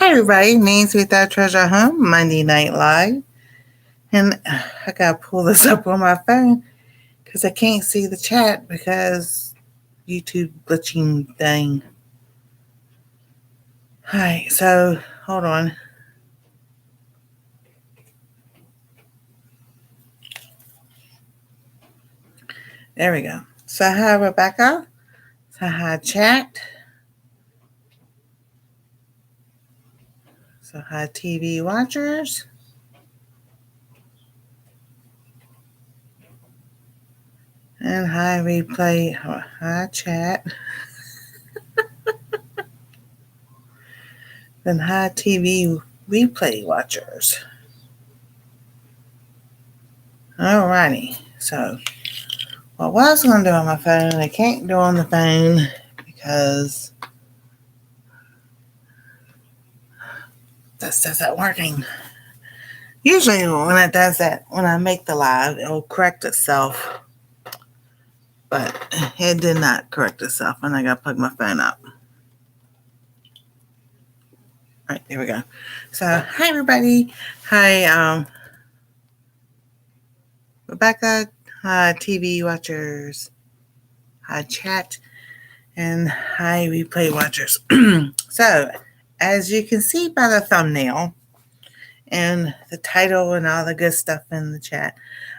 Hi everybody, Names Without Treasure Home, Monday Night Live. And I gotta pull this up on my phone because I can't see the chat because YouTube glitching thing. Alright, so hold on. There we go. So hi Rebecca. So hi chat. So hi TV watchers. And hi replay. Hi chat. Then hi TV replay watchers. Alrighty. So what I was going to do on my phone, I can't do on the phone because this isn't working. Usually when it does that, when I make the live, it'll correct itself. But it did not correct itself, and I got to plug my phone up. All right, there we go. So, hi, everybody. Hi, Rebecca. Hi, TV watchers. Hi, chat. And hi, replay watchers. So, as you can see by the thumbnail and the title and all the good stuff in the chat,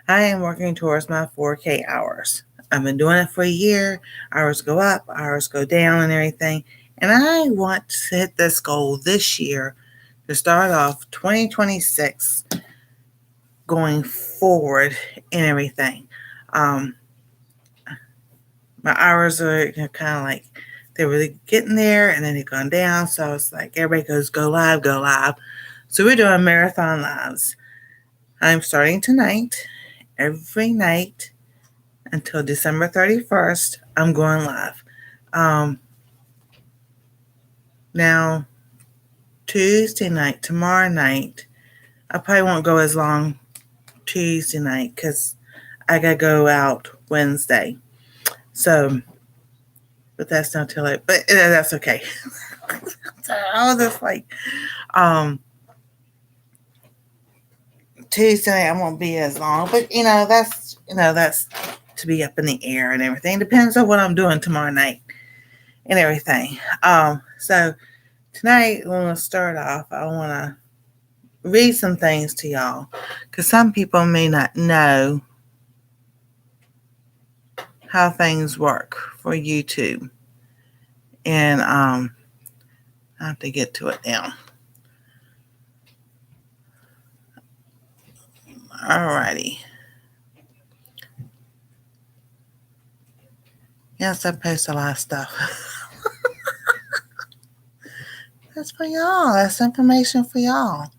I am working towards my 4K hours. I've been doing it for a year. Hours go up, hours go down and everything. And I want to hit this goal this year to start off 2026 going forward and everything. My hours are kind of like they're really getting there and then they've gone down. So it's like everybody goes, go live, go live. So we're doing marathon lives. I'm starting tonight. Every night until December 31st, I'm going live. Now, Tuesday night, tomorrow night, I probably won't go as long Tuesday night because I got to go out Wednesday. So, but that's not too late. But that's okay. So I was just like, Tuesday night I won't be as long. But, that's to be up in the air and everything. Depends on what I'm doing tomorrow night and everything. So tonight, when we'll start off, I want to read some things to y'all because some people may not know how things work for YouTube. And I have to get to it now. Alrighty. Yes, I post a lot of stuff. That's for y'all. That's information for y'all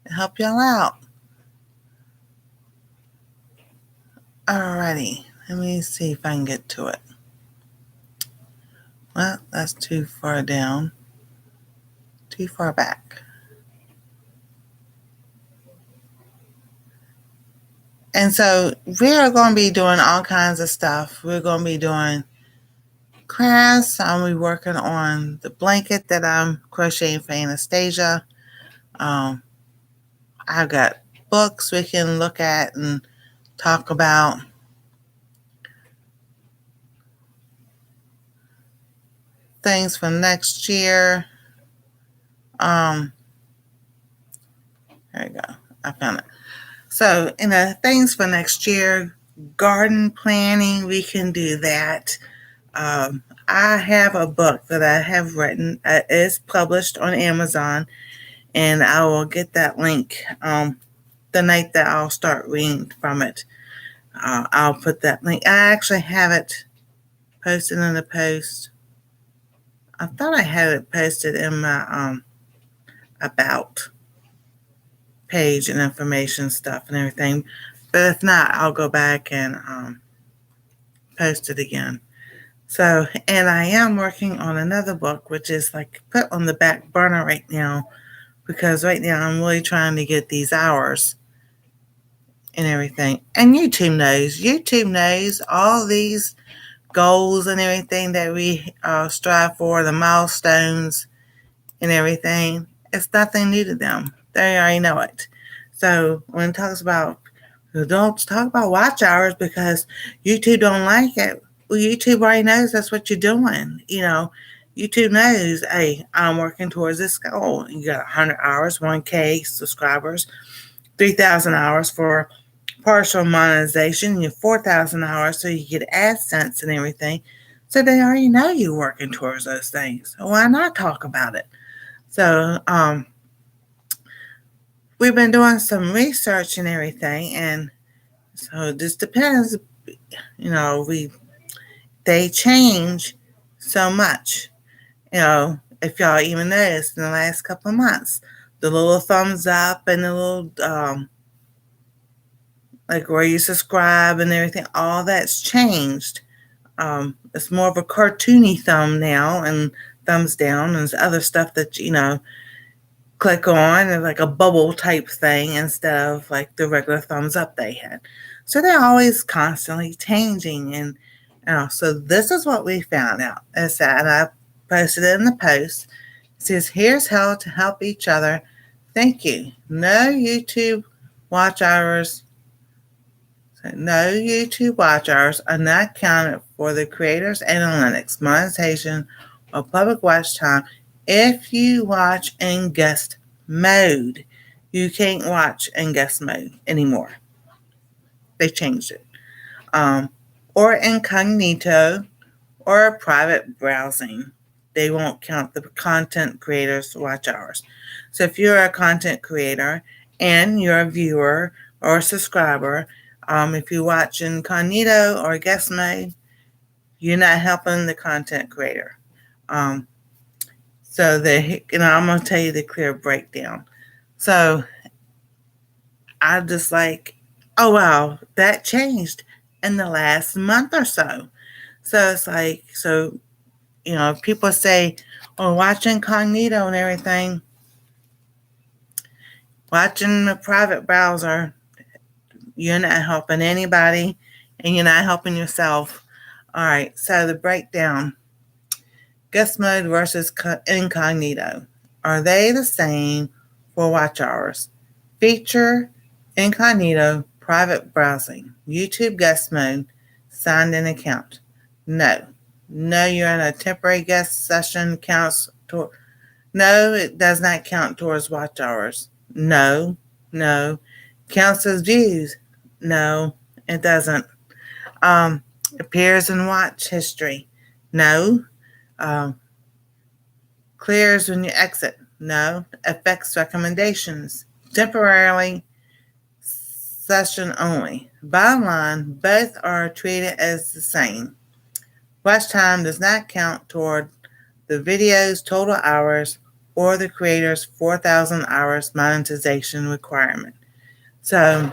to help y'all out. Alrighty. Let me see if I can get to it. Well, that's too far down. Too far back. And so we are going to be doing all kinds of stuff. We're going to be doing crafts. I'll be working on the blanket that I'm crocheting for Anastasia. I've got books we can look at and talk about. Things for next year. There we go. I found it. So, things for next year, garden planning, we can do that. I have a book that I have written. It's published on Amazon, and I will get that link the night that I'll start reading from it. I'll put that link. I actually have it posted in the post. I thought I had it posted in my about page and information stuff and everything. But if not, I'll go back and post it again. So, and I am working on another book, which is like put on the back burner right now, because right now I'm really trying to get these hours and everything. And YouTube knows all these goals and everything that we strive for, the milestones and everything. It's nothing new to them. They already know it. So when it talks about, don't talk about watch hours because YouTube don't like it. Well, YouTube already knows that's what you're doing. YouTube knows, hey, I'm working towards this goal. You got 100 hours, 1K subscribers, 3,000 hours for partial monetization, you have 4,000 hours so you get AdSense and everything. So they already know you're working towards those things. So why not talk about it? So we've been doing some research and everything, and so this depends. They change so much. If y'all even noticed in the last couple of months, the little thumbs up and the little like where you subscribe and everything, all that's changed. It's more of a cartoony thumb now and thumbs down and other stuff that click on and like a bubble type thing instead of like the regular thumbs up they had. So they're always constantly changing, and so this is what we found out. Is that, and I posted it in the post. It says, "Here's how to help each other. Thank you. Watch hours No YouTube watch hours are not counted for the creator's analytics, monetization, or public watch time if you watch in guest mode." You can't watch in guest mode anymore. They changed it. Or incognito or private browsing. They won't count the content creator's watch hours. So if you're a content creator and you're a viewer or a subscriber, if you watch incognito or guest mode, you're not helping the content creator. I'm going to tell you the clear breakdown. So I just like, oh wow, that changed in the last month or so. So it's like, people say, oh, watch incognito and everything, watching the private browser, you're not helping anybody and you're not helping yourself. All right, so the breakdown. Guest mode versus incognito. Are they the same for watch hours? Feature, incognito, private browsing. YouTube guest mode, signed in account. No. No, you're in a temporary guest session counts toward. No, it does not count towards watch hours. No. Counts as views. No, it doesn't. Appears in watch history. No. Clears when you exit. No. Affects recommendations. Temporarily, session only. Bottom line, both are treated as the same. Watch time does not count toward the video's total hours or the creator's 4,000 hours monetization requirement. So,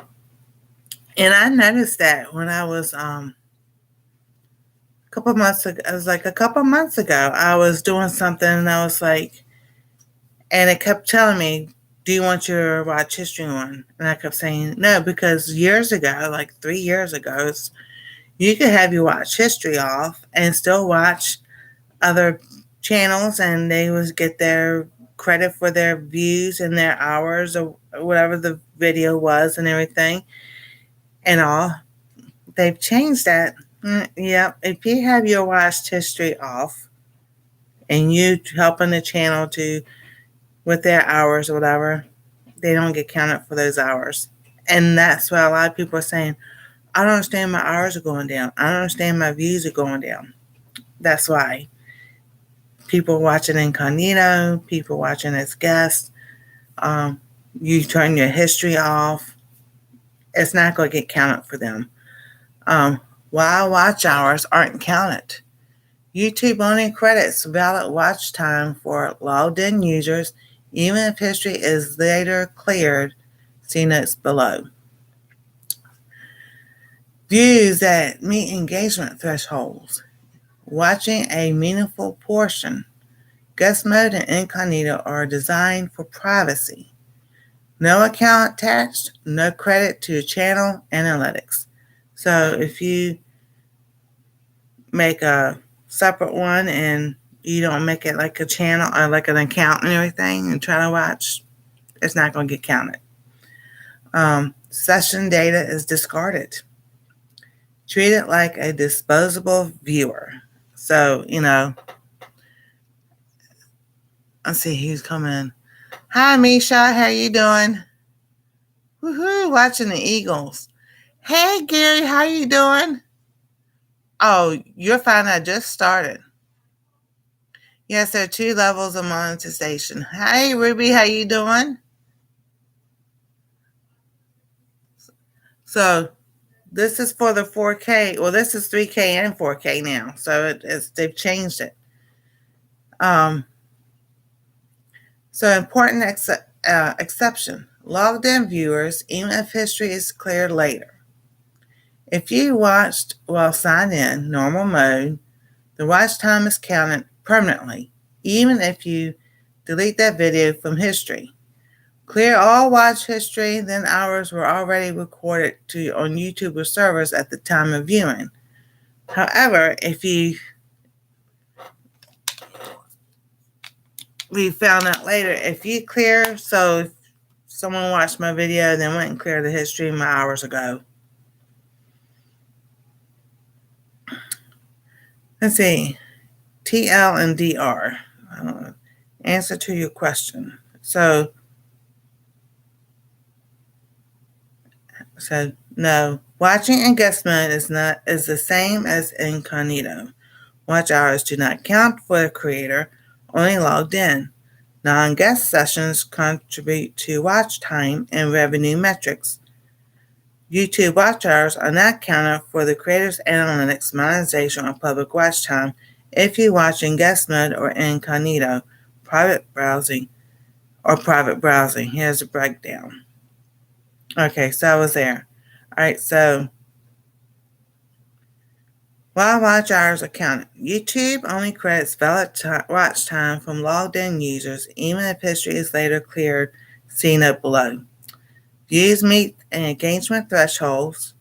and I noticed that when I was a couple months ago, I was doing something and I was like, and it kept telling me, do you want your watch history on? And I kept saying no, because years ago, like 3 years ago, you could have your watch history off and still watch other channels and they would get their credit for their views and their hours or whatever the video was and everything and all. They've changed that. Yep. If you have your watch history off and you helping the channel to with their hours or whatever, they don't get counted for those hours. And that's why a lot of people are saying, I don't understand, my hours are going down. I don't understand, my views are going down. That's why. People watching incognito, people watching as guests, you turn your history off, it's not going to get counted for them. Why watch hours aren't counted? YouTube only credits valid watch time for logged in users, even if history is later cleared. See notes below. Views that meet engagement thresholds. Watching a meaningful portion. Guest mode and incognito are designed for privacy. No account attached, no credit to channel analytics. So if you make a separate one and you don't make it like a channel or like an account and everything and try to watch, it's not going to get counted. Session data is discarded. Treat it like a disposable viewer. So, let's see who's coming. Hi, Misha. How you doing? Woohoo! Watching the Eagles. Hey, Gary. How you doing? Oh, you're fine. I just started. Yes, there are 2 levels of monetization. Hey, Ruby. How you doing? So, this is for the 4K. Well, this is 3K and 4K now. So, they've changed it. So, important exception. Logged in viewers, even if history is cleared later. If you watched while signed in, normal mode, the watch time is counted permanently, even if you delete that video from history. Clear all watch history, then hours were already recorded on YouTube or servers at the time of viewing. However, we found out later, if you clear, so if someone watched my video and then went and cleared the history my hours ago. Let's see. TL and DR. Answer to your question. So no. Watching in guest mode is the same as incognito. Watch hours do not count for the creator, only logged in. Non-guest sessions contribute to watch time and revenue metrics. YouTube watch hours are not counted for the creator's analytics, monetization, or public watch time if you watch in guest mode or incognito, private browsing. Here's a breakdown. Okay, so I was there. All right, so while watch hours are counted, YouTube only credits valid watch time from logged in users, even if history is later cleared, seen up below. Views meet engagement thresholds,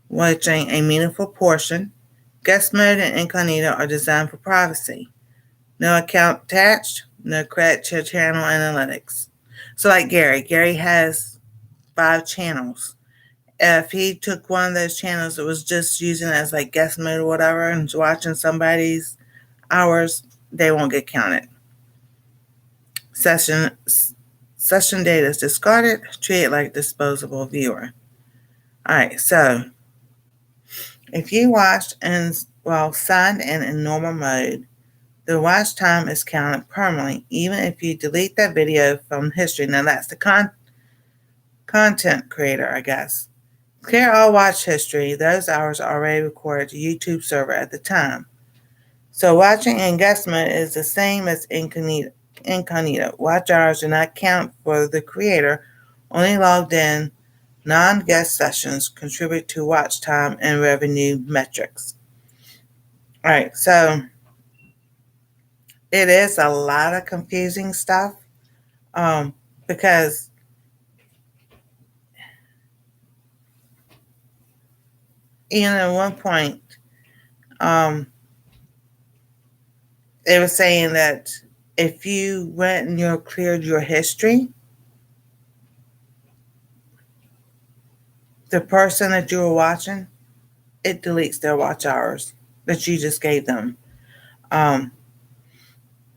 watching a meaningful portion. Guest mode and incognito are designed for privacy. No account attached, no credit to channel analytics. So like Gary has 5 channels. If he took one of those channels that was just using it as like guest mode or whatever and watching somebody's hours, they won't get counted. Session data is discarded, treat it like disposable viewer. All right, so if you watched while signed in normal mode, the watch time is counted permanently, even if you delete that video from history. Now that's the content creator, I guess. Clear all watch history. Those hours are already recorded to YouTube server at the time. So watching in guest mode is the same as incognito. Watch hours do not count for the creator, only logged in. Non-guest sessions contribute to watch time and revenue metrics. All right, so it is a lot of confusing stuff because at one point they were saying that if you went and you cleared your history, the person that you were watching, it deletes their watch hours that you just gave them.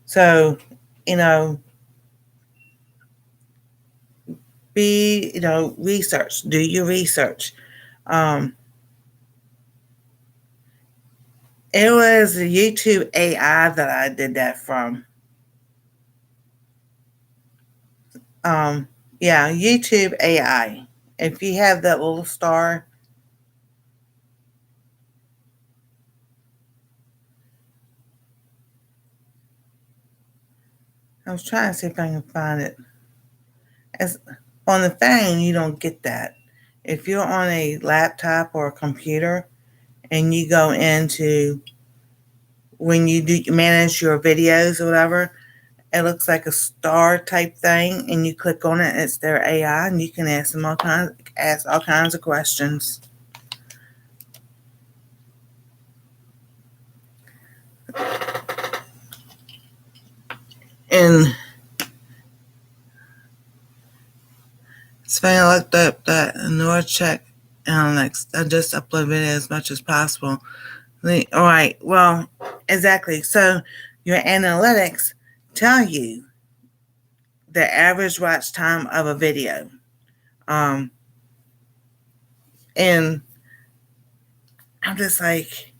So, research. Do your research. It was YouTube AI that I did that from. Yeah, YouTube AI. If you have that little star, I was trying to see if I can find it. As on the phone, you don't get that. If you're on a laptop or a computer and you go into when you manage your videos or whatever, it looks like a star type thing, and you click on it. It's their AI, and you can ask all kinds of questions. And it's funny, I looked up that Norcheck analytics. I just upload video as much as possible. All right, well, exactly. So your analytics tell you the average watch time of a video. Um, and I'm just like,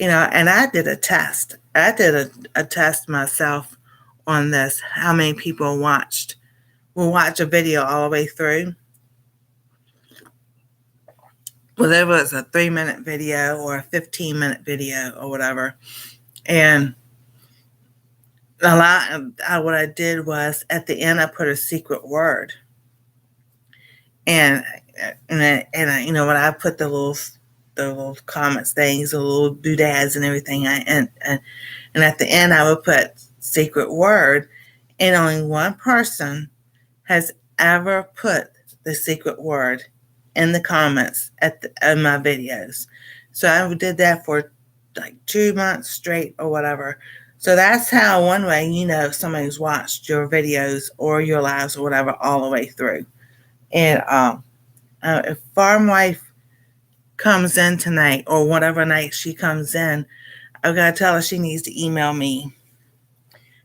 and I did a test. I did a test myself on this, how many people will watch a video all the way through. Whether it was a 3-minute video or a 15-minute video or whatever. And a lot, what I did was at the end, I put a secret word. And when I put the little comments things, the little doodads and everything, and at the end I would put secret word, and only one person has ever put the secret word in the comments in my videos. So I did that for like 2 months straight or whatever. So that's how one way somebody's watched your videos or your lives or whatever all the way through. And if Farm Wife comes in tonight or whatever night she comes in, I've got to tell her she needs to email me,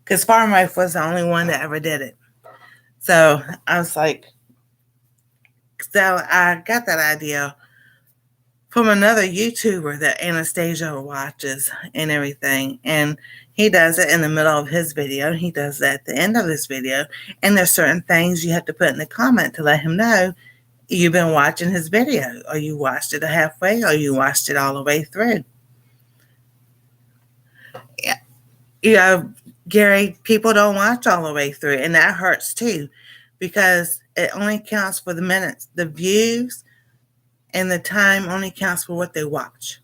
because Farm Wife was the only one that ever did it. So I was like, so I got that idea from another YouTuber that Anastasia watches and everything. And he does it in the middle of his video. He does that at the end of his video. And there's certain things you have to put in the comment to let him know you've been watching his video, or you watched it halfway, or you watched it all the way through. Gary, people don't watch all the way through, and that hurts too, because it only counts for the minutes. The views and the time only counts for what they watch.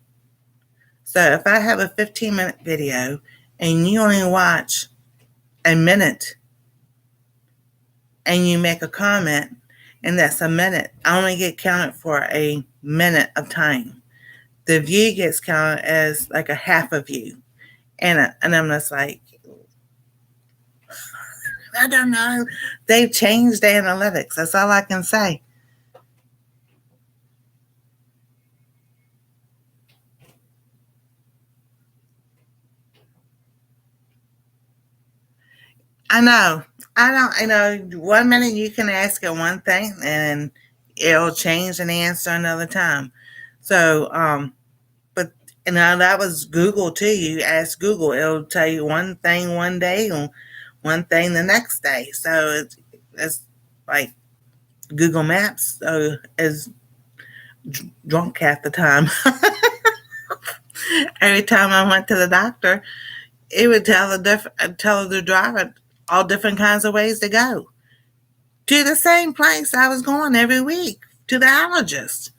So if I have a 15-minute video and you only watch a minute and you make a comment, and that's a minute, I only get counted for a minute of time. The view gets counted as like a half a view. And I'm just like, I don't know. They've changed the analytics. That's all I can say. I know. I know. 1 minute you can ask it one thing and it'll change an answer another time. So, but that was Google too. You ask Google, it'll tell you one thing one day and one thing the next day. So it's like Google Maps is drunk half the time. Every time I went to the doctor, it would tell the driver all different kinds of ways to go to the same place I was going every week, to the allergist.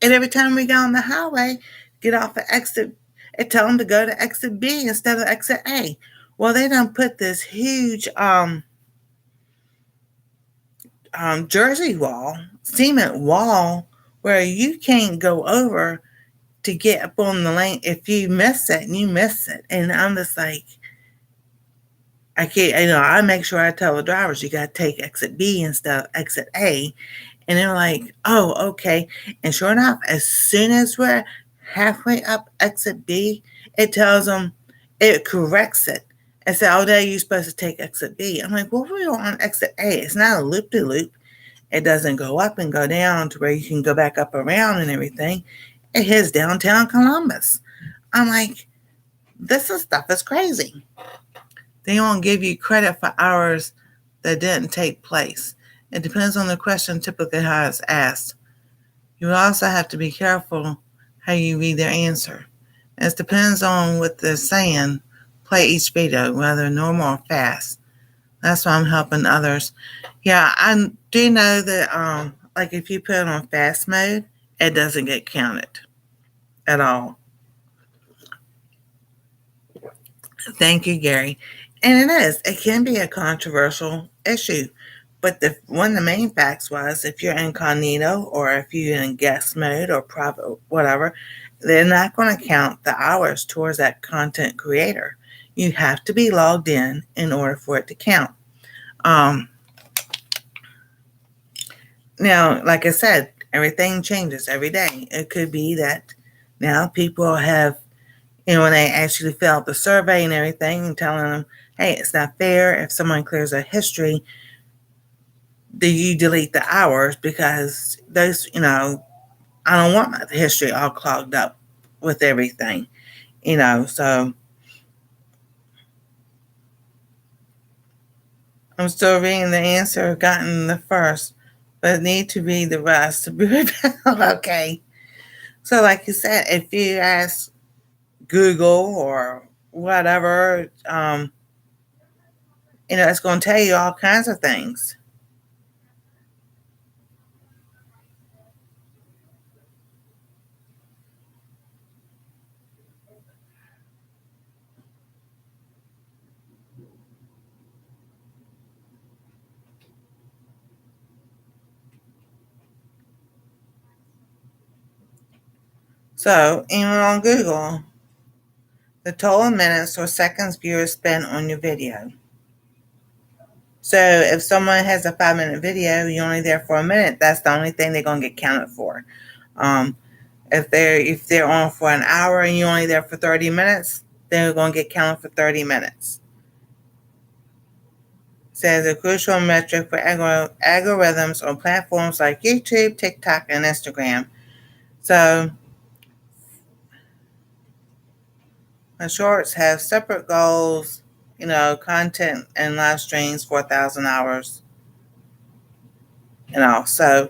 And every time we got on the highway, get off at exit, it tell them to go to exit B instead of exit A. Well, they done put this huge jersey wall, cement wall, where you can't go over to get up on the lane. If you miss it, you miss it. And I'm just like, I can't, I make sure I tell the drivers, you got to take exit B instead of exit A. And they're like, oh, okay. And sure enough, as soon as we're halfway up exit B, it tells them, it corrects it. And said, oh, there you're supposed to take exit B. I'm like, well, we're on exit A. It's not a loop-de-loop. It doesn't go up and go down to where you can go back up around and everything. It hits downtown Columbus. I'm like, this stuff is crazy. They don't give you credit for hours that didn't take place. It depends on the question, typically how it's asked. You also have to be careful how you read their answer. It depends on what they're saying. Play each video, whether normal or fast. That's why I'm helping others. Yeah, I do know that like if you put it on fast mode, it doesn't get counted at all. Thank you, Gary. And it can be a controversial issue. But one of the main facts was if you're incognito or if you're in guest mode or private, whatever, they're not going to count the hours towards that content creator. You have to be logged in order for it to count. Um, Now, like I said, everything changes every day. It could be that now people have, when they actually fill out the survey and everything, and telling them, hey, it's not fair if someone clears a history, do you delete the hours? Because those, I don't want my history all clogged up with everything, so I'm still reading the answer. I've gotten the first, but need to read the rest to be okay. So, like you said, if you ask Google or whatever, it's going to tell you all kinds of things. So, even on Google, the total minutes or seconds viewers spend on your video. So, if someone has a 5-minute video, you're only there for a minute. That's the only thing they're going to get counted for. If they're on for an hour and you're only there for 30 minutes, they're going to get counted for 30 minutes. Says a crucial metric for algorithms on platforms like YouTube, TikTok, and Instagram. So the shorts have separate goals, content and live streams 4,000 hours, so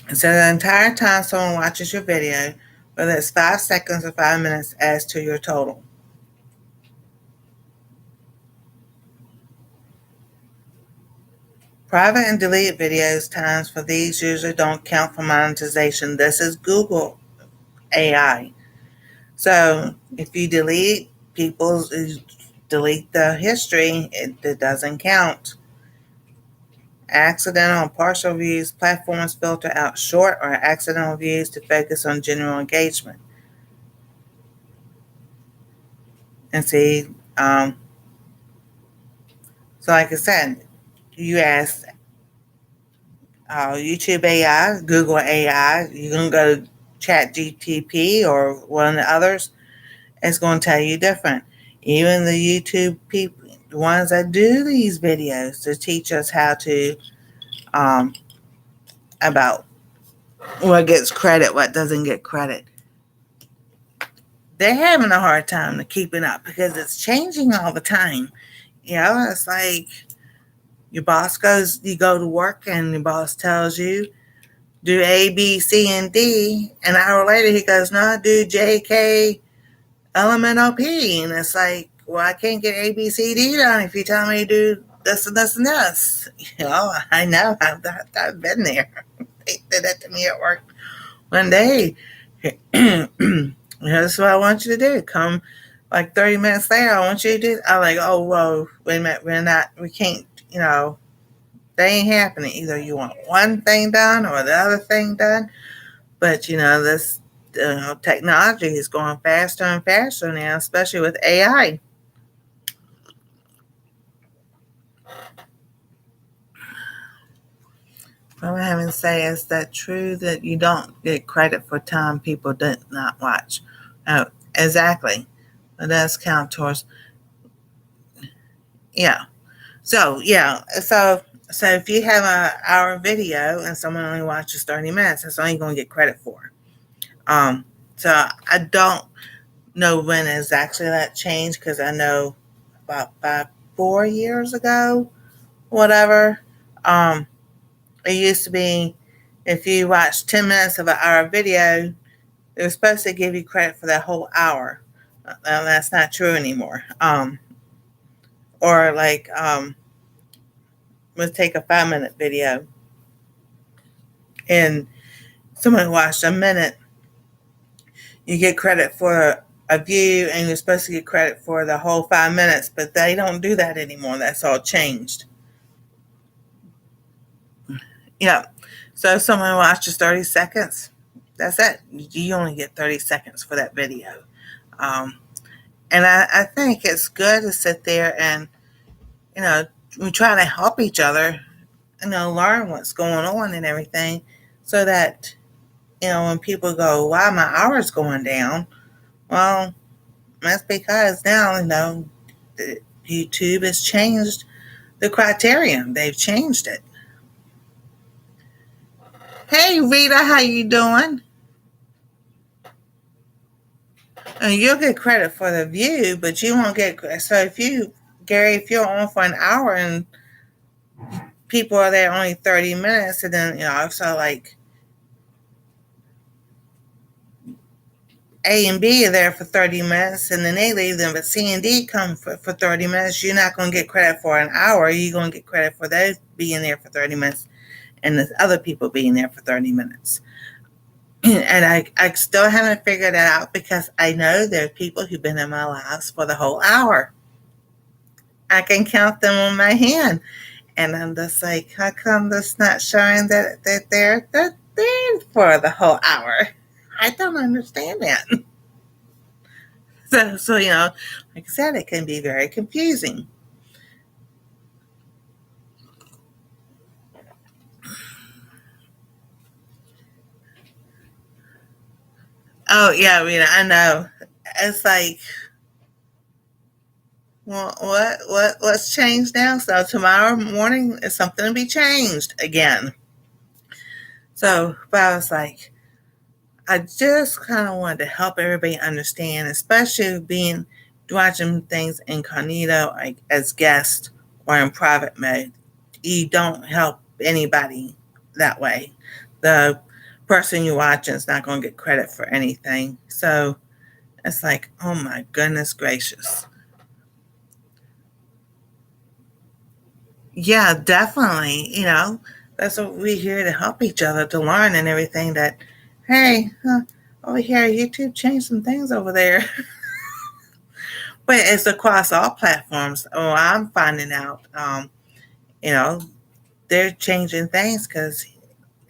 the entire time someone watches your video, whether it's 5 seconds or 5 minutes, adds to your total. Private and deleted videos times for these usually don't count for monetization. This is Google AI. So if you delete the history, it doesn't count. Accidental and partial views, platforms filter out short or accidental views to focus on general engagement. And see, so like I said, you ask YouTube AI, Google AI, you're going to go to Chat GTP or one of the others, it's going to tell you different. Even the YouTube people, the ones that do these videos to teach us how to, about what gets credit, what doesn't get credit, they're having a hard time to keeping up because it's changing all the time. It's like you go to work and your boss tells you, do A, B, C, and D. An hour later, he goes, no, do J, K, L, M, N, O, P. And it's like, well, I can't get A, B, C, D done if you tell me to do this and this and this. I know. I've been there. They did that to me at work one day. That's what I want you to do. Come like 30 minutes later, I want you to do. I'm like, oh, whoa, wait a minute. We can't, they ain't happening. Either you want one thing done or the other thing done. But, this technology is going faster and faster now, especially with AI. What I'm having to say, is that true that you don't get credit for time people did not watch? Oh, exactly. But that's count towards, yeah. So, yeah. So if you have an hour video and someone only watches 30 minutes, that's all you're going to get credit for. So I don't know when exactly that changed, because I know about 4 years ago, whatever, it used to be if you watch 10 minutes of an hour video, they were supposed to give you credit for that whole hour. That's not true anymore. Or like, let's take a 5-minute video and someone watched a minute, you get credit for a view and you're supposed to get credit for the whole 5 minutes, but they don't do that anymore. That's all changed. Yeah. So if someone watches 30 seconds, that's it. You only get 30 seconds for that video. Um, and I think it's good to sit there and, you know, we try to help each other, learn what's going on and everything so that, when people go, why my hours going down? Well, that's because now, YouTube has changed the criterion. They've changed it. Hey, Rita, how you doing? You'll get credit for the view, but you won't get so Gary, if you're on for an hour and people are there only 30 minutes, and then so like A and B are there for 30 minutes, and then they leave them, but C and D come for 30 minutes. You're not going to get credit for an hour. You're going to get credit for those being there for 30 minutes and the other people being there for 30 minutes. And I still haven't figured that out because I know there are people who've been in my lives for the whole hour. I can count them on my hand. And I'm just like, how come that's not showing that they're there for the whole hour? I don't understand that. So like I said, it can be very confusing. Oh yeah, Rita, I know. It's like, well, what's changed now? So tomorrow morning is something to be changed again. So, but I was like, I just kind of wanted to help everybody understand, especially being watching things incognito, like as guests or in private mode. You don't help anybody that way. The person you're watching is not going to get credit for anything. So it's like, oh my goodness gracious. Yeah, definitely. That's what we're here to help each other to learn and everything. That, hey, over here, YouTube changed some things over there. But it's across all platforms. Oh, I'm finding out, you know, they're changing things because,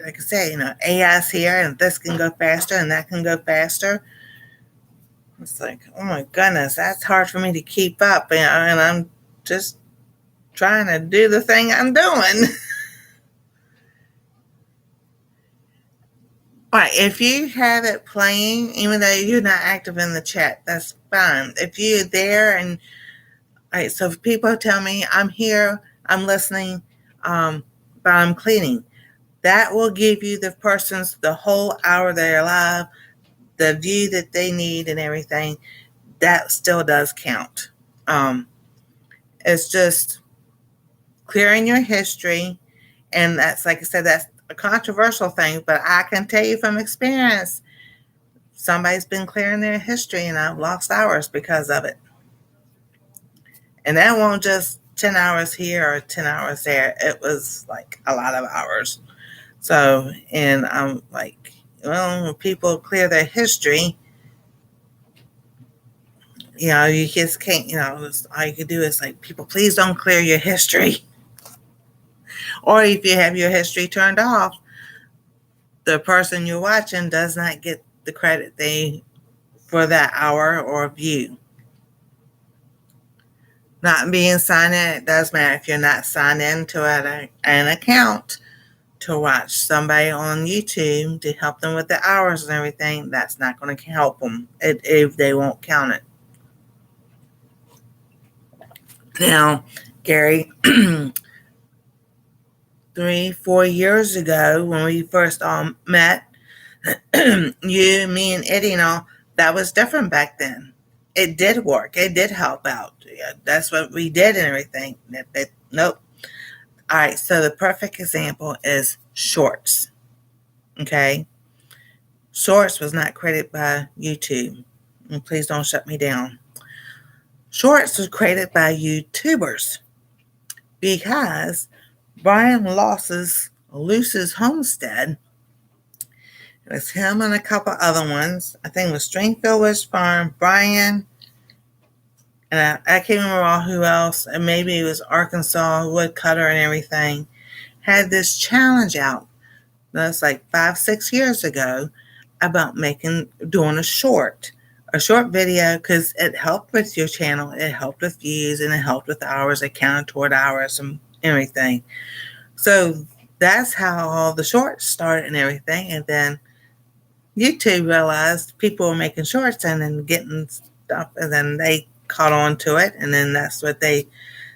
like I said, AI's here and this can go faster and that can go faster. It's like, oh my goodness, that's hard for me to keep up. And I'm just trying to do the thing I'm doing. Right. If you have it playing, even though you're not active in the chat, that's fine. If you're there and, all right, so if people tell me I'm here, I'm listening, but I'm cleaning, that will give you the person's the whole hour they're live, the view that they need and everything. That still does count. Um, it's just clearing your history, and that's, like I said, that's a controversial thing, but I can tell you from experience, somebody's been clearing their history and I've lost hours because of it. And that won't just 10 hours here or 10 hours there. It was like a lot of hours. So, and I'm like, well, when people clear their history, you just can't, all you can do is like, people, please don't clear your history. Or if you have your history turned off, the person you're watching does not get the credit they for that hour or view. Not being signed in, it does matter if you're not signed in to an account to watch somebody on YouTube to help them with the hours and everything. That's not going to help them if they won't count it. Now, Gary, 3-4 years ago when we first all met, you, me, and Eddie and all, that was different back then. It did work. It did help out. Yeah, that's what we did and everything. Nope. All right, so the perfect example is Shorts. Okay? Shorts was not created by YouTube. And please don't shut me down. Shorts was created by YouTubers because Brian Luce's homestead. It was him and a couple other ones. I think it was Stringfield Woods Farm, Brian, and I can't remember who else, and maybe it was Arkansas Woodcutter and everything, had this challenge out. That's like 5-6 years ago about doing a short a short video because it helped with your channel. It helped with views and it helped with hours. It counted toward hours and everything. So that's how all the shorts started and everything. And then YouTube realized people were making shorts and then getting stuff, and then they caught on to it. And then that's what they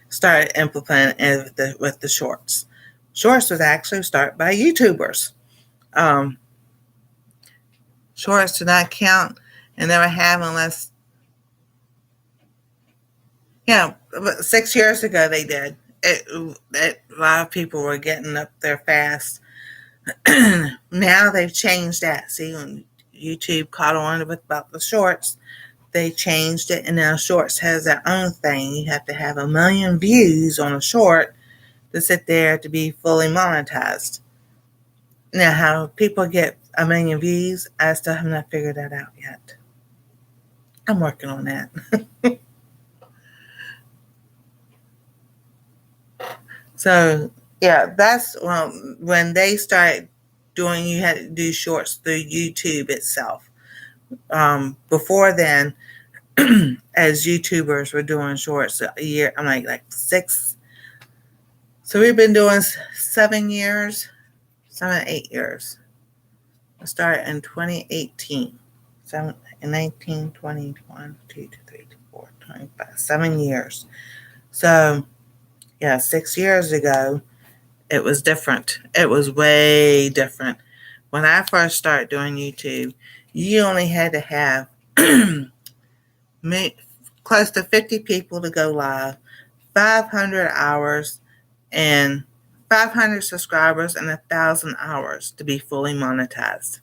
started implementing with the shorts. Shorts was actually started by YouTubers. Shorts do not count and never have unless, 6 years ago they did. A lot of people were getting up there fast. Now they've changed that. See, when YouTube caught on about the shorts, they changed it, and now shorts has their own thing. You have to have 1 million views on a short to sit there to be fully monetized. Now, how people get 1 million views, I still have not figured that out yet. I'm working on that. So, yeah, that's when they started doing, you had to do shorts through YouTube itself. Before then, as YouTubers were doing shorts a year, I'm like 6. So we've been doing 7 years, 8 years. I started in 2018. 19, 20, 21, 22, 23, 24, 25, 7 years. So, 6 years ago, it was different. It was way different. When I first started doing YouTube, you only had to have close to 50 people to go live, 500 hours, and 500 subscribers, and 1,000 hours to be fully monetized.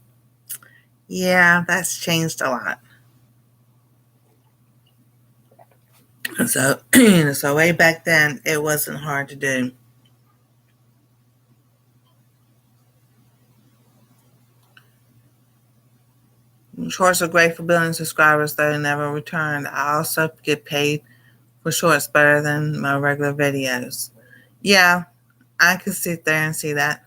Yeah, that's changed a lot. So, so way back then, it wasn't hard to do. Shorts are great for building subscribers that never returned. I also get paid for shorts better than my regular videos. Yeah, I can sit there and see that.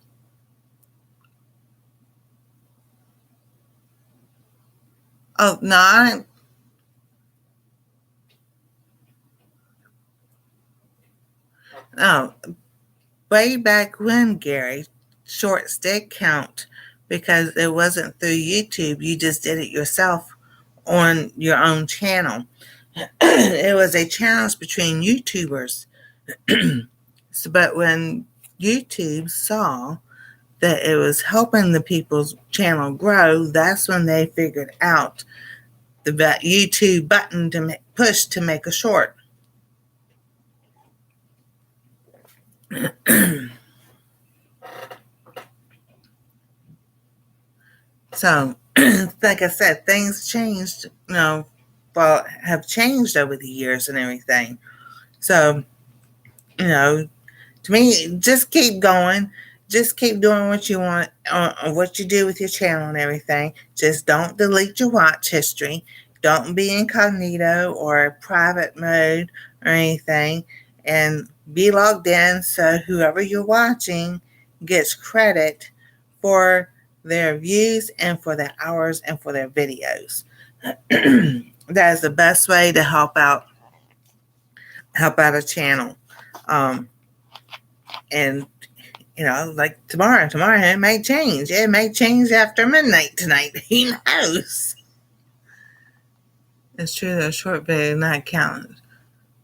Oh, no, no. Way back when, Gary, shorts did count because it wasn't through YouTube. You just did it yourself on your own channel. It was a challenge between YouTubers. But when YouTube saw that it was helping the people's channel grow, that's when they figured out the YouTube button to push to make a short. So, like I said, things changed, have changed over the years and everything. So, to me, just keep going. Just keep doing what you want, what you do with your channel and everything. Just don't delete your watch history. Don't be incognito or private mode or anything. And be logged in so whoever you're watching gets credit for their views and for their hours and for their videos. That is the best way to help out a channel. And like tomorrow it may change. It may change after midnight tonight. Who knows? It's true that short video not counted.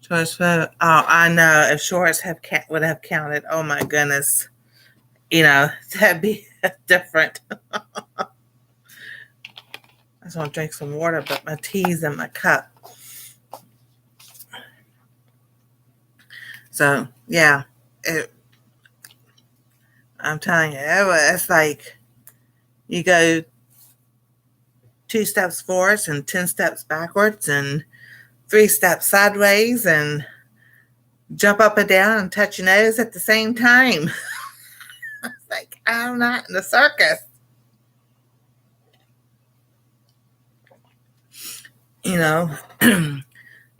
Shorts, I know if shorts would have counted. Oh my goodness, that'd be different. I just want to drink some water, but my tea's in my cup. So yeah, I'm telling you, it's like you go 2 steps forwards and 10 steps backwards and 3 steps sideways and jump up and down and touch your nose at the same time. It's like, I'm not in the circus.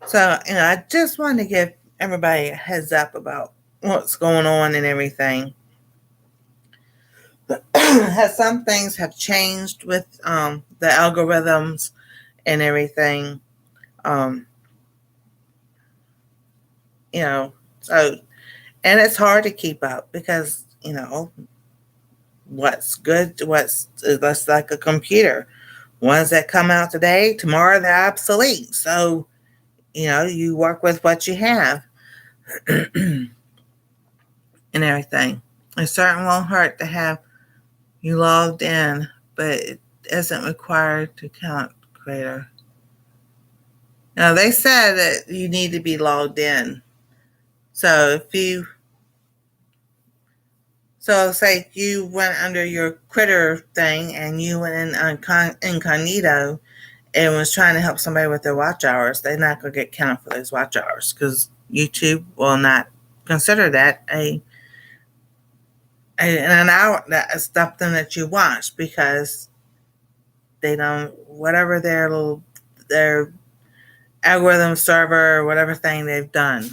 So, I just wanted to give everybody a heads up about what's going on and everything. Some things have changed with the algorithms and everything. Um, you know, so, and it's hard to keep up because, what's good, what's that's like a computer. Ones that come out today, tomorrow they're obsolete. So, you work with what you have and everything. It certainly won't hurt to have you logged in, but it isn't required to count creator. Now, they said that you need to be logged in. So say you went under your critter thing and you went in incognito and was trying to help somebody with their watch hours, they're not going to get counted for those watch hours because YouTube will not consider that an hour, that is something that you watch, because they don't, whatever their algorithm server or whatever thing they've done.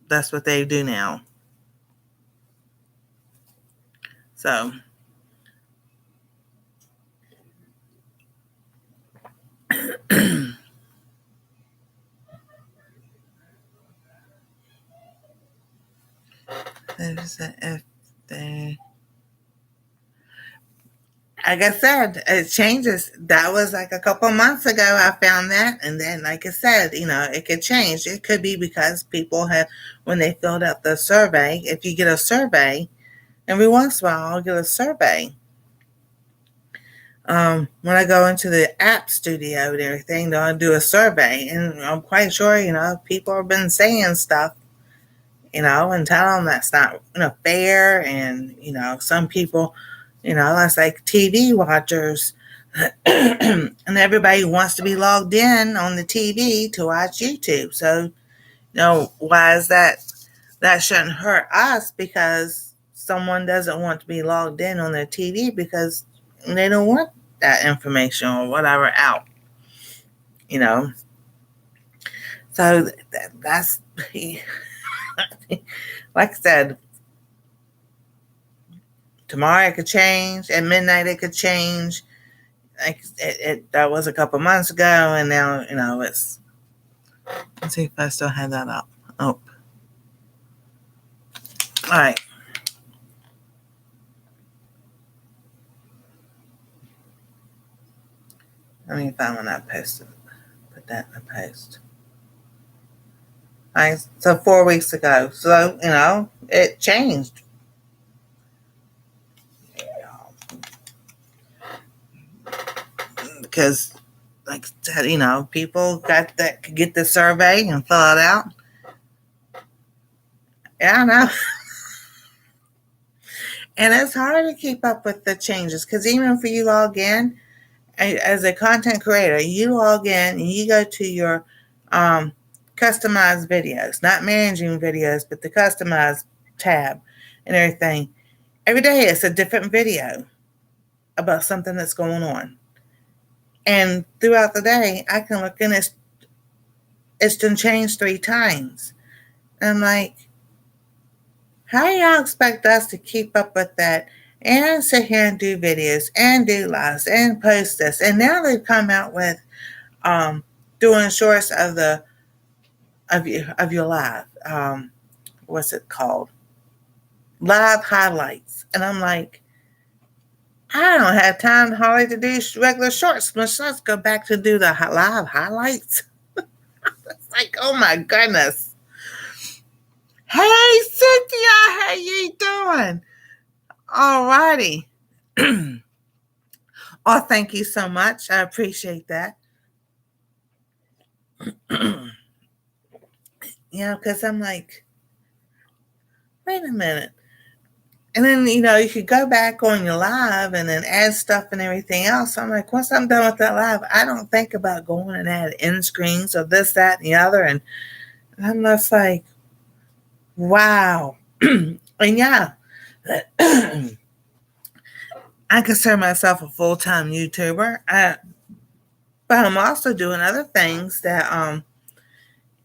That's what they do now. So if they, like I said, it changes. That was like a couple months ago. I found that, and then, like I said, it could change. It could be because people have, when they filled out the survey. If you get a survey, every once in a while, I'll get a survey. When I go into the app studio and everything, they'll do a survey, and I'm quite sure, people have been saying stuff, and tell them that's not, fair. And, some people, that's like TV watchers, and everybody wants to be logged in on the TV to watch YouTube. So, why is that? That shouldn't hurt us because someone doesn't want to be logged in on their TV because they don't want that information or whatever out, So that's, like I said, tomorrow it could change. At midnight it could change. Like that was a couple months ago, and now it's. Let's see if I still have that up. Oh, all right. Let me find when I posted. Put that in the post. All right, so 4 weeks ago. So it changed. Because, like I said, people got that could get the survey and fill it out. Yeah, I know. And it's hard to keep up with the changes because even if you log in as a content creator, you log in and you go to your customized videos, not managing videos, but the customized tab and everything. Every day it's a different video about something that's going on. And throughout the day, I can look and it's been changed 3 times. And I'm like, how do y'all expect us to keep up with that and sit here and do videos and do lives and post this? And now they've come out with doing shorts of your live. What's it called? Live highlights. And I'm like, I don't have time hardly to do regular shorts. Let's go back to do the live highlights. It's like, oh my goodness. Hey, Cynthia, how you doing? All righty. Oh, thank you so much. I appreciate that. Because I'm like, wait a minute. And then, you could go back on your live and then add stuff and everything else. I'm like, once I'm done with that live, I don't think about going and add end screens or this, that, and the other. And I'm just like, wow. And yeah, I consider myself a full-time YouTuber. But I'm also doing other things that,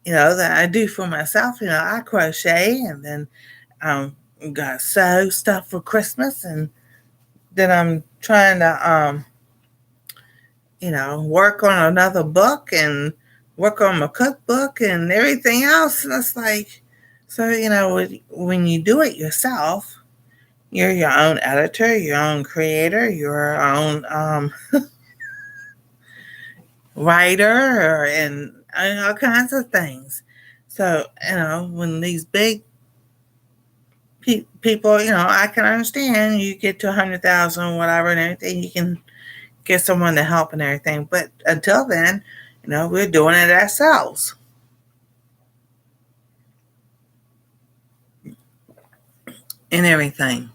that I do for myself. I crochet, and then got sew stuff for Christmas, and then I'm trying to work on another book and work on my cookbook and everything else. And it's like, so, when you do it yourself, you're your own editor, your own creator, your own writer, and all kinds of things. So, when these big people, I can understand you get to 100,000, whatever, and everything, you can get someone to help and everything. But until then, we're doing it ourselves and everything.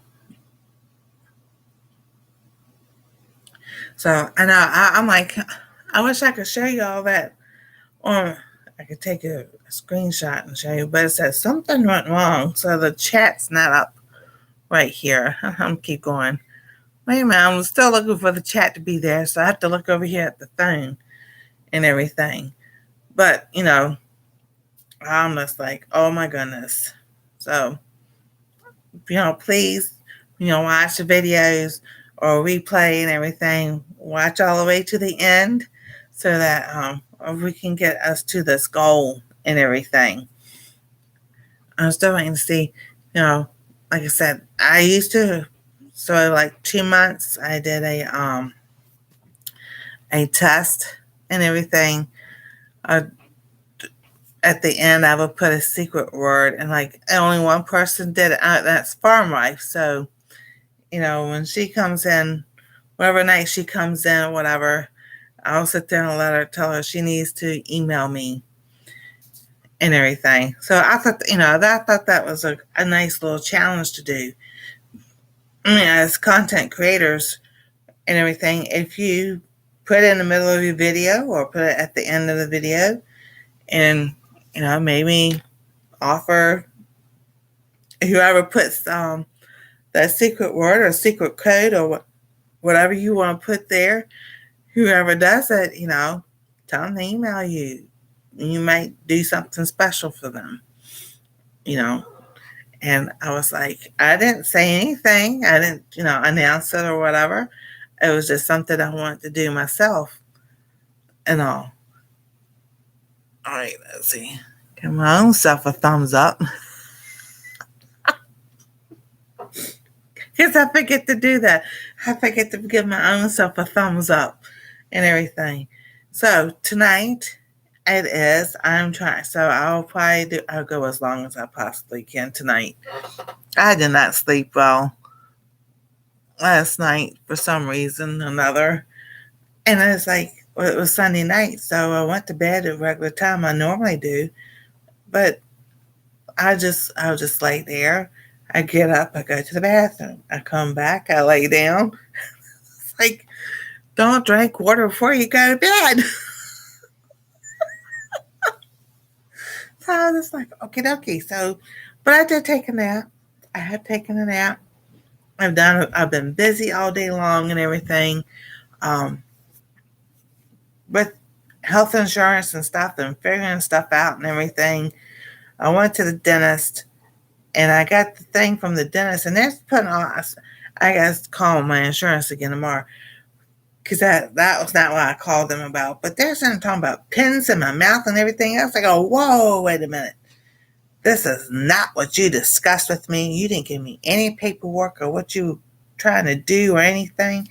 So I know I'm like, I wish I could show you all that, or I could take a screenshot and show you. But it says something went wrong, so the chat's not up right here. I'm keep going. Wait a minute, I'm still looking for the chat to be there, so I have to look over here at the phone and everything. But I'm just like, oh my goodness. So please, watch the videos or replay and everything. Watch all the way to the end so that we can get us to this goal and everything. I'm still waiting to see, like I said, I used to, so like 2 months, I did a test and everything. Uh, at the end, I would put a secret word, and like only one person did it. That's Farm Life. So, when she comes in, whatever night she comes in, whatever, I'll sit there and tell her she needs to email me and everything. So I thought, I thought that was a nice little challenge to do. I mean, as content creators and everything, if you put it in the middle of your video or put it at the end of the video, and maybe offer whoever puts that secret word or secret code or whatever you want to put there, whoever does it, tell them to email you. You might do something special for them, you know. And I was like, I didn't say anything. I didn't, announce it or whatever. It was just something I wanted to do myself and all. All right, let's see. Give my own self a thumbs up. Because I forget to do that. I forget to give my own self a thumbs up and everything. So tonight it is. I'm trying. So I'll go as long as I possibly can tonight. I did not sleep well last night for some reason or another. And it's like, well, it was Sunday night. So I went to bed at regular time I normally do. But I'll just lay there. I get up, I go to the bathroom. I come back, I lay down. It's like, don't drink water before you go to bed. So I was like, okie dokie. So, but I did take a nap. I have taken a nap. I've been busy all day long and everything. Um, with health insurance and stuff and figuring stuff out and everything. I went to the dentist and I got the thing from the dentist, and they're putting on. I guess call my insurance again tomorrow because that was not what I called them about. But they're saying talking about pins in my mouth and everything else. I go, whoa, wait a minute. This is not what you discussed with me. You didn't give me any paperwork or what you were trying to do or anything.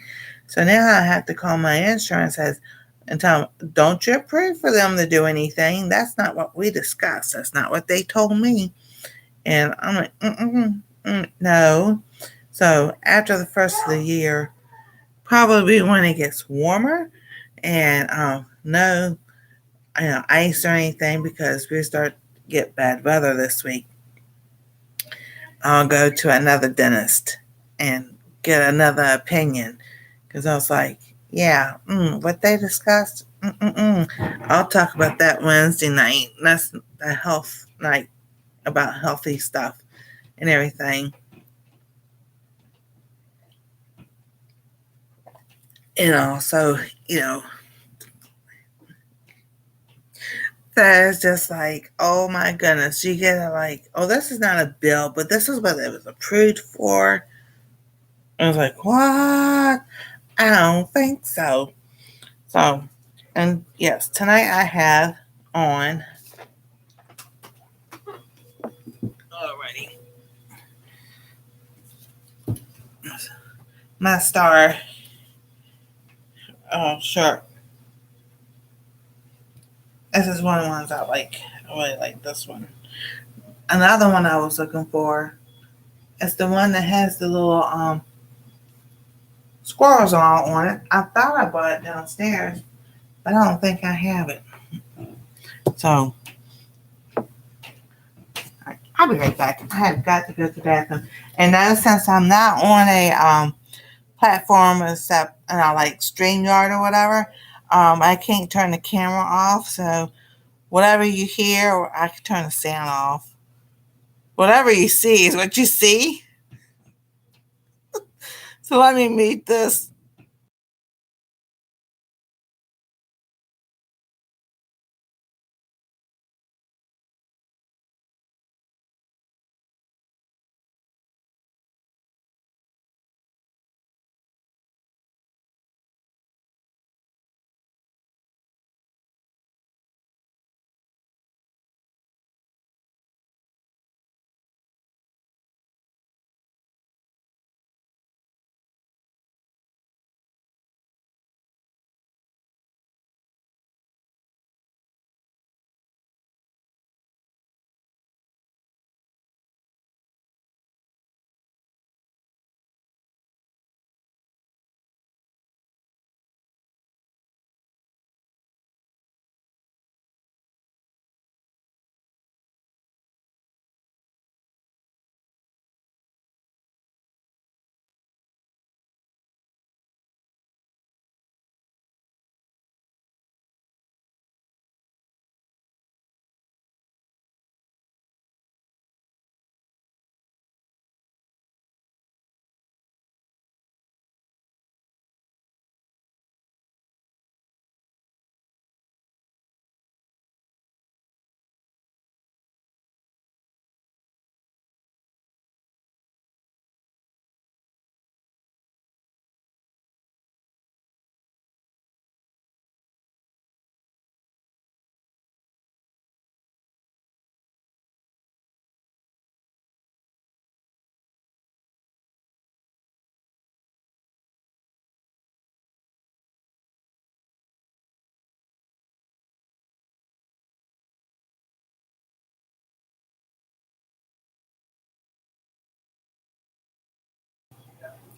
So now I have to call my insurance and tell them, don't you approve for them to do anything? That's not what we discussed. That's not what they told me. And I'm like, no. So after the first of the year, probably when it gets warmer and no, ice or anything because we start to get bad weather this week, I'll go to another dentist and get another opinion because I was like, yeah, what they discussed, I'll talk about that Wednesday night. That's the health night about healthy stuff and everything. So, that is just like, oh my goodness, you get it like, oh, this is not a bill, but this is what it was approved for. I was like, what? I don't think so. So, and yes, tonight I have on already my star shirt. This is one of the ones I like. I really like this one. Another one I was looking for is the one that has the little squirrels all on it. I thought I bought it downstairs, but I don't think I have it. So I'll be right back. I have got to go to the bathroom. And now since I'm not on a platform except like StreamYard or whatever, I can't turn the camera off. So whatever you hear, I can turn the sound off. Whatever you see is what you see. So let me mute this.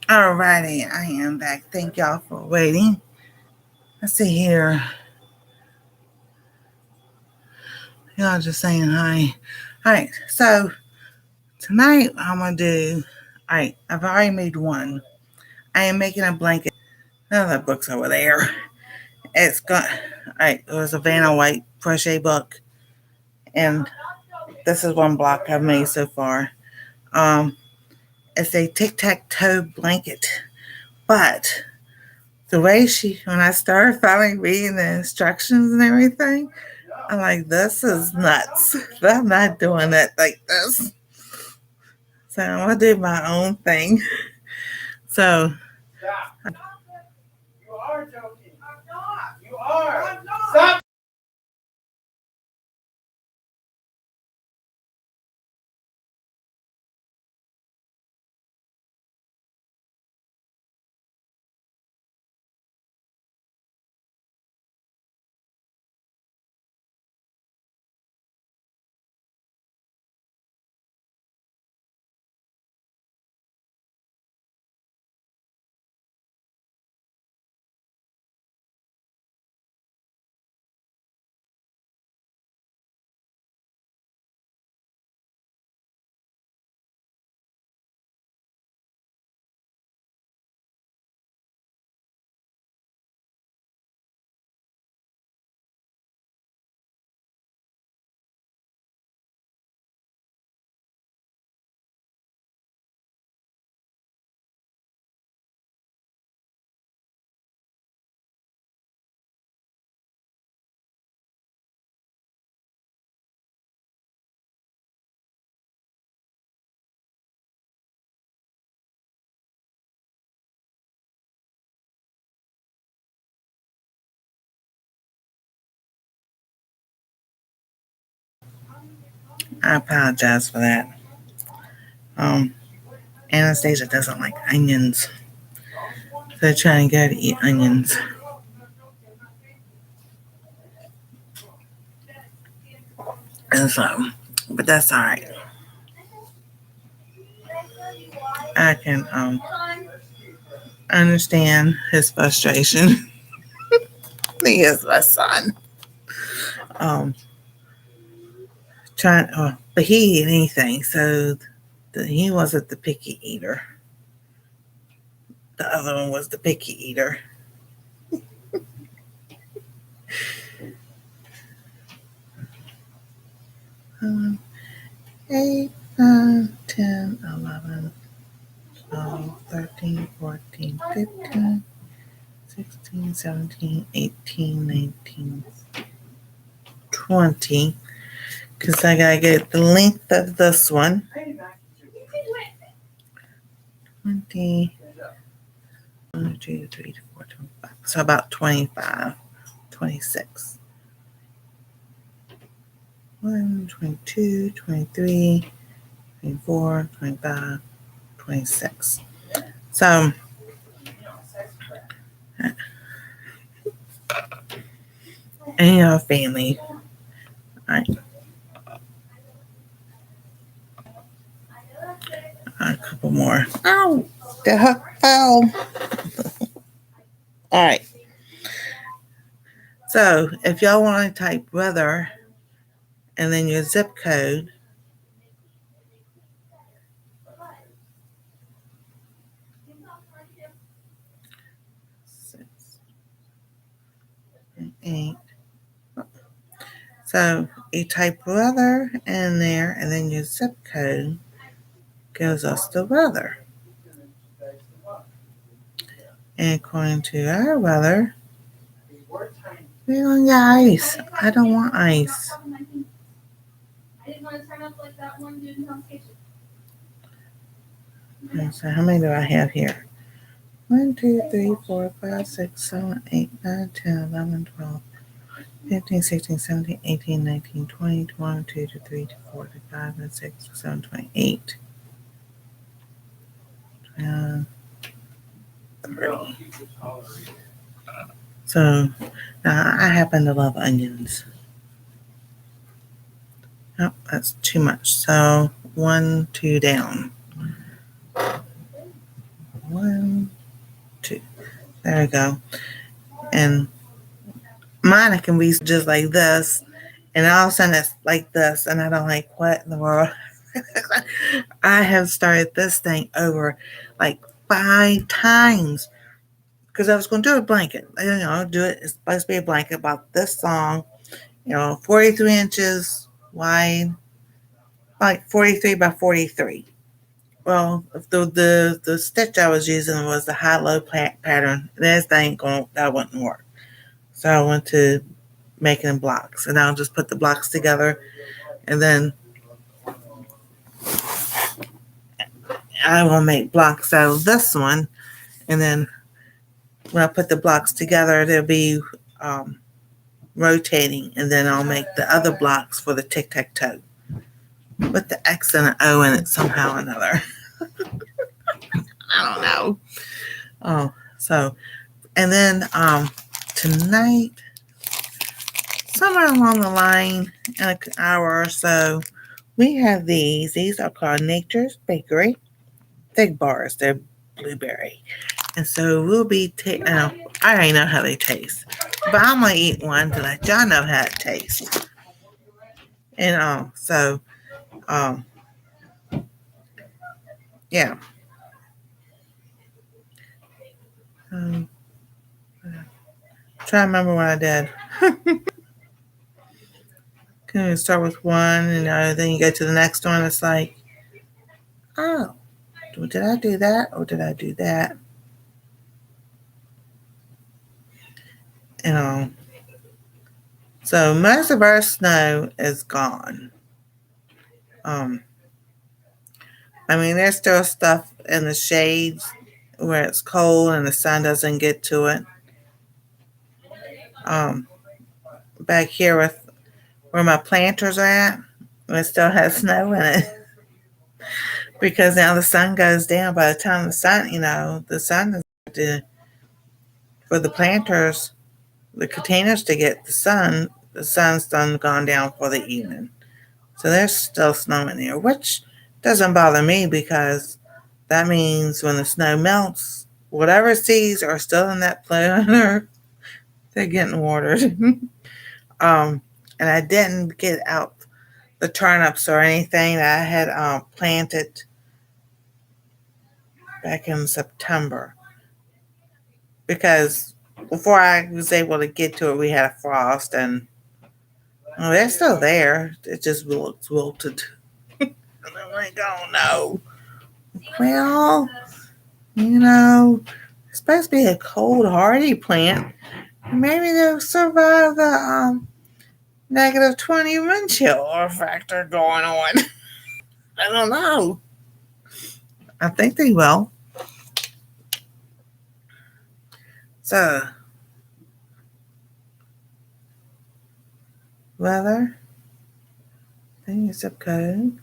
Alrighty, I am back. Thank y'all for waiting. Let's see here. Y'all just saying hi. Alright, so tonight I'm gonna do. Alright, I've already made one. I am making a blanket. Oh, that book's over there. It's got. Alright, it was a Vanna White crochet book, and this is one block I've made so far. Um, it's a tic-tac-toe blanket, but the way when I started finally reading the instructions and everything, I'm like, this is nuts. I'm not doing it like this. So I'm gonna do my own thing. So you are joking. I'm not. You are. I'm not. Stop. I apologize for that. Um, Anastasia doesn't like onions. So trying to get her to eat onions. And so, but that's all right. I can understand his frustration. He is my son. Um, but he eat anything, so he wasn't the picky eater. The other one was the picky eater. 8, 9, 10, 11, 12, 13, 14, 15, 16, 17, 18, 19, 20. Because I gotta get the length of this one. 20, 1, 2, 3, 4, 25. So about 25, 26. 1, 22, 23, 24, 25, 26. So, and family. All right. A couple more. Ow! The hook fell. All right. So, if y'all want to type weather and then your zip code, 6, 8. So you type weather in there, and then your zip code gives us the weather. And according to our weather, we don't get ice. I don't want ice. Okay, so how many do I have here? 1, 2, 3, 4, 5, 6, 7, 8, 9, 10, 11, 12, 15, 16, 17, 18, 19, 20, 21, 22, 23, 24, 25, and 6, 7, 28. 30. So now I happen to love onions. Nope, that's too much. So 1, 2 down. 1, 2. There we go. And mine I can be just like this, and all of a sudden it's like this, and I don't like what in the world. I have started this thing over like 5 times because I was going to do a blanket. Do it. It's supposed to be a blanket about this long, 43 inches wide, like 43 by 43. Well, the stitch I was using was the high-low pattern. That wouldn't work. So I went to making blocks, and I'll just put the blocks together, and then I will make blocks out of this one, and then when I put the blocks together, they'll be rotating, and then I'll make the other blocks for the tic-tac-toe with the X and an O in it somehow or another. I don't know. So, and then tonight, somewhere along the line, in an hour or so, we have these. These are called Nature's Bakery Fig Bars. They're blueberry. And so we'll be I already know how they taste, but I'm going to eat one to let y'all know how it tastes. And yeah. Try to remember what I did. Can you start with one, and then you go to the next one. It's like, oh, did I do that or did I do that? So most of our snow is gone. There's still stuff in the shades where it's cold and the sun doesn't get to it. Back here with where my planters are at, It still has snow in it because now the sun goes down. By the time the sun is for the planters, the containers to get the sun's done gone down for the evening. So there's still snow in there, which doesn't bother me because that means when the snow melts, whatever seeds are still in that planter, they're getting watered. um, and I didn't get out the turnips or anything that I had planted back in September because before I was able to get to it, we had a frost and they're still there. It just looks wilted. And I'm like, oh no. Well, it's supposed to be a cold, hardy plant. Maybe they'll survive the -20 wind chill factor going on. I don't know. I think they will. So, weather, thing is zip code.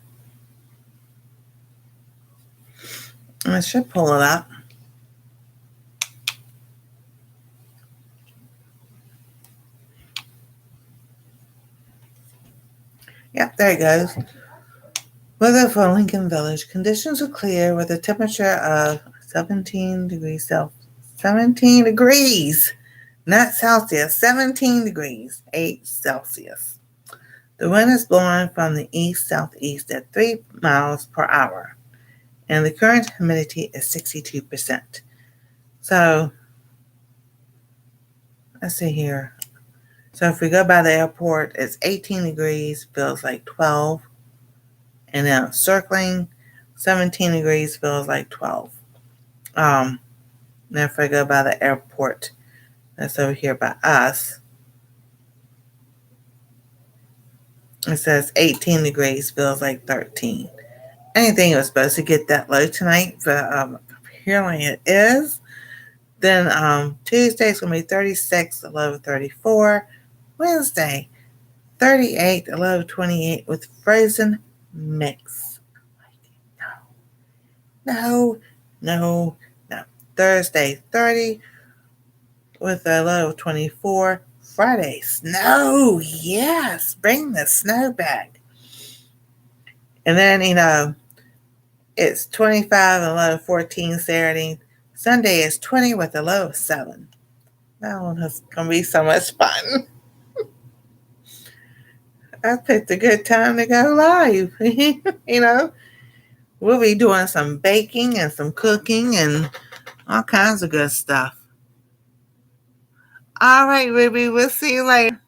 I should pull it up. Yep, there it goes. Weather for Lincoln Village. Conditions are clear with a temperature of 17 degrees Celsius. 17 degrees, not Celsius. 17 degrees, 8 Celsius. The wind is blowing from the east-southeast at 3 miles per hour, and the current humidity is 62%. So, let's see here. So if we go by the airport, it's 18 degrees, feels like 12. And now circling, 17 degrees, feels like 12. Now if I go by the airport, that's over here by us, it says 18 degrees, feels like 13. I didn't think it was supposed to get that low tonight, but apparently it is. Then Tuesday's going to be 36, the low of 34. Wednesday, 38, the low of 28 with frozen mix. No. Thursday, 30 with a low of 24. Friday, snow. Yes, bring the snow back. And then, it's 25 and a low of 14 Saturday. Sunday is 20 with a low of 7. That one is going to be so much fun. I picked a good time to go live. We'll be doing some baking and some cooking and all kinds of good stuff. All right, Ruby, we'll see you later.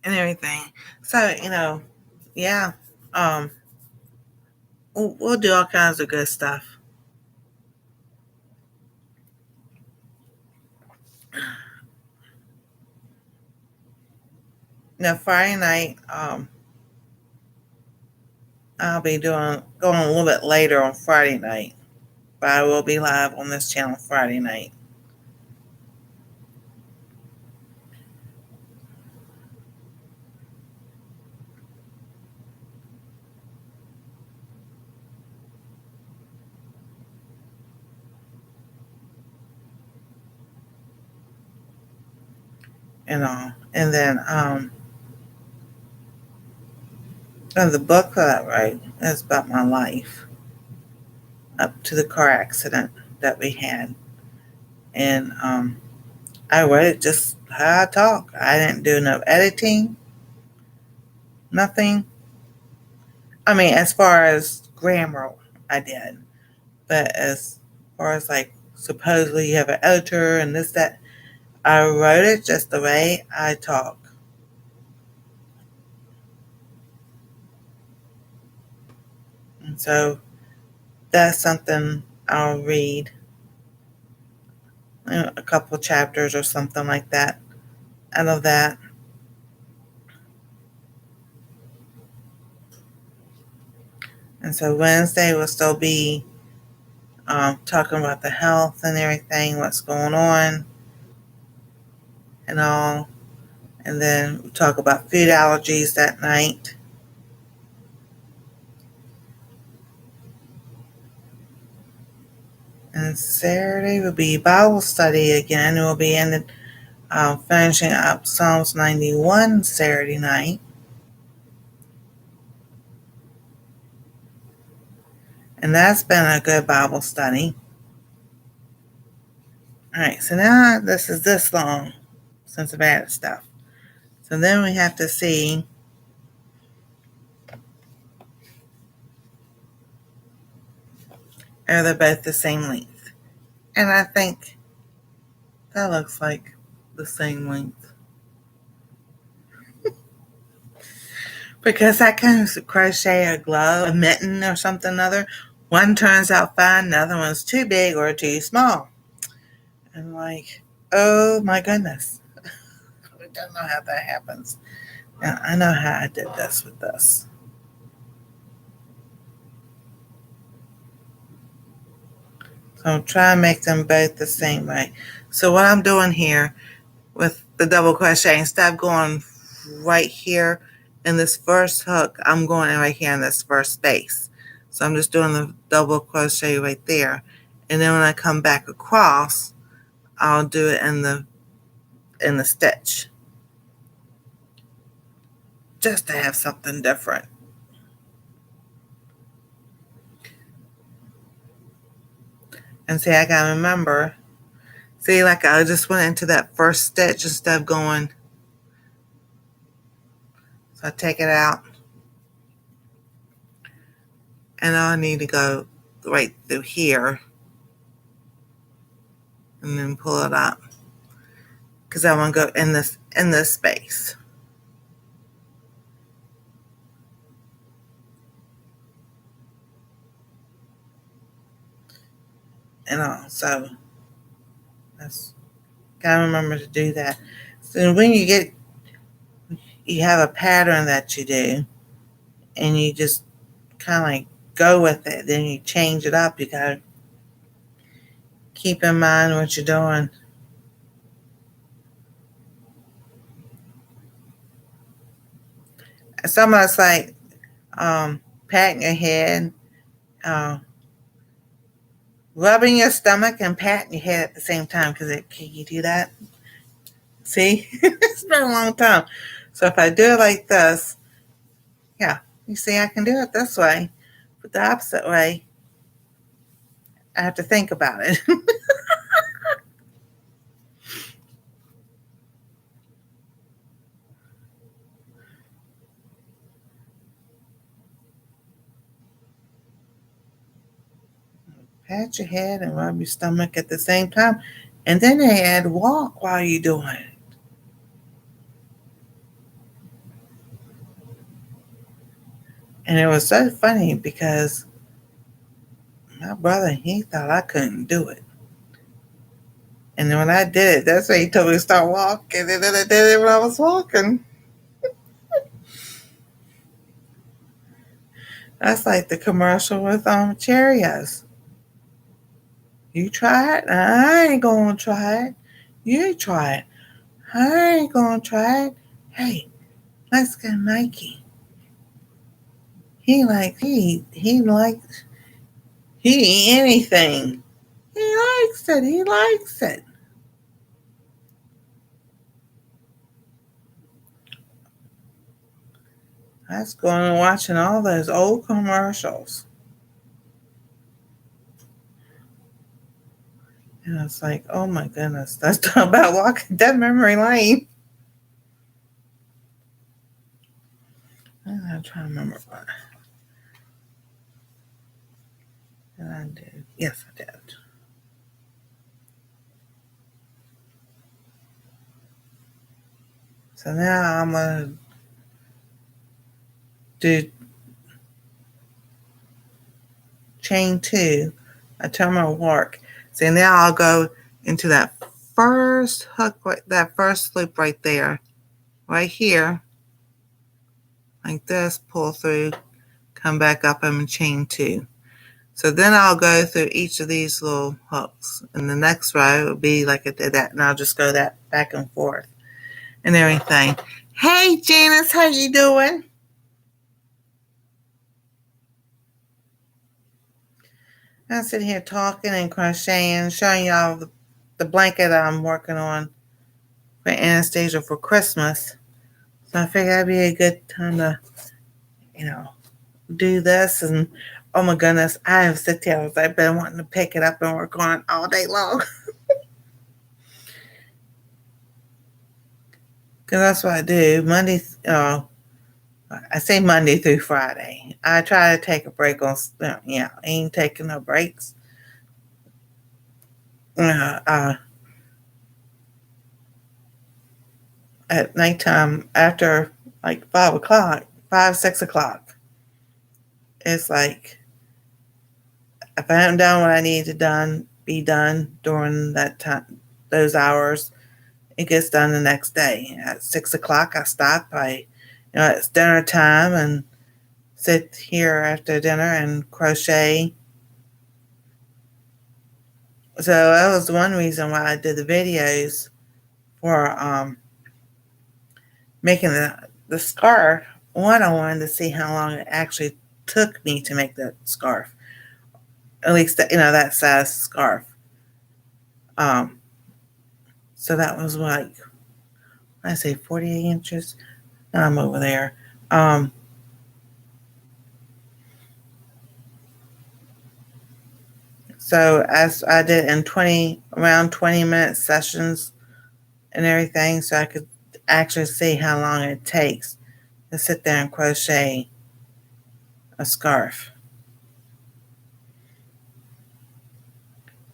And everything. So, yeah, we'll do all kinds of good stuff. Now, Friday night, I'll be going a little bit later on Friday night, but I will be live on this channel Friday night. And then the book that I write is about my life up to the car accident that we had. And I wrote it just how I talk. I didn't do no editing, nothing. I mean, as far as grammar, I did. But as far as like supposedly you have an editor and this, that, I wrote it just the way I talk. And so that's something I'll read, a couple chapters or something like that out of that. And so Wednesday will still be talking about the health and everything, what's going on. and all. And then we talk about food allergies that night. And Saturday will be Bible study again. We'll be finishing up Psalms 91 Saturday night. And that's been a good Bible study. All right, so now this is this long since I've added stuff. So then we have to see, are they both the same length? And I think that looks like the same length. Because I can crochet a glove, a mitten or something other. One turns out fine, the other one's too big or too small. And like, oh my goodness. I don't know how that happens. Now, I know how I did this with this. So I'm trying to make them both the same way. So what I'm doing here with the double crochet, instead of going right here in this first hook, I'm going right here in this first space. So I'm just doing the double crochet right there. And then when I come back across, I'll do it in the stitch. Just to have something different. And see, I gotta remember, see, like I just went into that first stitch instead of going, so I take it out, and I need to go right through here, and then pull it up, because I want to go in this space. And all, so that's gotta remember to do that. So when you have a pattern that you do, and you just kind of like go with it, then you change it up. You gotta keep in mind what you're doing. It's almost like patting your head, uh, rubbing your stomach and patting your head at the same time. Can you do that? See, it's been a long time. So if I do it like this, yeah, you see, I can do it this way, but the opposite way, I have to think about it. Pat your head and rub your stomach at the same time, and then they add walk while you're doing it. And it was so funny because my brother, he thought I couldn't do it. And then when I did it, that's when he told me to start walking. And then I did it when I was walking. That's like the commercial with Cheerios. You try it? I ain't gonna try it. You try it. I ain't gonna try it. Hey, let's get Mikey. He likes he eat anything. He likes it. He likes it. That's going and watching all those old commercials. And it's like, oh my goodness, that's about walking down memory lane. I'm trying to remember what did I do. Yes, I did. So now I'm gonna do chain two. I turn my work. So now I'll go into that first hook, that first loop right there, right here, like this, pull through, come back up and chain two. So then I'll go through each of these little hooks. And the next row will be like I did that, and I'll just go that back and forth. and everything. Hey, Janice, how you doing? I'm sitting here talking and crocheting, showing y'all the blanket I'm working on for Anastasia for Christmas. So I figured that'd be a good time to, you know, do this. And oh my goodness, I have sit here. I've been wanting to pick it up and work on it all day long. Because that's what I do. I say Monday through Friday. I try to take a break on, ain't taking no breaks. Uh, uh, at nighttime after like 5 o'clock, 6 o'clock, it's like if I haven't done what I need to be done during that time, those hours, it gets done the next day. At 6 o'clock, I stop. It's dinner time and sit here after dinner and crochet. So that was one reason why I did the videos for making the scarf. One, I wanted to see how long it actually took me to make the scarf. At least that size scarf. Um, so that was like I say 48 inches. I'm over there. Um, so as I did in around 20-minute sessions and everything, so I could actually see how long it takes to sit there and crochet a scarf.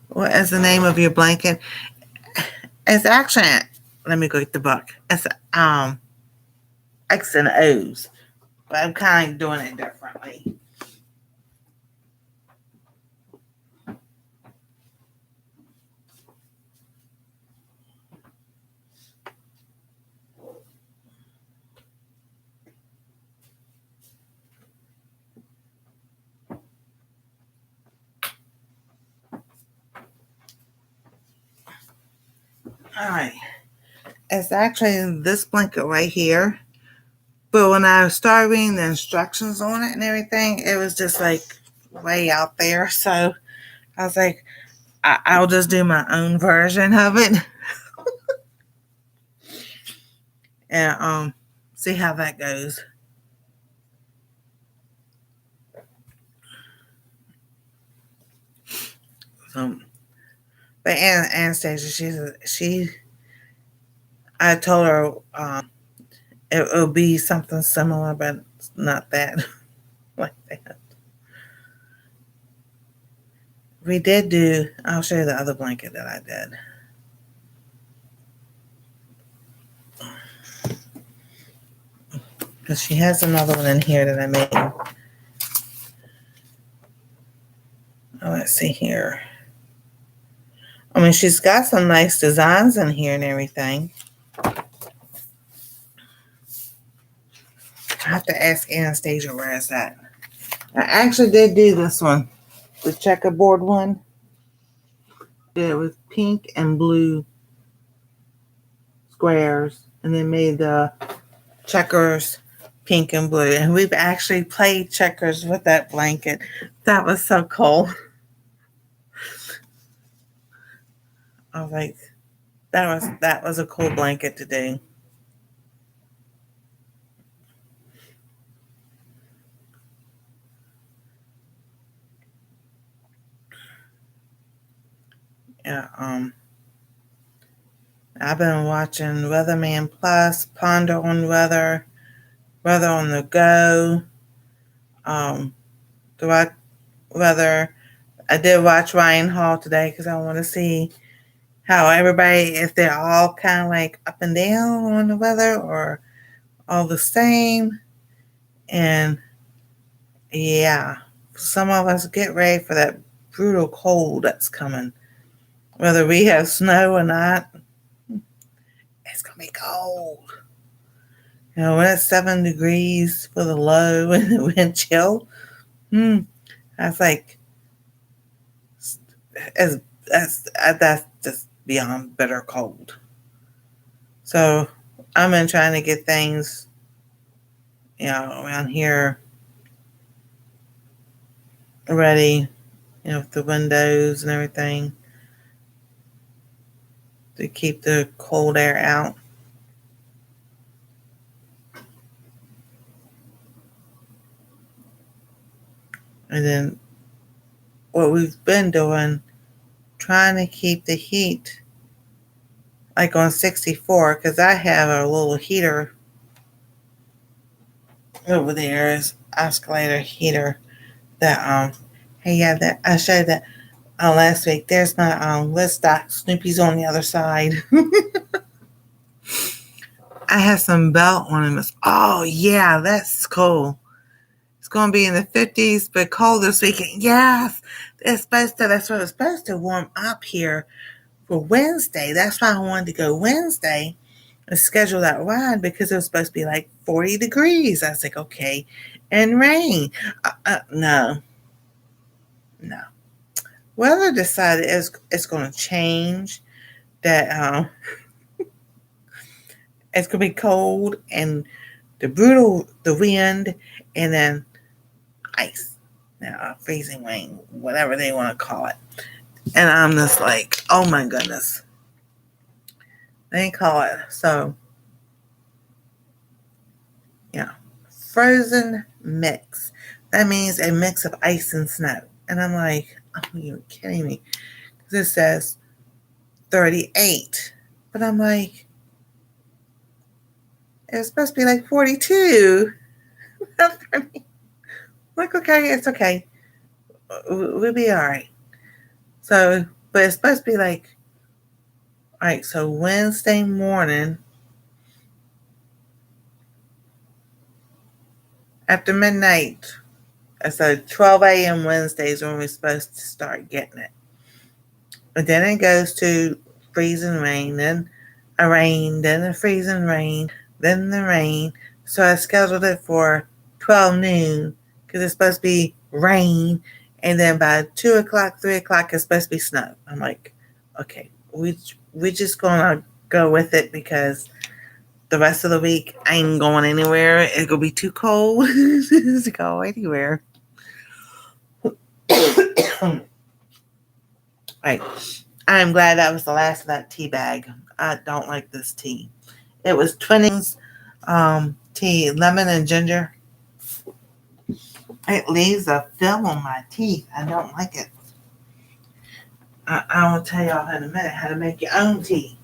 What is the name of your blanket? It's actually, let me go get the book. It's X and O's, but I'm kind of doing it differently. All right. It's actually this blanket right here. But when I started reading the instructions on it and everything, it was just like way out there. So I was like, I'll just do my own version of it and see how that goes. So, but Anastasia, I told her it will be something similar, but not that like that. We did do. I'll show you the other blanket that I did. Because she has another one in here that I made. Oh, let's see here. I mean, she's got some nice designs in here and everything. I have to ask Anastasia where is that. I actually did do this one, the checkerboard one. Did it with pink and blue squares, and then made the checkers pink and blue. And we've actually played checkers with that blanket. That was so cool. I was like, that was a cool blanket to do. Yeah, I've been watching Weatherman Plus, Ponder on Weather, Weather on the Go, um, the weather. I did watch Ryan Hall today because I want to see how everybody, if they're all kind of like up and down on the weather or all the same. And yeah, some of us get ready for that brutal cold that's coming. Whether we have snow or not, it's going to be cold. When it's 7 degrees for the low and the wind chill, that's like, that's just beyond bitter cold. So I've been trying to get things, around here ready, with the windows and everything to keep the cold air out. And then what we've been doing, trying to keep the heat like on 64, because I have a little heater over there, is escalator heater that hey, yeah, that I showed that last week. There's my list stock. Snoopy's on the other side. I have some belt ornaments. Oh yeah, that's cool. It's going to be in the 50s, but cold this weekend. Yes, that's what it's supposed to warm up here for Wednesday. That's why I wanted to go Wednesday and schedule that ride, because it was supposed to be like 40 degrees. I was like, okay, and rain. No. Weather decided it's going to change. That it's going to be cold and the wind, and then ice. Now, freezing rain, whatever they want to call it. And I'm just like, oh my goodness. They call it. So, frozen mix. That means a mix of ice and snow. And I'm like, oh, you're kidding me. Because it says 38. But I'm like, it was supposed to be like 42. Like, okay, it's okay. We'll be all right. So, but it's supposed to be like, all right, so Wednesday morning after midnight, so 12 a.m. Wednesdays when we're supposed to start getting it. But then it goes to freezing rain, then a rain, then a freezing rain, then the rain. So I scheduled it for 12 noon because it's supposed to be rain. And then by 2 o'clock, 3 o'clock, it's supposed to be snow. I'm like, okay, we're just going to go with it because the rest of the week I ain't going anywhere. It's going to be too cold to go anywhere. Right. I'm glad that was the last of that tea bag. I don't like this tea. It was Twinings tea, lemon and ginger. It leaves a film on my teeth. I don't like it. I will tell y'all in a minute how to make your own tea.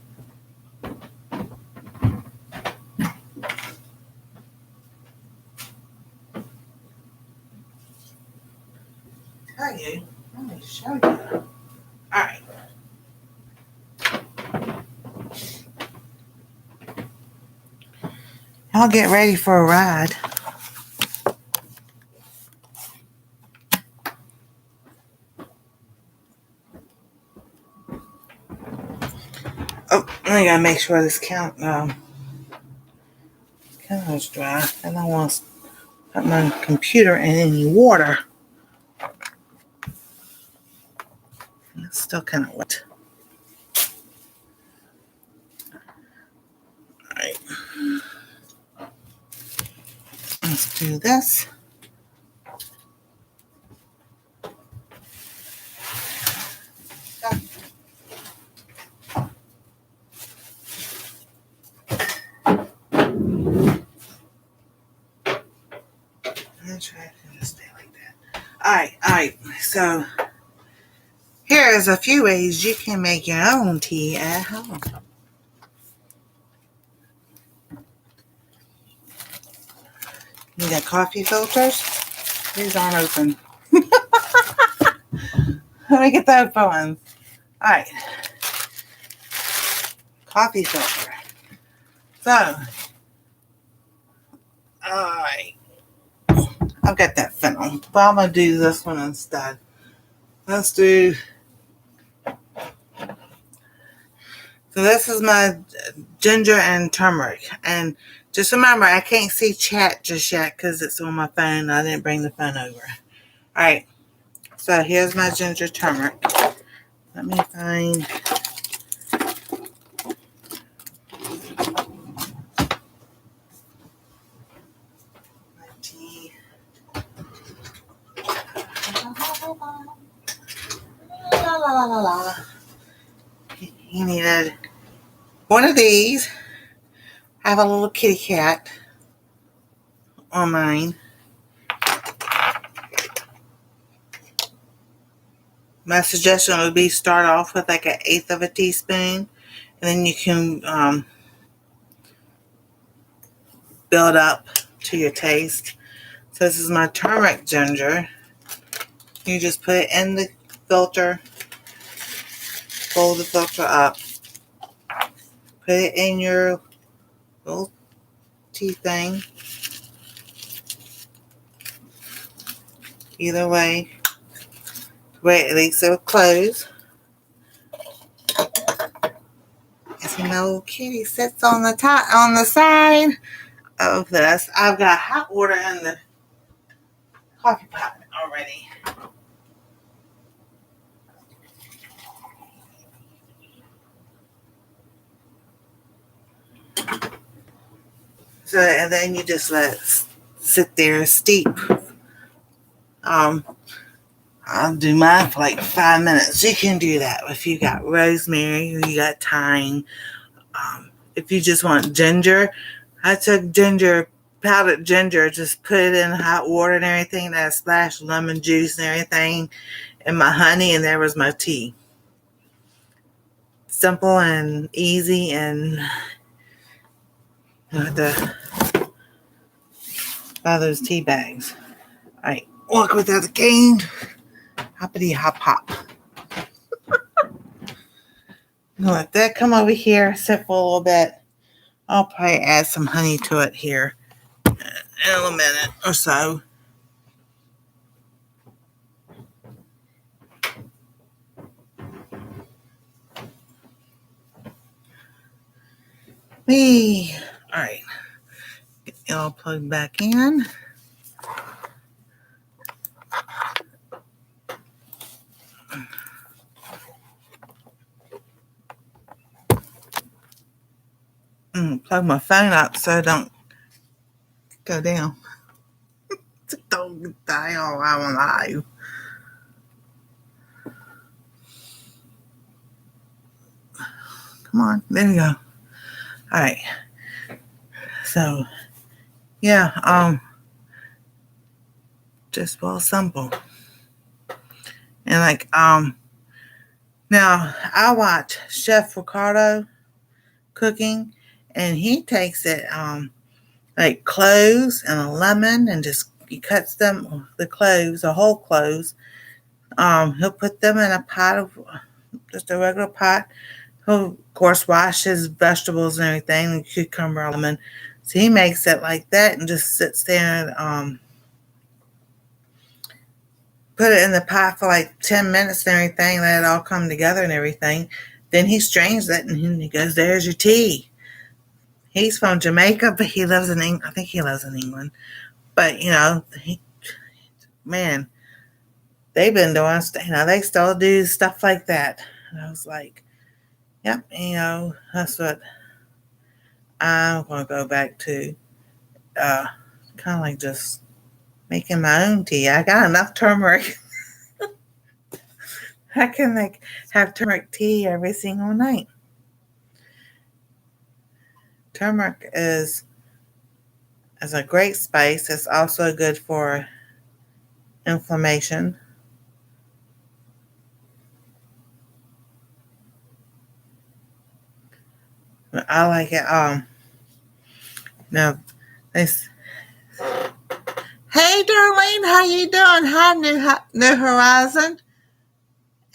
Tell you. Let me show you. All right. Y'all get ready for a ride. Oh, I gotta make sure this candle's dry. I don't want to put my computer in any water. It's still kind of wet. All right. Let's do this. Try to stay like that. All right. So here's a few ways you can make your own tea at home. You got coffee filters? These aren't open. Let me get the open ones. All right. Coffee filter. So, all right. I've got that fennel, but I'm going to do this one instead. Let's do. So this is my ginger and turmeric. And just remember, I can't see chat just yet because it's on my phone. I didn't bring the phone over. All right. So here's my ginger turmeric. Let me find. la la la. You need one of these. I have a little kitty cat on mine. My suggestion would be start off with like 1/8 of a teaspoon, and then you can build up to your taste. So this is my turmeric ginger. You just put it in the filter, fold the filter up, put it in your little tea thing. Either way, wait, at least it will close. As you know, kitty sits on the top, on the side of this. I've got hot water in the coffee pot already. So, and then you just let it sit there steep. I'll do mine for like 5 minutes. You can do that if you got rosemary or you got thyme. If you just want ginger, I took powdered ginger, just put it in hot water and everything, and I splashed lemon juice and everything, and my honey, and there was my tea. Simple and easy, and you have to buy those tea bags. All right, walk without a cane. Hoppity hop hop. Let that come over here, sit for a little bit. I'll probably add some honey to it here in a minute or so. All right. Get it all plugged back in. Plug my phone up so I don't go down. Don't die all I'm alive. Come on, there you go. All right. So, yeah, just real simple. And like, now I watch Chef Ricardo cooking, and he takes it, like cloves and a lemon, and just he cuts them, the cloves, the whole cloves. He'll put them in a pot of just a regular pot. He'll of course wash his vegetables and everything, the cucumber, lemon. So he makes it like that and just sits there and put it in the pot for like 10 minutes and everything, let it all come together and everything. Then he strains it and he goes, there's your tea. He's from Jamaica, but he lives in England. I think he lives in England. But, man, they've been doing, they still do stuff like that. And I was like, yep, that's what I'm going to go back to. Kind of like just making my own tea. I got enough turmeric. I can have turmeric tea every single night. Turmeric is a great spice. It's also good for inflammation. I like it. Now this. Hey, Darlene, how you doing? Hi, New Horizon.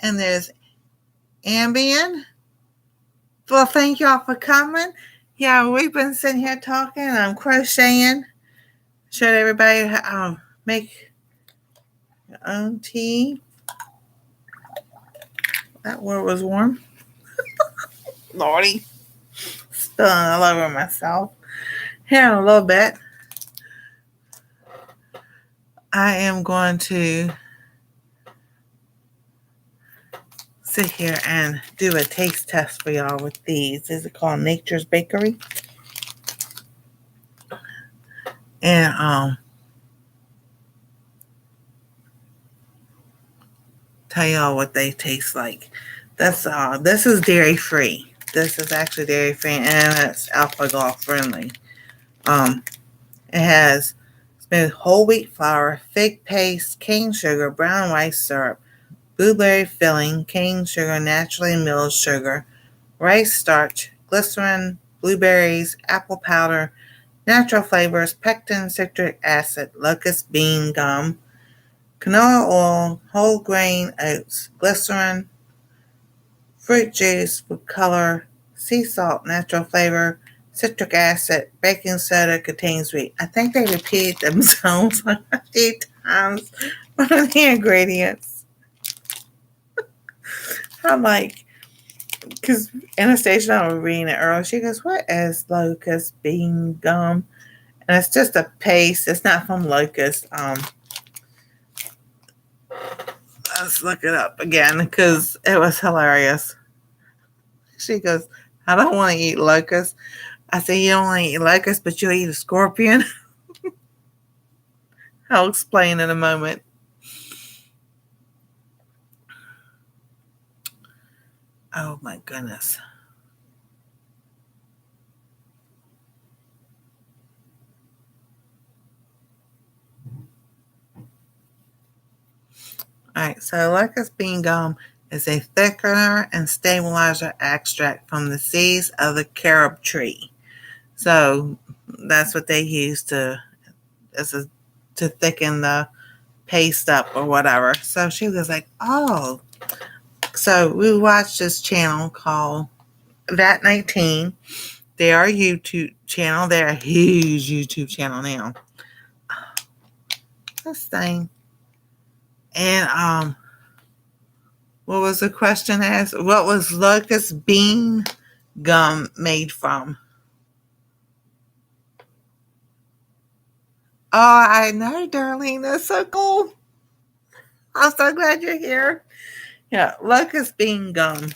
And there's Ambien. Well, thank y'all for coming. Yeah, we've been sitting here talking. I'm crocheting. Showed everybody how make your own tea. That word was warm. Lordy. Spilling all over myself. Here in a little bit, I am going to sit here and do a taste test for y'all with these. This is called Nature's Bakery. And tell y'all what they taste like. This is dairy free. This is actually dairy free and it's alcohol friendly. It has smooth whole wheat flour, fig paste, cane sugar, brown rice syrup, blueberry filling, cane sugar, naturally milled sugar, rice starch, glycerin, blueberries, apple powder, natural flavors, pectin, citric acid, locust bean gum, canola oil, whole grain oats, glycerin, fruit juice with color, sea salt, natural flavor, citric acid, baking soda contains wheat. I think they repeated themselves a few times on the ingredients. I'm like, because Anastasia, I was reading it earlier, she goes, what is locust bean gum? And it's just a paste. It's not from locust. Let's look it up again because it was hilarious. She goes, I don't want to eat locusts. I said, you don't want to eat locusts, but you'll eat a scorpion? I'll explain in a moment. Oh my goodness. Alright, so locust bean gum is a thickener and stabilizer extract from the seeds of the carob tree. So that's what they use to thicken the paste up or whatever. So she was like, oh. So we watched this channel called VAT19. They are a YouTube channel. They're a huge YouTube channel now. This thing. And what was the question asked? What was locust bean gum made from? Oh, I know, Darlene. That's so cool. I'm so glad you're here. Yeah, locust bean gum.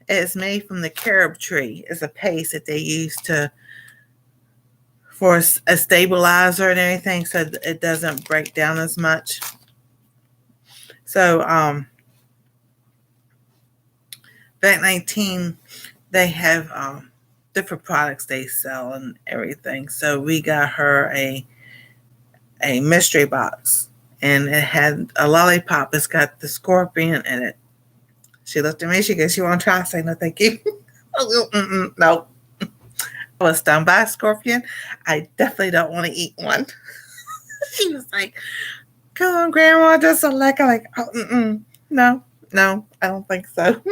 It's made from the carob tree. It's a paste that they use for a stabilizer and everything, so it doesn't break down as much. So, VAT19, they have different products they sell and everything. So we got her a mystery box, and it had a lollipop. It's got the scorpion in it. She looked at me. She goes, "You want to try?" I say, "No, thank you." No. I was stung by a scorpion. I definitely don't want to eat one. She was like, "Come on, Grandma, just a lick." I'm like, "Oh, no, I don't think so."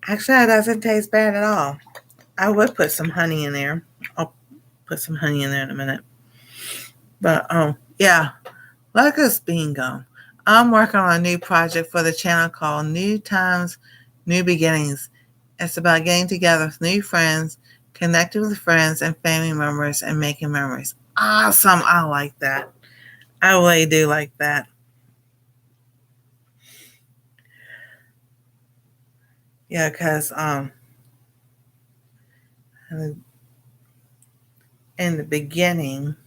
Actually, it doesn't taste bad at all. I would put some honey in there. I'll put some honey in there in a minute. But yeah, locust bean gum. I'm working on a new project for the channel called New Times, New Beginnings. It's about getting together with new friends, connecting with friends and family members, and making memories. Awesome. I like that. I really do like that. Yeah, because in the beginning,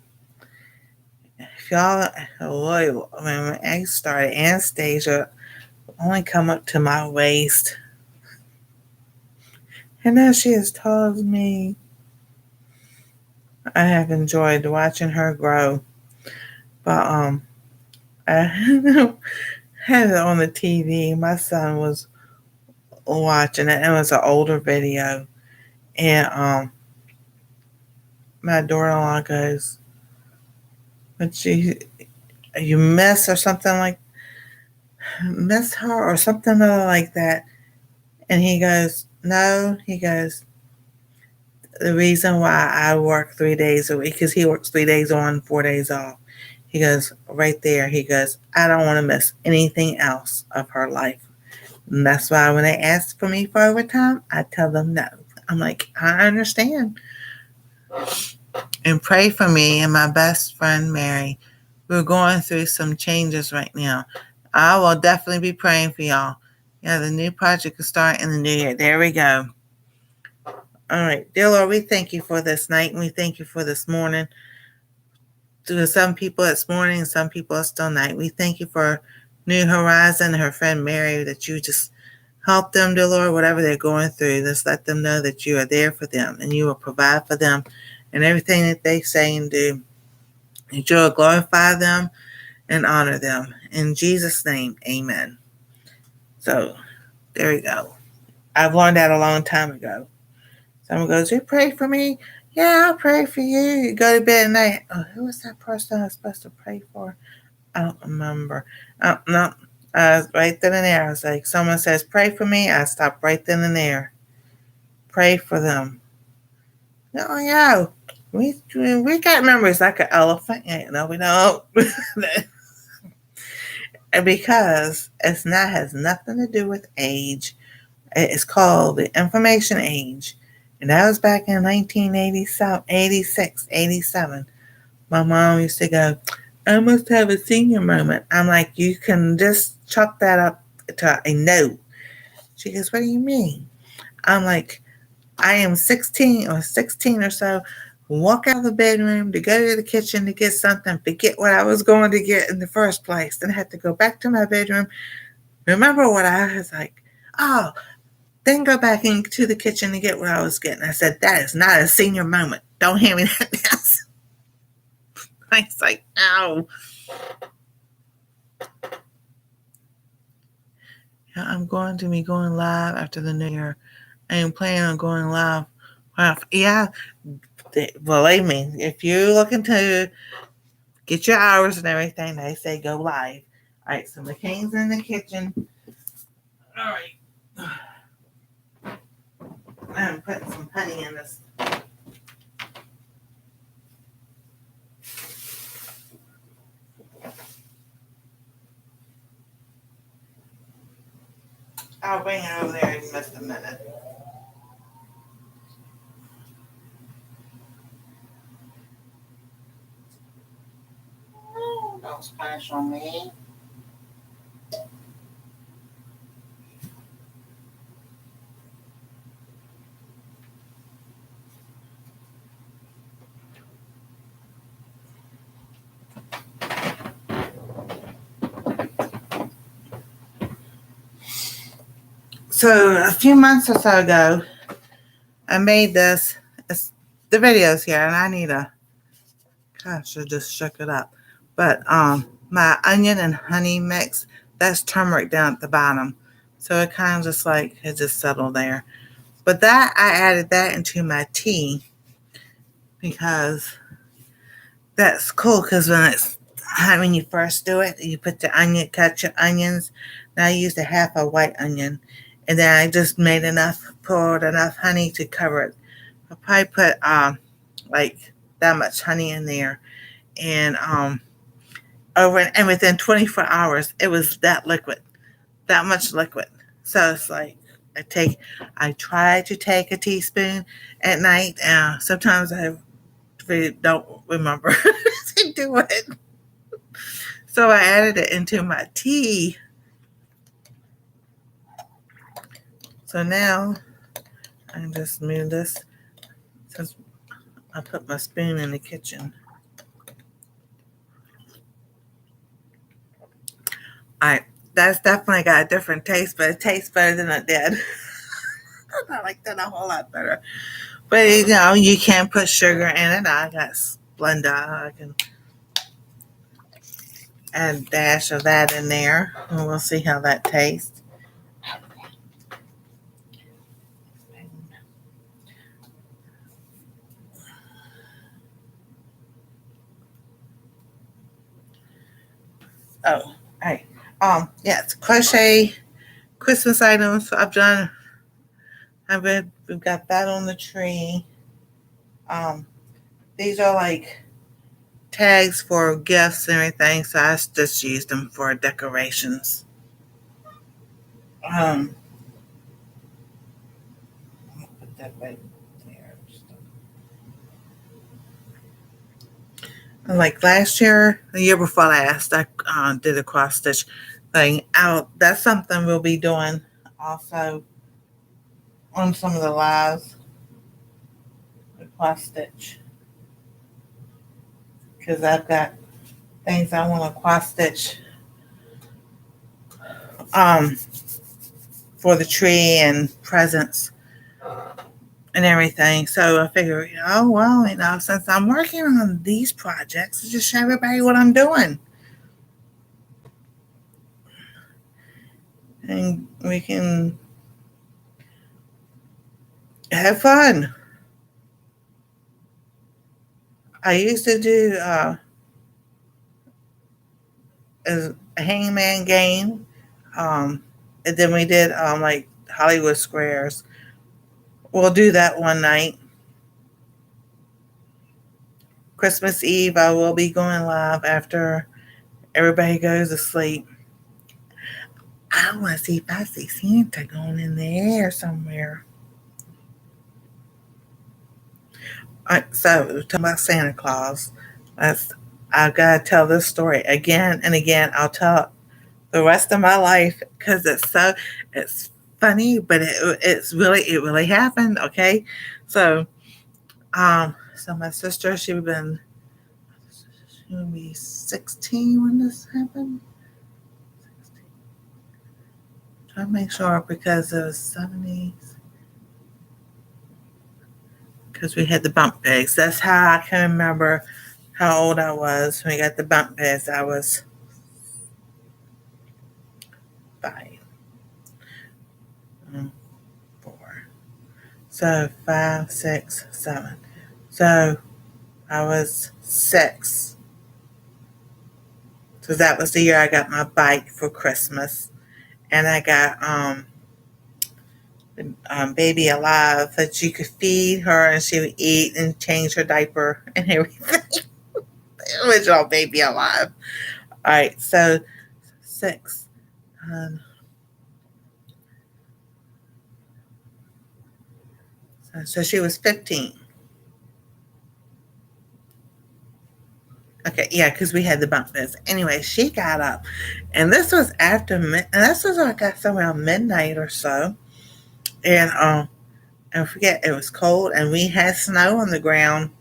if y'all, when I started, Anastasia only come up to my waist. And now she is tall as me. I have enjoyed watching her grow. But I had it on the TV. My son was watching it. It was an older video. And my daughter-in-law goes, "But you miss or something like miss her or something like that." And he goes, "No." He goes, "The reason why I work 3 days a week," because he works 3 days on, 4 days off. He goes, right there, he goes, "I don't want to miss anything else of her life." And that's why when they ask for me for overtime, I tell them no. I'm like, I understand. And pray for me and my best friend, Mary. We're going through some changes right now. I will definitely be praying for y'all. Yeah, the new project will start in the new year. There we go. All right. Dear Lord, we thank you for this night and we thank you for this morning. To some people it's morning, some people it's still night. We thank you for New Horizon and her friend Mary, that you just help them, dear Lord, whatever they're going through. Just let them know that you are there for them and you will provide for them and everything that they say and do. And you will glorify them and honor them. In Jesus' name, amen. So there we go. I've learned that a long time ago. Someone goes, "You pray for me?" "Yeah, I'll pray for you." You go to bed at night. "Oh, who was that person I was supposed to pray for?" "I don't remember." "Oh, no." Right then and there, I was like, someone says, "Pray for me." I stop right then and there. Pray for them. "Oh, yeah. We got memories like an elephant." "Yeah, no, we don't." And because it's not has nothing to do with age. It's called the Information Age. And that was back in 1987, 86, 87. My mom used to go, "I must have a senior moment." I'm like, "You can just chalk that up to a no." She goes, "What do you mean?" I'm like, "I am 16 or so, walk out of the bedroom to go to the kitchen to get something, forget what I was going to get in the first place. Then I had to go back to my bedroom, remember what I was like, oh, then go back into the kitchen to get what I was getting." I said, "That is not a senior moment. Don't hand me that mess." I was like, "Ow." Yeah, I'm going to be going live after the new year. I am planning on going live. Wow. Yeah, believe me, if you're looking to get your hours and everything, they say go live. All right, so McCain's in the kitchen. All right. I'm putting some honey in this. I'll bring it over there in just a minute. Oh, don't splash on me. So a few months or so ago, I made this. It's, the video's here, and I need a. Gosh, I just shook it up. But my onion and honey mix, that's turmeric down at the bottom, so it kind of just like it just settled there. But that I added that into my tea because that's cool. Because when you first do it, you put the onion, cut your onions. Now I used a half a white onion, and then I just made poured enough honey to cover it. I probably put like that much honey in there, and within 24 hours, it was that liquid, that much liquid. So it's like I try to take a teaspoon at night. Sometimes I really don't remember to do it. So I added it into my tea. So now I can just move this since I put my spoon in the kitchen. All right, that's definitely got a different taste, but it tastes better than it did. I like that a whole lot better. But you can put sugar in it. I got Splenda. I can add a dash of that in there, and we'll see how that tastes. Oh, all right. Yeah, it's crochet Christmas items. We've got that on the tree. These are like tags for gifts and everything, so I just used them for decorations. Um, I'll put that right there. Like last year, the year before last, I did a cross stitch thing out. That's something we'll be doing also on some of the lives. The cross stitch. because I've got things I want to cross stitch um, for the tree and presents and everything. So I figure, oh, well, since I'm working on these projects, just show everybody what I'm doing. And we can have fun. I used to do a hangman game. And then we did like Hollywood Squares. We'll do that one night. Christmas Eve, I will be going live after everybody goes to sleep. I want to see if I see Santa going in the air somewhere. All right, so we're talking about Santa Claus. That's, I've got to tell this story again and again. I'll tell it the rest of my life because it's funny, but it really happened. Okay, so so my sister, she would be 16 when this happened. Try to make sure because it was 70s. Because we had the bump bags. That's how I can remember how old I was when we got the bump bags. I was 5, 4. So 5, 6, 7. So I was 6. So that was the year I got my bike for Christmas. And I got baby alive that you could feed her and she would eat and change her diaper and everything. The original baby alive. All right, so 6. So she was 15. Okay, yeah, because we had the bunk beds. Anyway, she got up, and this was and this was like around midnight or so. And I forget, it was cold, and we had snow on the ground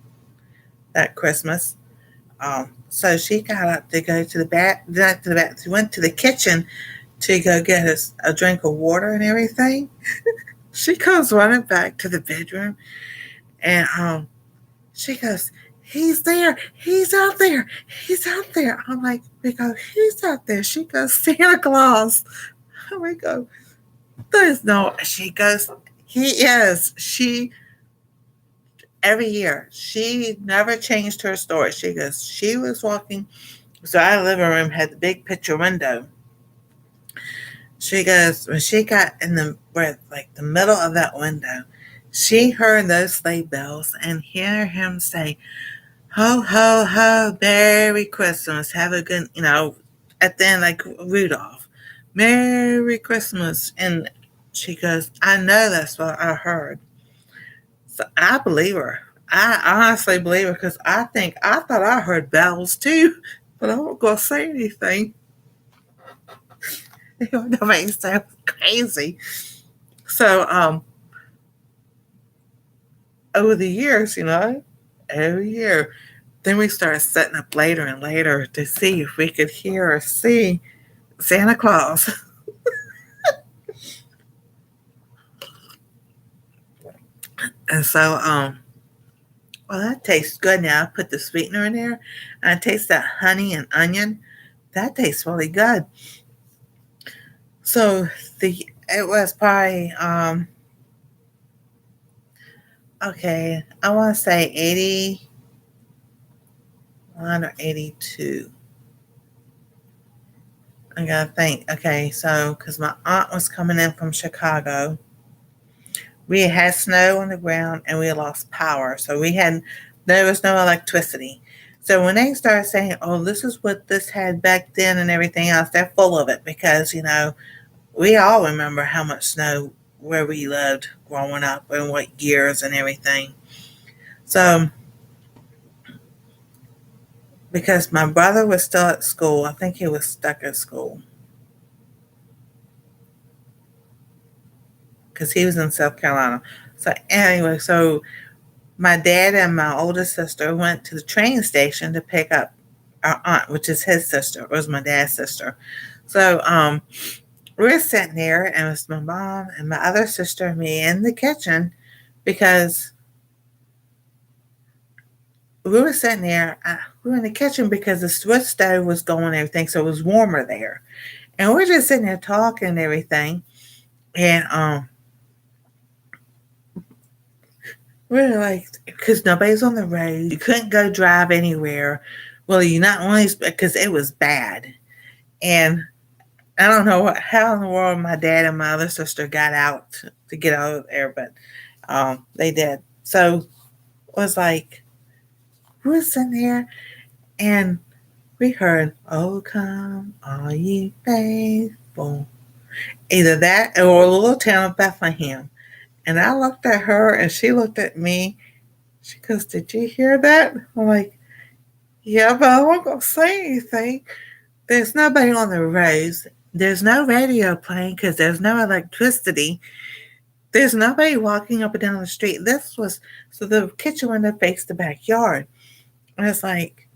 that Christmas. So she got up to go to the not to the bath. She went to the kitchen to go get us a drink of water and everything. She comes running back to the bedroom, and she goes, "He's there. He's out there. He's out there." I'm like, we go, "He's out there." She goes, "Santa Claus." And we go, "There's no." She goes, "He is." Every year, she never changed her story. She goes, she was walking. So our living room had the big picture window. She goes, when she got in like the middle of that window, she heard those sleigh bells and hear him say, "Ho, ho, ho, Merry Christmas. Have a good," at the end, like Rudolph, "Merry Christmas." And she goes, "I know that's what I heard." So I believe her. I honestly believe her because I thought I heard bells too, but I wasn't going to say anything. That makes sound crazy. So, over the years, every year, then we started setting up later and later to see if we could hear or see Santa Claus. And so, well, that tastes good now. I put the sweetener in there and I taste that honey and onion. That tastes really good. So it was probably okay, I want to say 81 or 82. I gotta think. Okay, so because my aunt was coming in from Chicago, we had snow on the ground and we lost power. So there was no electricity. So when they started saying, "Oh, this is what this had back then," and everything else, they're full of it because we all remember how much snow where we lived growing up and what years and everything. So because my brother was still at school, I think he was stuck at school because he was in South Carolina. So anyway, so my dad and my oldest sister went to the train station to pick up our aunt, which is his sister. It was my dad's sister. So we're sitting there, and it was my mom and my other sister and me in the kitchen because we were sitting there. We were in the kitchen because the Swiss stove was going and everything, so it was warmer there. And we're just sitting there talking and everything. And we're like, because nobody's on the road. You couldn't go drive anywhere. Well, you not only because it was bad. And I don't know how in the world my dad and my other sister got out to get out of there, but they did. So it was like, we were sitting there and we heard, "Oh, come, all ye faithful." Either that or a little town of Bethlehem. And I looked at her and she looked at me. She goes, "Did you hear that?" I'm like, "Yeah, but I won't go say anything." There's nobody on the roads. There's no radio playing because there's no electricity. There's nobody walking up and down the street. This was so the kitchen window faced the backyard. And it's like,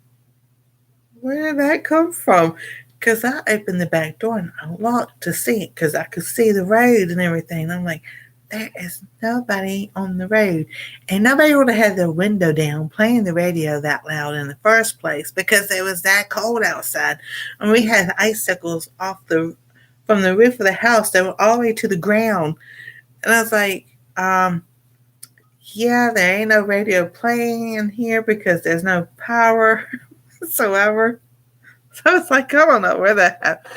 where did that come from? Because I opened the back door and I looked to see it because I could see the road and everything. I'm like, there is nobody on the road. And nobody would have had their window down playing the radio that loud in the first place because it was that cold outside. And we had icicles off from the roof of the house that were all the way to the ground. And I was like, yeah, there ain't no radio playing in here because there's no power whatsoever. So it's like, I don't know where that happened.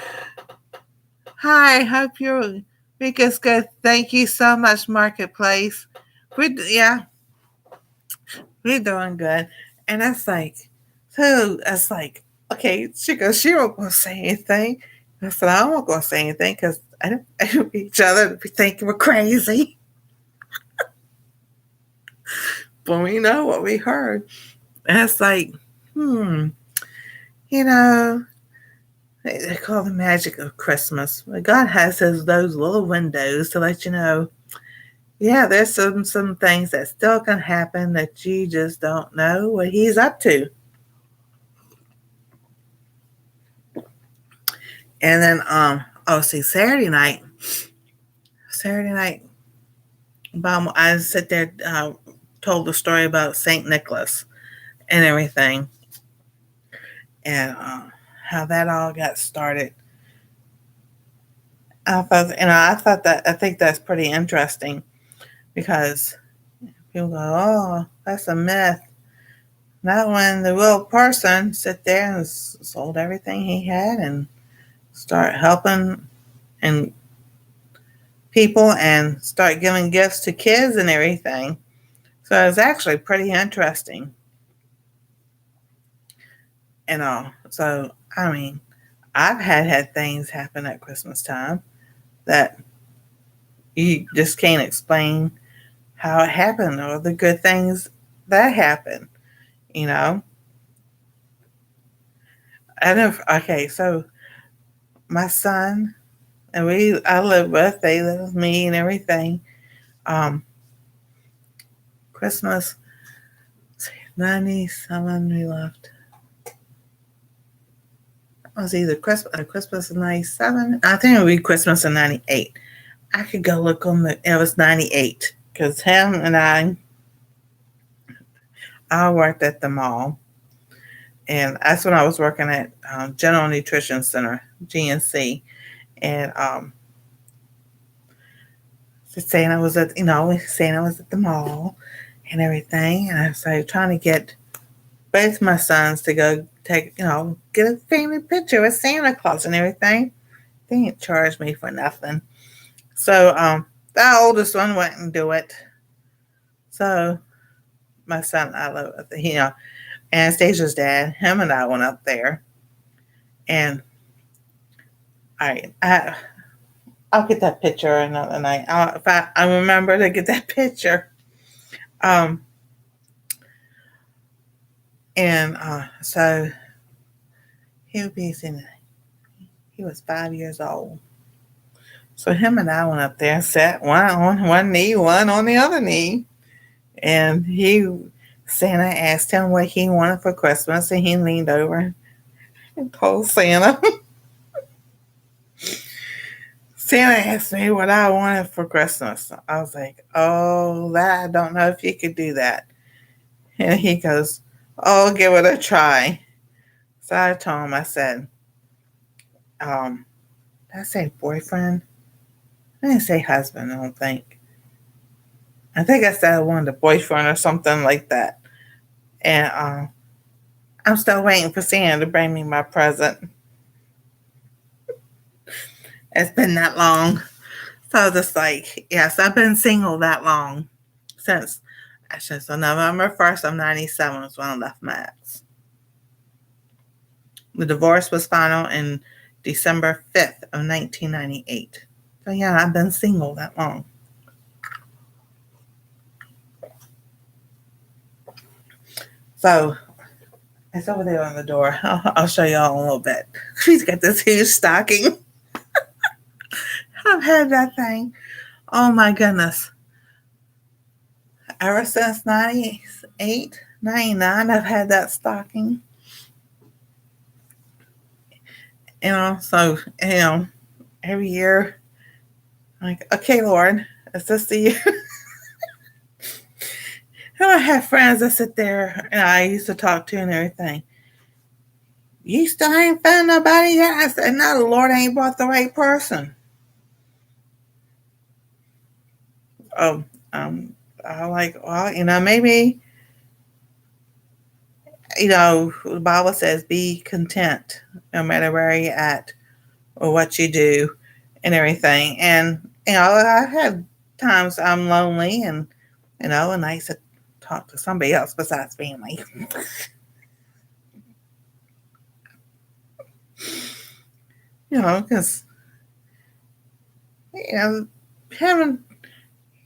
Hi, hope your week is good. Thank you so much, Marketplace. Yeah, we're doing good. And that's like, so that's like, okay, she goes, she won't gonna say anything. I said, I won't gonna say anything because I don't each other be thinking we're crazy. But we know what we heard. And it's like, you know, they call the magic of Christmas. God has those little windows to let you know, yeah, there's some things that still can happen that you just don't know what He's up to. And then, see, Saturday night, I sit there, told the story about Saint Nicholas and everything, and how that all got started. I think that's pretty interesting because people go, "Oh, that's a myth." Not when the real person sit there and sold everything he had and start helping and people and start giving gifts to kids and everything. So it's actually pretty interesting and all. So I mean, I've had things happen at Christmas time that you just can't explain how it happened or the good things that happen. You know, I know. Okay, so my son and I live with, they live with me and everything. Um, Christmas 97 we left. It was either Christmas in 97. I think it would be Christmas in 98. I could go look on it was 98 because him and I worked at the mall. And that's when I was working at General Nutrition Center, GNC. And saying I was at, saying I was at the mall and everything. And I was like trying to get both my sons to go take, get a family picture with Santa Claus and everything. They didn't charge me for nothing. So the oldest one wouldn't do it. So my son, I love, Anastasia's dad, him and I went up there. And I'll get that picture another night. If I remember to get that picture. Um, and so he would be he was 5 years old. So him and I went up there and sat one on one knee, one on the other knee. And Santa asked him what he wanted for Christmas, and he leaned over and told Santa. Santa asked me what I wanted for Christmas. I was like, oh, that I don't know if you could do that. And he goes, oh, give it a try. So I told him, I said, did I say boyfriend? I didn't say husband, I don't think. I think I said I wanted a boyfriend or something like that. And I'm still waiting for Santa to bring me my present. It's been that long. So just like, yes, I've been single that long since actually so November 1st of 97 was when I left my ex. The divorce was final in December 5th of 1998. So yeah, I've been single that long. So it's over there on the door. I'll show y'all in a little bit. She's got this huge stocking. I've had that thing. Oh my goodness. Ever since 98, 99, I've had that stocking. So, every year, I'm like, okay, Lord, is this the year? And I have friends that sit there and I used to talk to and everything. You still ain't found nobody yet? I said, no, the Lord ain't brought the right person. Oh, I'm like, well, maybe, the Bible says be content no matter where you're at or what you do and everything. And, I have times I'm lonely and I used to talk to somebody else besides family. Because, you know, having,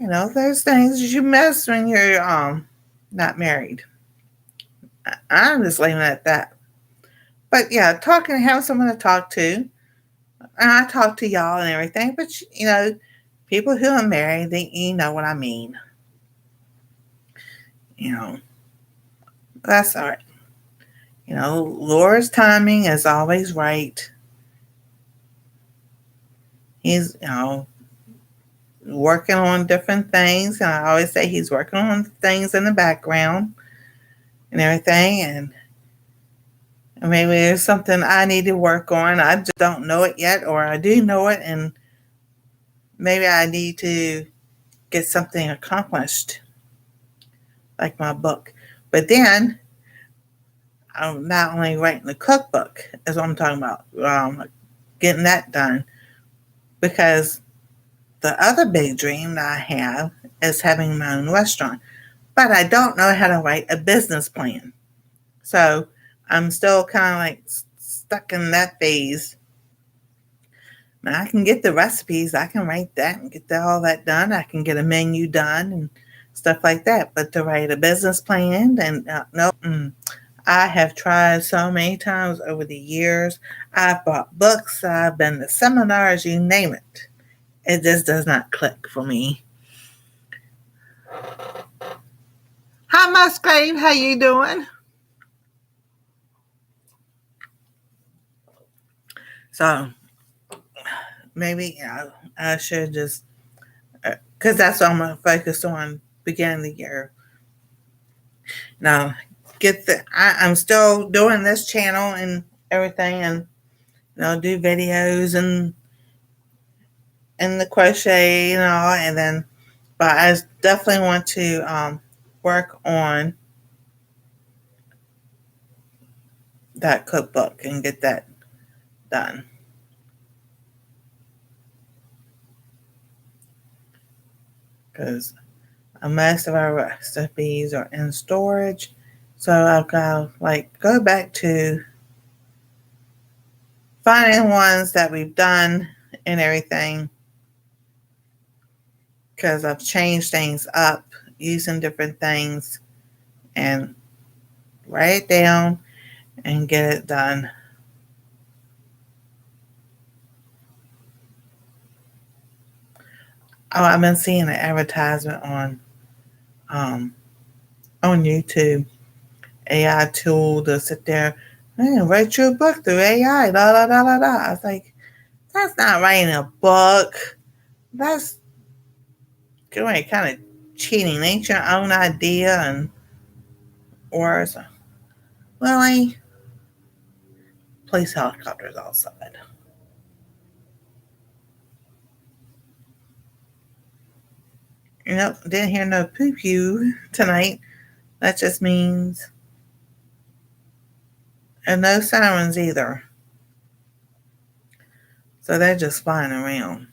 there's things you miss when you're not married. I'm just leaving it at that. But yeah, having someone to talk to, and I talk to y'all and everything, but people who are married, you know what I mean. You know, that's all right. Lord's timing is always right. He's, working on different things. And I always say he's working on things in the background and everything. And maybe there's something I need to work on. I just don't know it yet, or I do know it, and maybe I need to get something accomplished, like my book. But then I'm not only writing the cookbook, is what I'm talking about, getting that done, because the other big dream that I have is having my own restaurant. But I don't know how to write a business plan. So I'm still kind of like stuck in that phase. Now I can get the recipes, I can write that and get all that done. I can get a menu done and stuff like that. But to write a business plan, and no, I have tried so many times over the years. I've bought books, I've been to seminars, you name it. It just does not click for me. Hi, Musgrave. How you doing? So maybe I should just, because that's what I'm going to focus on beginning of the year. Now, I'm still doing this channel and everything, and do videos and the crochet and all, and then, but I definitely want to work on that cookbook and get that done. Because most of our recipes are in storage. So I've got to go back to finding ones that we've done and everything, because I've changed things up using different things, and write it down and get it done. Oh, I've been seeing an advertisement on on YouTube. AI tool to sit there and write your book through AI. Da da da da da. I was like, that's not writing a book. That's kind of cheating. Ain't your own idea and words. Really? Police helicopters outside. Didn't hear no poo poo tonight. That just means, and no sirens either. So they're just flying around.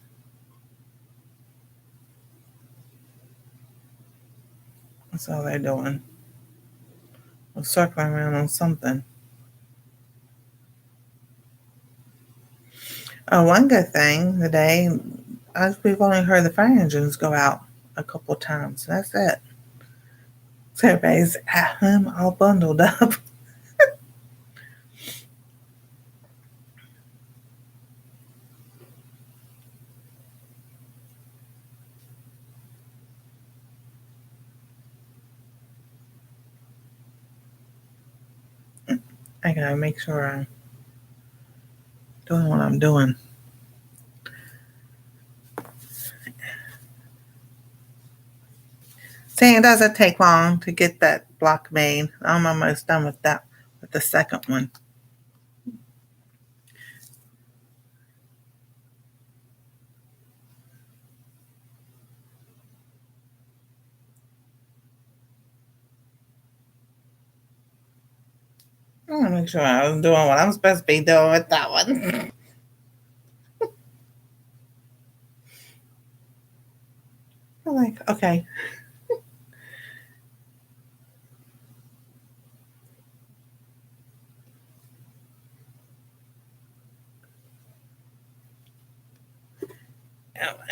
That's all they're doing. They're circling around on something. Oh, one good thing today, we've only heard the fire engines go out a couple times. That's it. So everybody's at home all bundled up. I gotta make sure I'm doing what I'm doing. See, it doesn't take long to get that block made. I'm almost done with that, with the second one. I want to make sure I'm doing what I'm supposed to be doing with that one. I'm like, okay.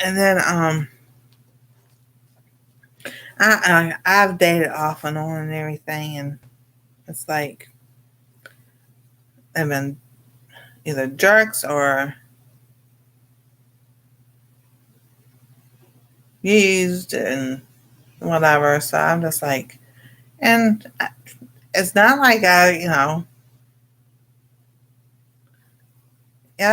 And then I've dated off and on and everything, and it's like they've been either jerks or used and whatever. So I'm just like, and it's not like yeah,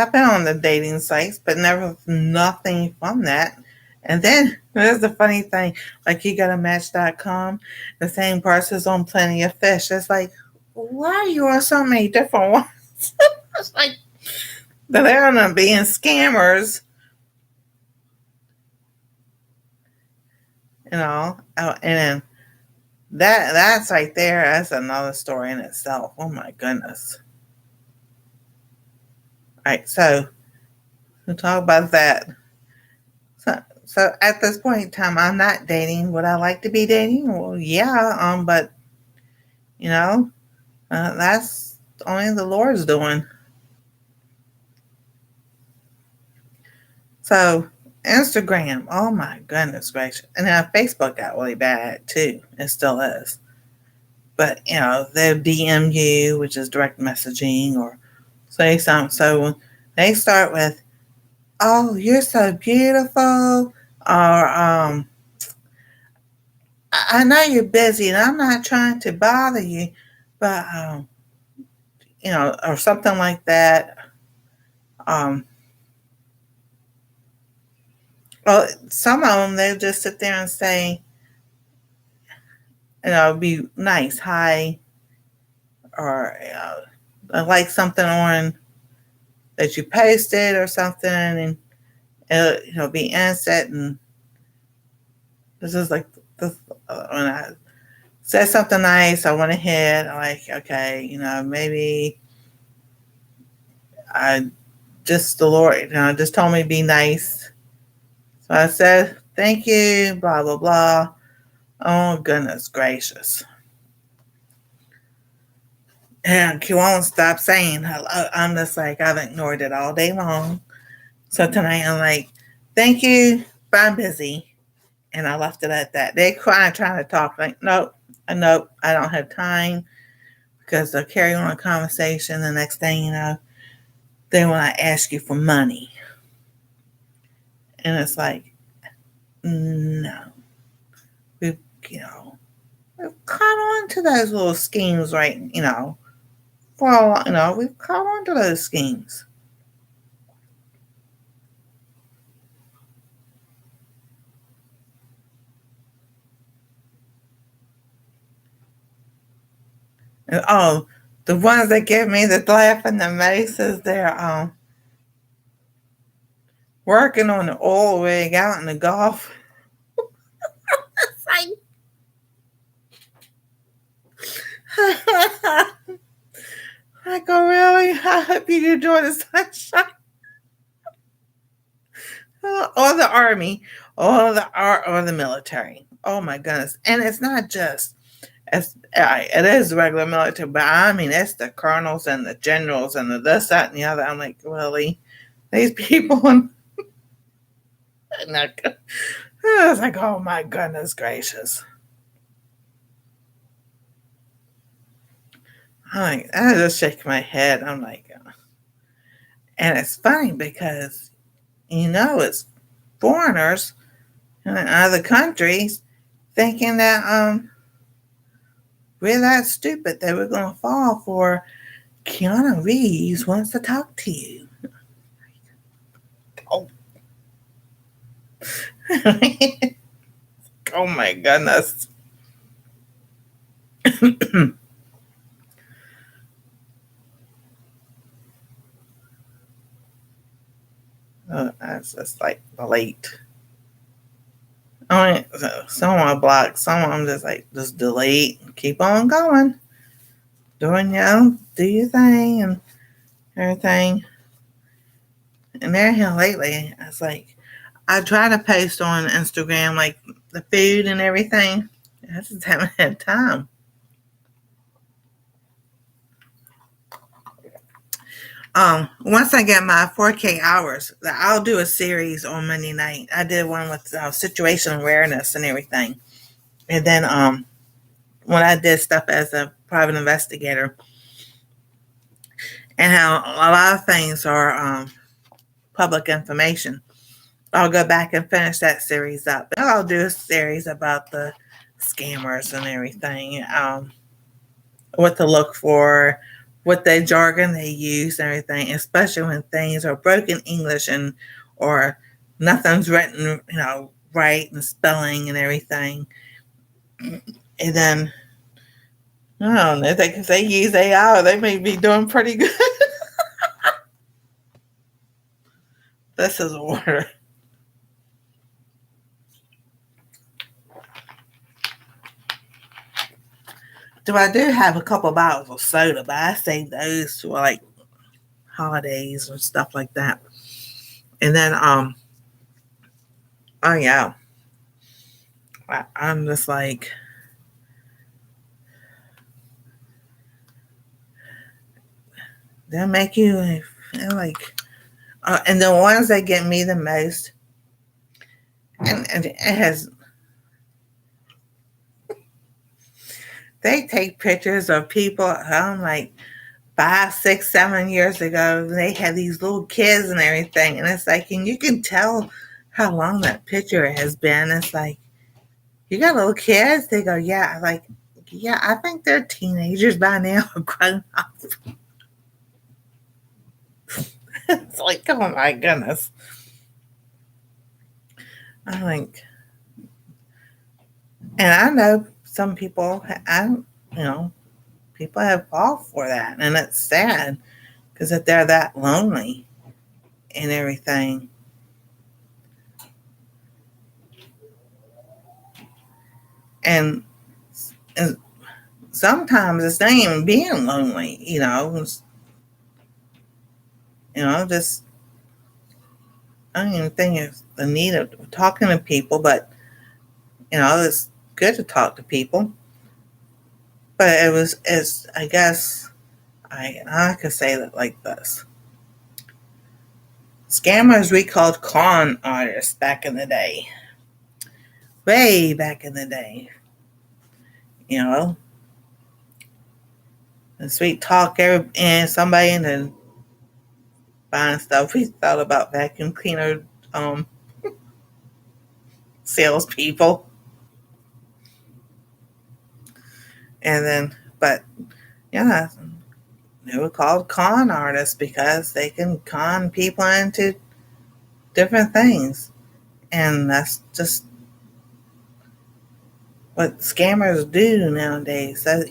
I've been on the dating sites, but never nothing from that. And then there's the funny thing, like you go to Match.com, the same person's on Plenty of Fish. It's like, why are you on so many different ones? It's like they're not being scammers, and then that's right there. That's another story in itself. Oh my goodness. All right, so we'll talk about that. So at this point in time, I'm not dating. Would I like to be dating? Well, yeah. But you know, that's only the Lord's doing. So Instagram, oh my goodness gracious, and then Facebook got really bad too. It still is. But they'll DM you, which is direct messaging, or say something. So they start with, "Oh, you're so beautiful," or I know you're busy and I'm not trying to bother you, but or something like that. Um, well, some of them they'll just sit there and say, be nice, hi, or like something on that you posted or something, and it'll be innocent. And this is like this when I said something nice, I went ahead. I'm like, okay, maybe I just the Lord, just told me to be nice. So I said, thank you, blah, blah, blah. Oh, goodness gracious. And he won't stop saying hello. I'm just like, I've ignored it all day long. So tonight I'm like, thank you, but I'm busy. And I left it at that. They trying to talk, like, nope, nope, I don't have time, because they'll carry on a conversation. The next thing you know, they want to ask you for money. And it's like, no. We, you know, we've caught on to those little schemes, right? For a while, we've caught on to those schemes. And, oh, the ones that give me the laughing the most is they're working on the oil rig out in the Gulf. It's like, I go, really? I hope you enjoy the sunshine. Or the army, or the military. Oh my goodness! And it's not just it is regular military, but I mean it's the colonels and the generals and the this, that, and the other. I'm like, really, these people. I was like, oh my goodness gracious! I just shake my head. I'm like, and it's funny because it's foreigners in other countries thinking that we're that stupid that we're gonna fall for Keanu Reeves wants to talk to you. Oh, oh my goodness. That's just like delete. I mean, some of them block, some of them just delete, keep on going, doing do your thing and everything. And there here lately, it's like I try to post on Instagram like the food and everything. I just haven't had time. Once I get my 4K hours, I'll do a series on Monday night. I did one with situation awareness and everything, and then when I did stuff as a private investigator, and how a lot of things are public information. I'll go back and finish that series up. I'll do a series about the scammers and everything, what to look for, what the jargon they use and everything, especially when things are broken English or nothing's written, right and spelling and everything. And then, I don't know, if they use AI, they may be doing pretty good. This is order. I do have a couple bottles of soda, but I save those for like holidays or stuff like that. And then, oh yeah, I'm just like, they'll make you feel like, and the ones that get me the most, and it has, they take pictures of people. I'm like 5, 6, 7 years ago. They had these little kids and everything, and it's like, and you can tell how long that picture has been. It's like, you got little kids? They go, yeah. Like, yeah, I think they're teenagers by now, grown up. It's like, oh my goodness. I think, and I know some people, people have fallen for that, and it's sad because if they're that lonely and everything, and and sometimes it's not even being lonely, just I don't even think it's the need of talking to people, but it's good to talk to people. But it's I guess I could say that like this. Scammers we called con artists back in the day. Way back in the day. You know, and sweet talk and somebody into buying stuff. We thought about vacuum cleaner um salespeople. And then, but yeah, they were called con artists because they can con people into different things. And that's just what scammers do nowadays. That,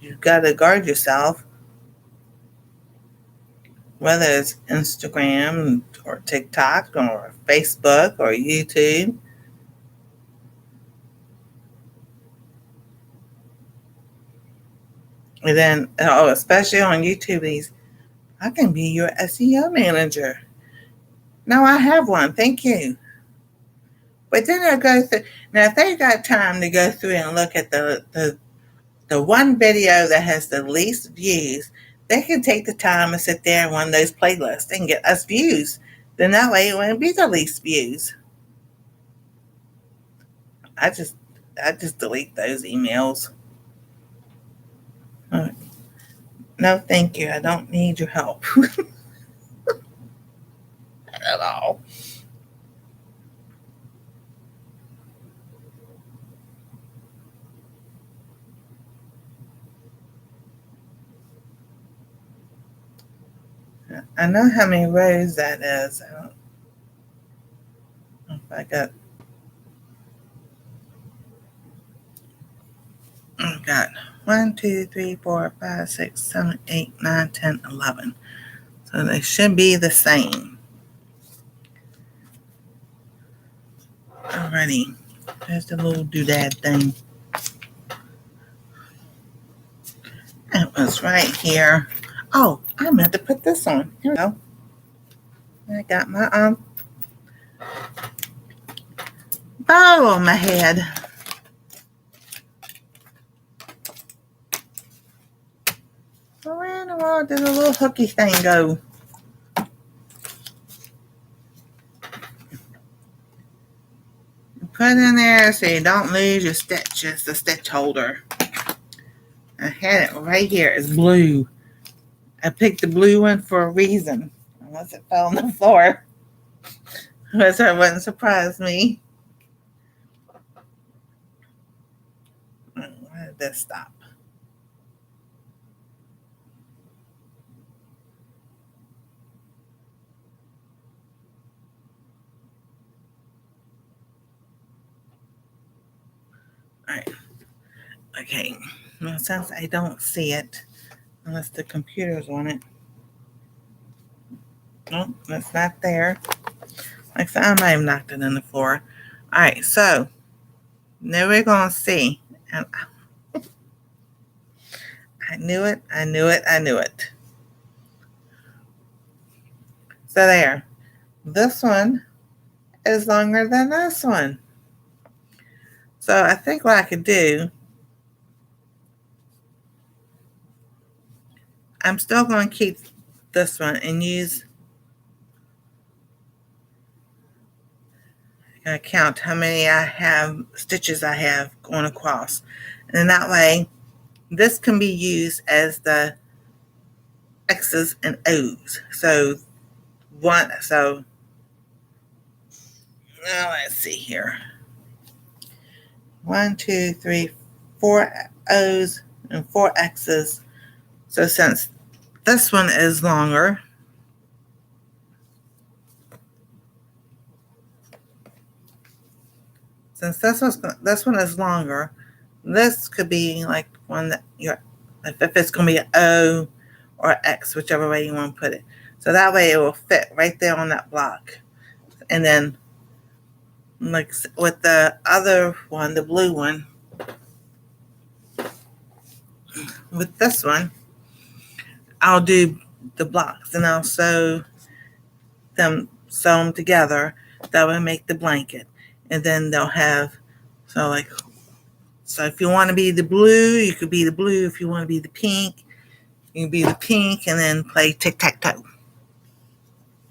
you've got to guard yourself, whether it's Instagram or TikTok or Facebook or YouTube. And then, especially on YouTube, I can be your SEO manager. No, I have one. Thank you. But then I go through. Now, if they got time to go through and look at the one video that has the least views, they can take the time and sit there in one of those playlists and get us views. Then that way it wouldn't be the least views. I just delete those emails. No, thank you. I don't need your help at all. I know how many rows that is. I don't know if I got 1, 2, 3, 4, 5, 6, 7, 8, 9, 10, 11. So they should be the same. Alrighty. There's the little doodad thing. It was right here. Oh, I meant to put this on. Here we go. I got my bow on my head. Where in the world did the little hooky thing go? Put it in there so you don't lose your stitches, the stitch holder. I had it right here. It's blue. I picked the blue one for a reason. Unless it fell on the floor. Unless it wouldn't surprise me. Why did this stop? Alright. Okay. Well, since I don't see it, unless the computer's on it. Nope, that's not there. Like I said, I might have knocked it on the floor. Alright, so now we're going to see. And I knew it. So there. This one is longer than this one. So I think what I could do, I'm still going to keep this one and use, I count how many stitches I have going across. And that way, this can be used as the X's and O's. So now let's see here. 1, 2, 3, 4 O's and 4 X's. So since this one is longer, this one is longer, this could be like one that if it's going to be an O or X, whichever way you want to put it. So that way it will fit right there on that block. And then, like with the other one, the blue one, with this one, I'll do the blocks and I'll sew them together. That will make the blanket. And then they'll have, so if you want to be the blue, you could be the blue. If you want to be the pink, you can be the pink and then play tic-tac-toe.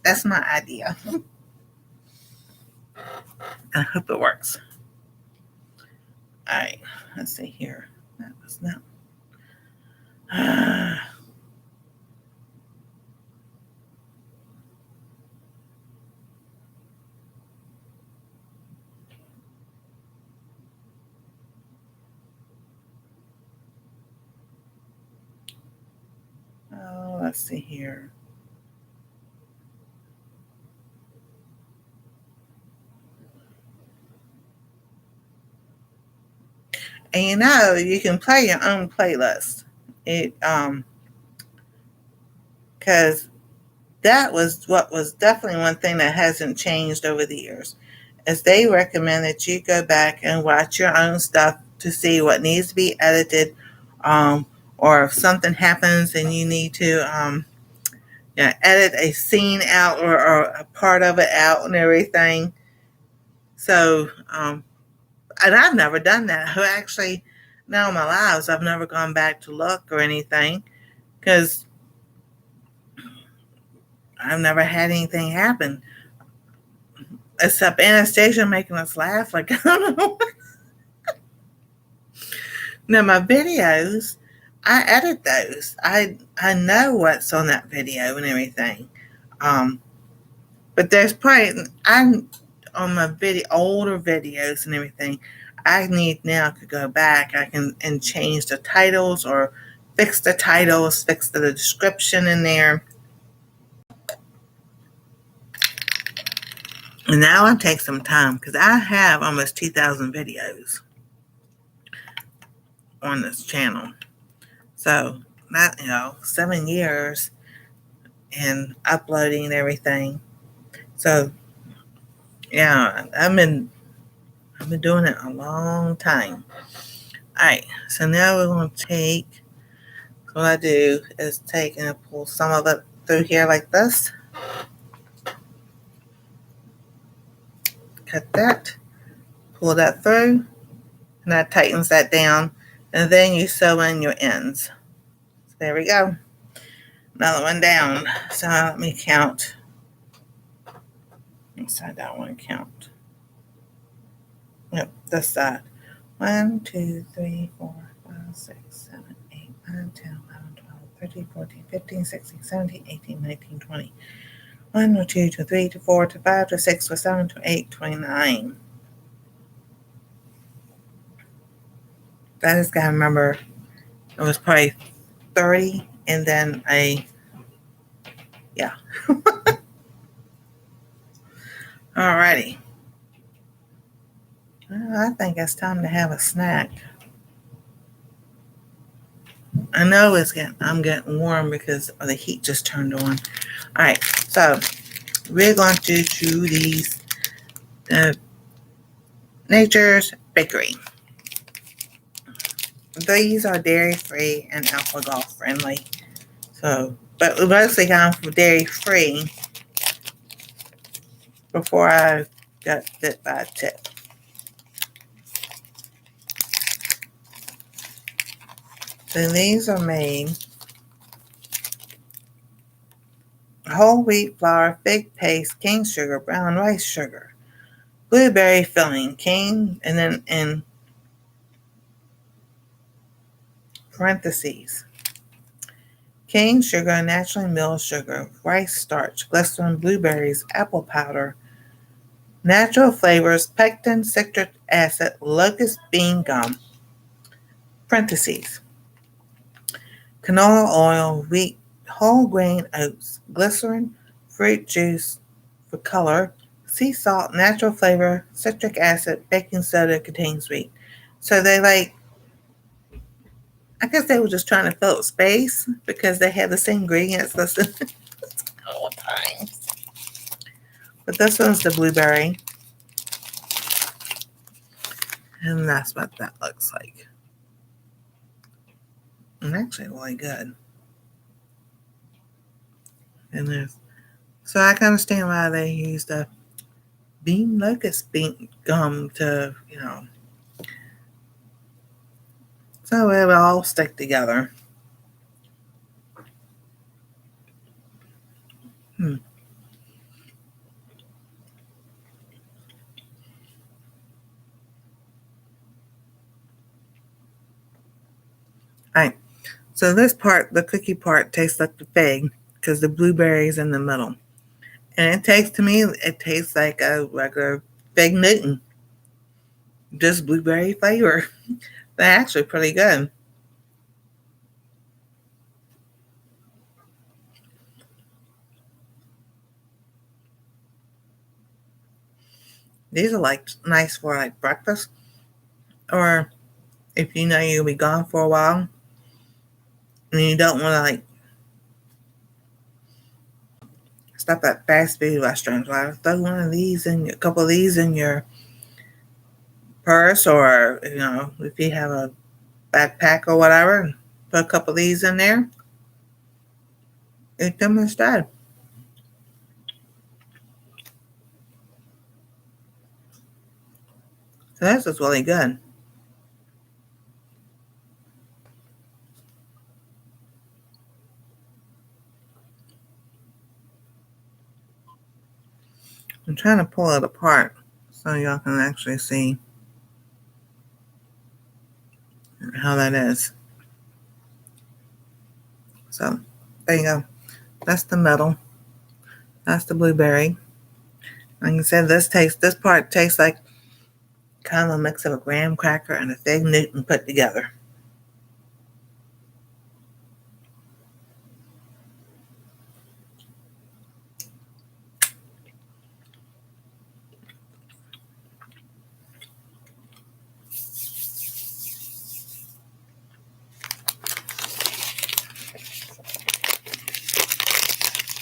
That's my idea. I hope it works. All right, let's see here. That was not. let's see here. And you can play your own playlist. It because that was what was definitely one thing that hasn't changed over the years. Is they recommend that you go back and watch your own stuff to see what needs to be edited, or if something happens and you need to edit a scene out, or a part of it out and everything. So, and I've never done that. I actually, now in my lives, I've never gone back to look or anything because I've never had anything happen except Anastasia making us laugh. Like, I don't know. Now, my videos, I edit those. I know what's on that video and everything. Um, but there's probably, I'm on my older videos and everything. I need now to go back. I can and change the titles, or fix the titles, fix the description in there. And now I take some time because I have almost 2,000 videos on this channel. So that 7 years and uploading and everything. So yeah, I've been doing it a long time. All right, so now we're going to take. What I do is take and pull some of it through here like this. Cut that, pull that through, and that tightens that down. And then you sew in your ends. So there we go. Another one down. So let me count. This side, that one count. Yep, this side. 1, 2, 3, 4, 5, 6, 7, 8, 9, 10, 11, 12, 13, 14, 15, 16, 17, 18, 19, 20. 1, 2, 3, 4, 5, 6, 7, 8, 29. I just gotta remember it was probably 30, and then yeah. Alrighty. Well, I think it's time to have a snack. I know I'm getting warm because the heat just turned on. All right, so we're going to do these Nature's Bakery. These are dairy-free and alcohol friendly. So, but we mostly got them for dairy-free before I got bit by a tick. So these are made whole wheat flour, fig paste, cane sugar, brown rice sugar, blueberry filling, cane, and then in parentheses, cane sugar, naturally milled sugar, rice starch, glycerin, blueberries, apple powder, natural flavors, pectin, citric acid, locust bean gum, parentheses, canola oil, wheat, whole grain oats, glycerin, fruit juice for color, sea salt, natural flavor, citric acid, baking soda contains wheat. So I guess they were just trying to fill up space because they had the same ingredients listed all the time. But this one's the blueberry. And that's what that looks like. And actually really good. And so I can understand why they use the locust bean gum to, so it will all stick together. All right. So this part, the cookie part, tastes like the fig because the blueberry's in the middle. And it tastes like a regular fig Newton. Just blueberry flavor. They're actually pretty good. These are like nice for like breakfast, or if you know you'll be gone for a while and you don't want to like stop at fast food restaurants. Well, throw one of these in a couple of these in your purse, or if you have a backpack or whatever, put a couple of these in there. Eat them instead. So this is really good. I'm trying to pull it apart so y'all can actually see how that is. So there you go. That's the middle. That's the blueberry. Like I said, this part tastes like kind of a mix of a graham cracker and a fig Newton put together.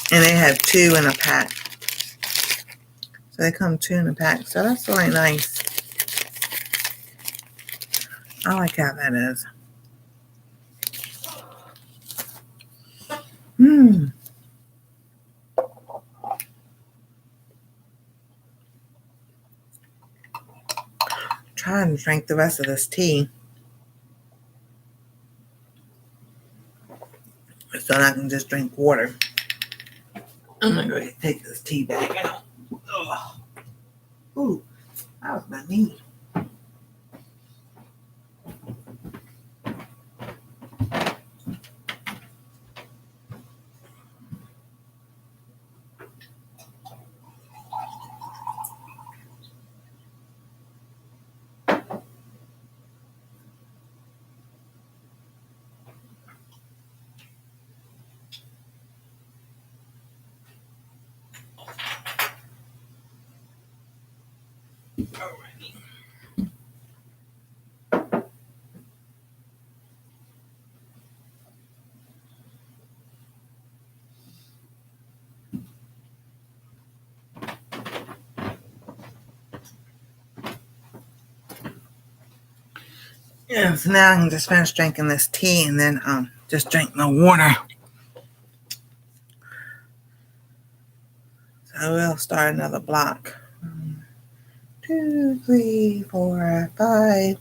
And they have two in a pack. So they come two in a pack. So that's really nice. I like how that is. Try and drink the rest of this tea so I can just drink water. I'm gonna go take this tea bag out. Ugh. Ooh, that was my knee. Alrighty. Yeah, so now I can just finish drinking this tea and then just drink my water. So we'll start another block. 1, 2, 3, 4, 5.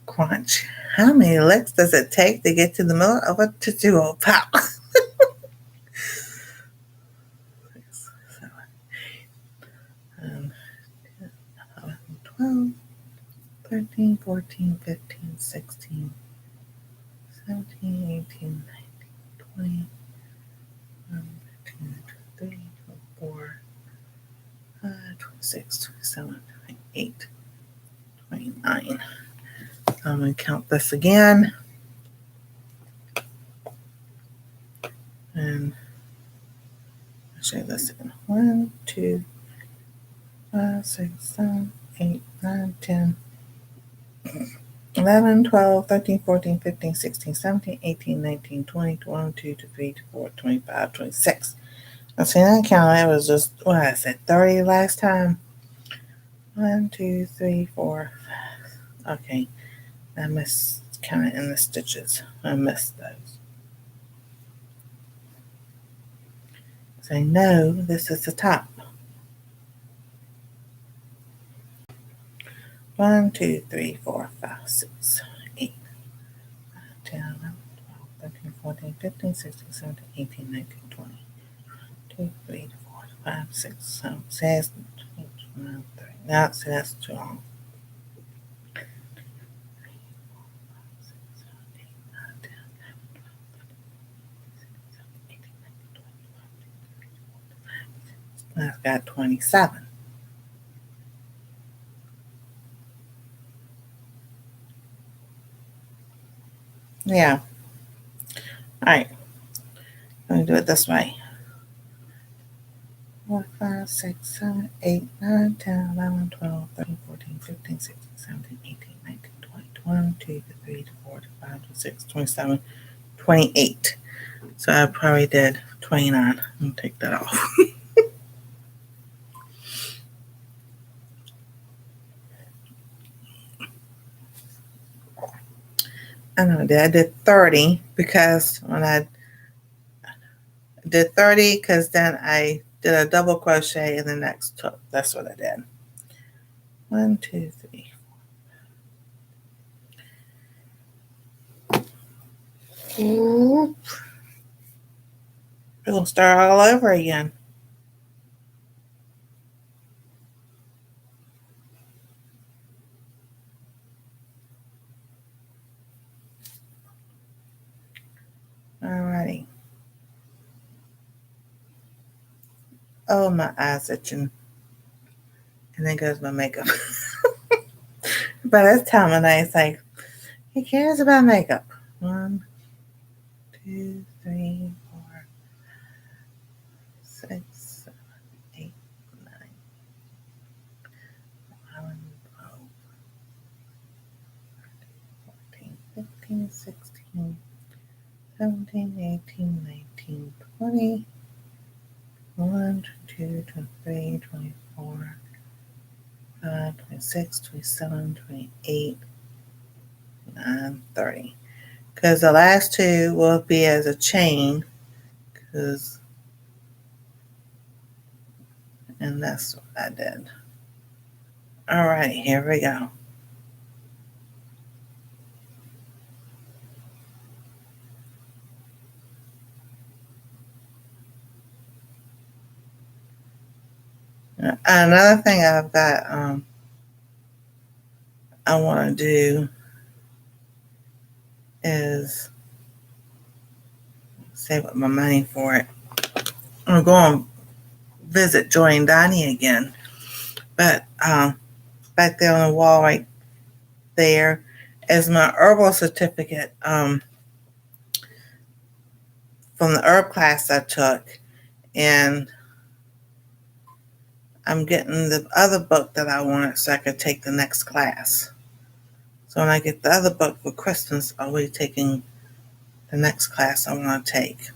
Crunch. How many licks does it take to get to the middle of a Tootsie Roll Pop? 6, 7, 11, 12, 13, 14, 15, 16, 17, 18, 19, 20, 15, 23, 24, 26, 27, 28, 29. I'm going to count this again. And I'll show you this again. 1, 2, 5, 6, 7, 8, 9, 10, 11, 12, 13, 14, 15, 16, 17, 18, 19, 20, 21, 22, 23, 24, 25, 26. I see that count. It was just, what I said, 30 last time. 1, 2, 3, 4, 5. Okay. I missed counting in the stitches. I missed those. So no, this is the top. 1, 2, 3, 4, 5, 6, 8, 9, 10, 11, 12, 13, 14, 15, 16, 17, 18, 19, 20, 2, 3, 4, 5, 6, 7, 6, 29, 30. No, see, that's too long. 3, 4, 5, 6, 7, 8, 9, 10, 11, 12, 13, 14, 15, 16, 17, 18, 19, 20, 21, 22, 23, 24, 25, 26. I've got 27. Yeah. All right. Let me do it this way. 4, 5, 6, 7, 8, 9, 10, 11, 12, 13, 14, 15, 16, 17, 18, 19, 20, 21, 22, 23, 24, 25, 26, 27, 28. So I probably did 29. I'll take that off. I know that I did 30 because when I did 30, because then I did a double crochet in the next hook. That's what I did. 1, 2, 3. We're going to start all over again. Alrighty. Oh, my eyes itching. And then goes my makeup. But this time of night, it's like, who cares about makeup? 1, 2, 3, 4, 6, 7, 8, 9, 11, 12, 13, 15, 16, 17, 18, 19, 20, 21, 22, 23, 24, 25, 26, 27, 28, 29, 30. Because the last two will be as a chain. And that's what I did. All right, here we go. Another thing I've got, I want to do is save up my money for it. I'm going to visit Joy and Donnie again. But back there on the wall right there is my herbal certificate from the herb class I took. And I'm getting the other book that I wanted so I could take the next class. So when I get the other book for Christmas, I'll be taking the next class I want to take.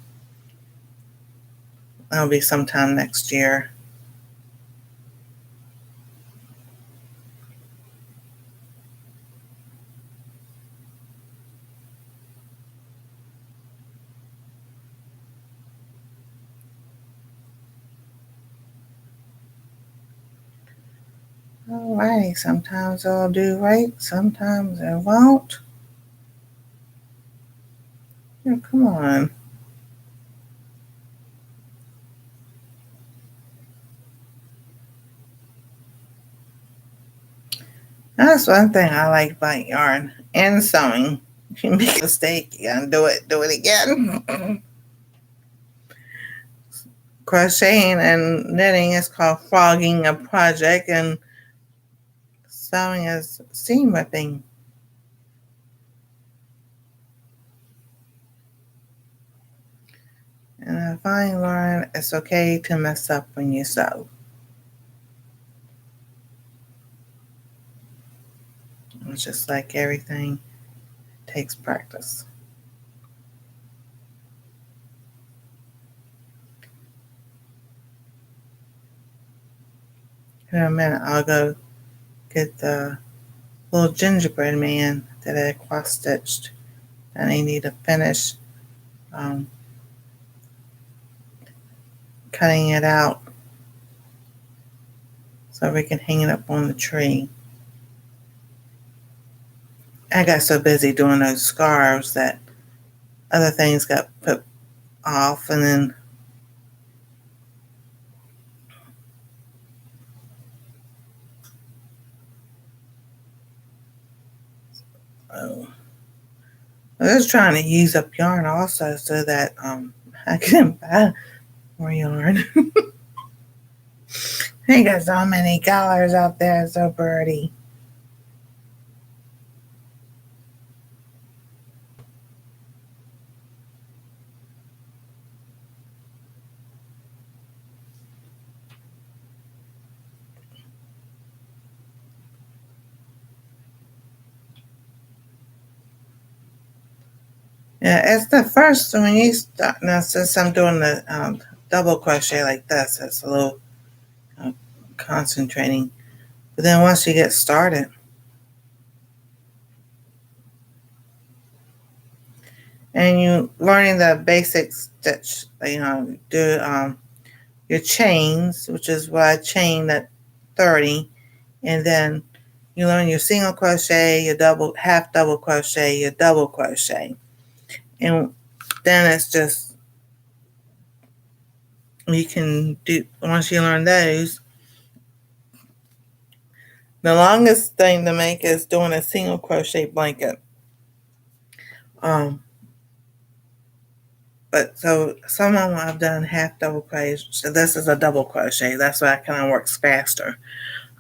That'll be sometime next year. Alrighty, sometimes it'll do right, sometimes it won't. Oh, come on. That's one thing I like about yarn and sewing. If you make a mistake, you gotta do it again. Crocheting and knitting is called frogging a project, and sewing is seam ripping. And I finally learned it's okay to mess up when you sew. It's just like everything, it takes practice. In a minute, I'll go get the little gingerbread man that I cross stitched, and I need to finish cutting it out so we can hang it up on the tree. I got so busy doing those scarves that other things got put off, and then I was trying to use up yarn also so that I can buy more yarn. I got so many colors out there, so pretty. Yeah, it's the first when you start. Now, since I'm doing the double crochet like this, it's a little uh, concentrating. But then once you get started, and you learning the basic stitch, do your chains, which is what I chain at 30, and then you learn your single crochet, your double, half double crochet, your double crochet, and then it's just you can do once you learn those. The longest thing to make is doing a single crochet blanket. Um, but so some of them I've done half double crochet. So this is a double crochet. That's why it kind of works faster.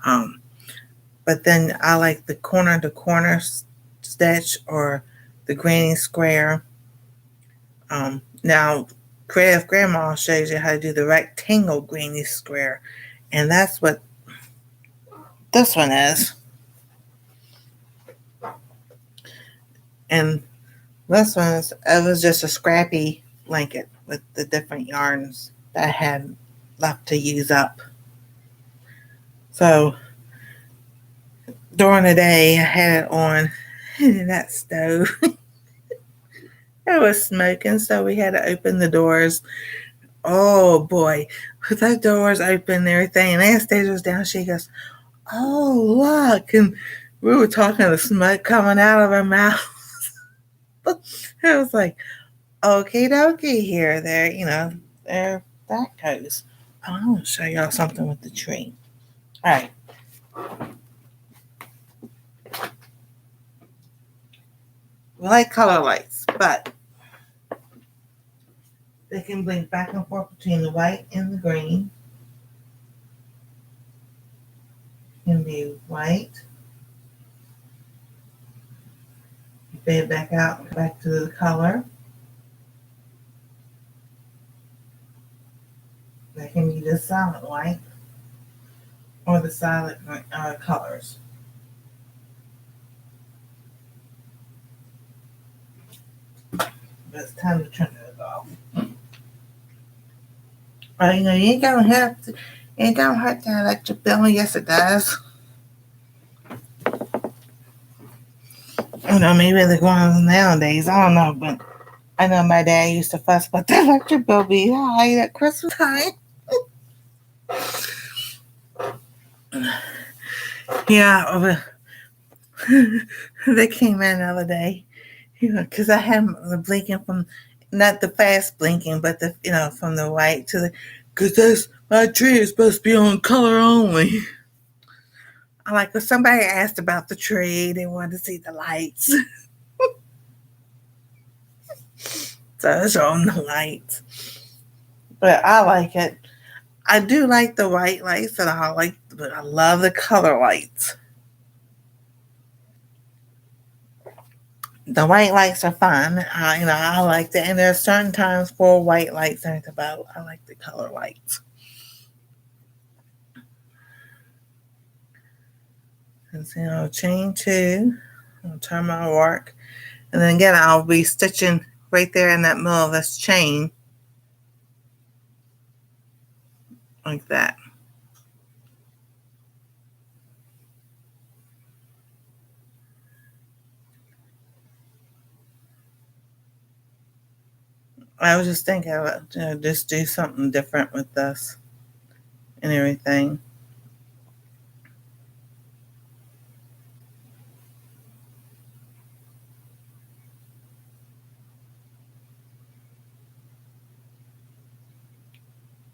Um, but then I like the corner to corner stitch or the granny square. Now, Creative Grandma shows you how to do the rectangle granny square, and that's what this one is. And this one is, it was just a scrappy blanket with the different yarns that I had left to use up. So during the day, I had it on that stove. It was smoking, so we had to open the doors. Oh boy, with the doors open and everything, and Anastasia was down. She goes, "Oh look!" And we were talking the smoke coming out of her mouth. It was like, "Okie dokie, here, there, there that goes." Oh, I want to show y'all something with the tree. All right, we like color lights, but they can blink back and forth between the white and the green. It can be white, fade back out, back to the color. They can be the solid white or the solid colors. But it's time to turn it off. You ain't gonna have to. It don't hurt the electric bill. Yes, it does. Maybe they're going nowadays. I don't know, but I know my dad used to fuss about the electric bill be high at Christmas time. Yeah, they came in the other day, because I had the blinking from, not the fast blinking, but from the white to the, because that's, my tree is supposed to be on color only. I like, if somebody asked about the tree, they wanted to see the lights. So it's on the lights. But I like it. I do like the white lights, and but I love the color lights. The white lights are fun. I like that. And there's certain times for white lights and about. I like the color lights. And so, chain 2. I'll turn my work. And then again, I'll be stitching right there in that middle of this chain. Like that. I was just thinking about just do something different with this and everything.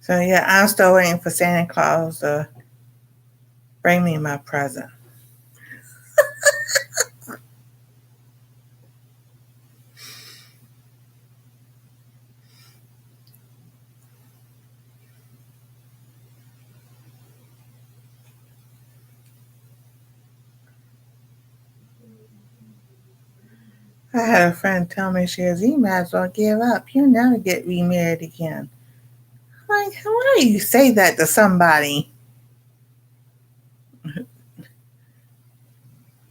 So yeah, I'm still waiting for Santa Claus to bring me my present. I had a friend tell me, she goes, "You might as well give up. You'll never get remarried again." I'm like, why do you say that to somebody?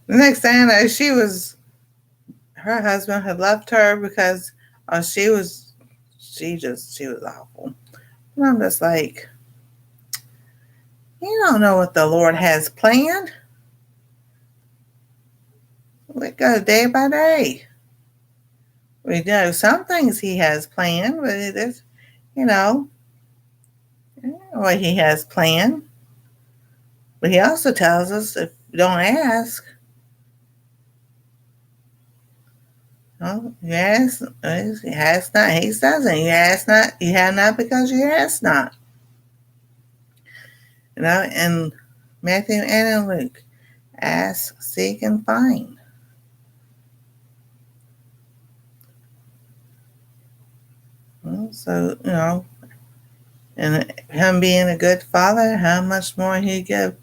The next thing I know, her husband had left her because Oh, she was awful. And I'm just like, you don't know what the Lord has planned. We go day by day. We know some things He has planned, but it is, you know, what He has planned. But He also tells us if you don't ask, well, you ask, you ask not. He says it. You ask not, you have not because you ask not. In Matthew and in Luke, ask, seek, and find. So, and Him being a good Father, how much more He give,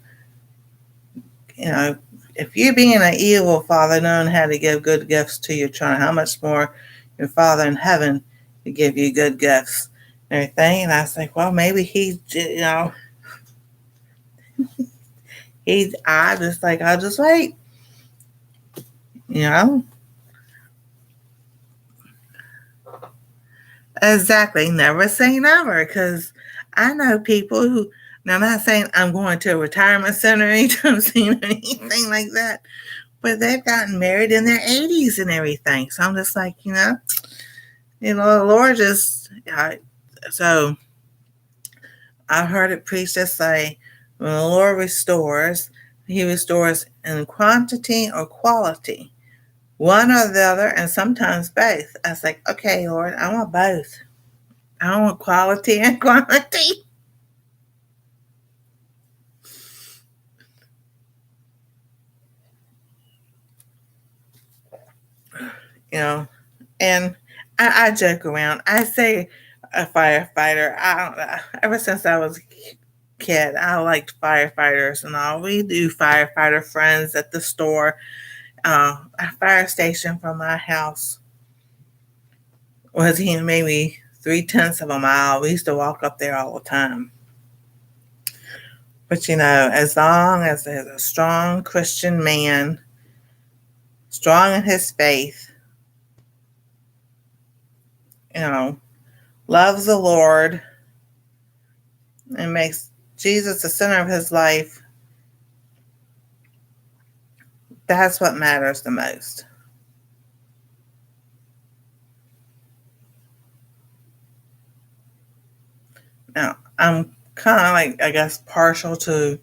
you know, if you're being an evil father, knowing how to give good gifts to your children, how much more your Father in heaven to give you good gifts and everything. And I was like, well, maybe I just like, I'll just wait, you know. Exactly. Never say never, because I know people who, now I'm not saying I'm going to a retirement center anytime soon or anything like that, but they've gotten married in their 80s and everything. So I'm just like, the Lord just, so I've heard it preached to say, when the Lord restores, He restores in quantity or quality, one or the other, and sometimes both. I was like, okay, Lord, I want both. I want quality and quantity. you know, and I joke around. I say a firefighter. I don't know. Ever since I was a kid, I liked firefighters and all. We do firefighter friends at the store. A fire station from my house was maybe 3/10 of a mile. We used to walk up there all the time. But as long as there's a strong Christian man, strong in his faith, you know, loves the Lord and makes Jesus the center of his life, that's what matters the most. Now, I'm kind of like, I guess, partial to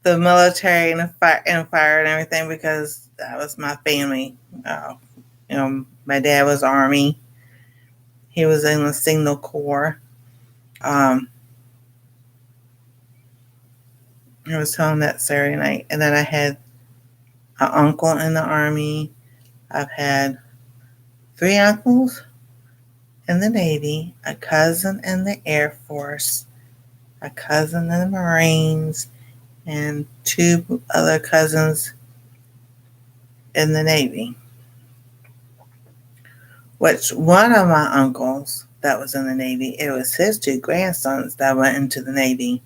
the military and fire and everything because that was my family. My dad was Army. He was in the Signal Corps. Um, I was telling that Saturday night. And then I had an uncle in the Army. I've had 3 uncles in the Navy, a cousin in the Air Force, a cousin in the Marines, and 2 other cousins in the Navy. Which one of my uncles that was in the Navy, it was his 2 grandsons that went into the Navy.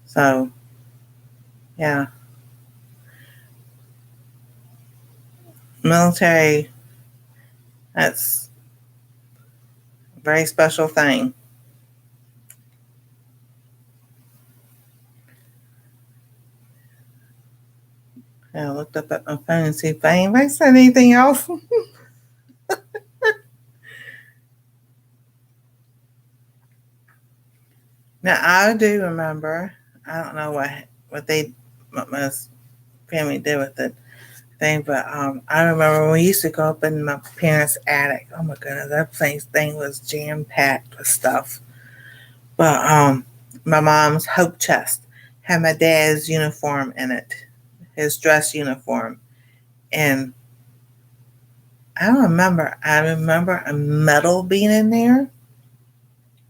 So, yeah. Military, that's a very special thing. I looked up at my phone and see if anybody said anything else. Now, I do remember, I don't know what my family did with it thing, but I remember when we used to go up in my parents' attic. Oh my goodness, that thing was jam packed with stuff. But my mom's hope chest had my dad's uniform in it, his dress uniform, and I remember a medal being in there,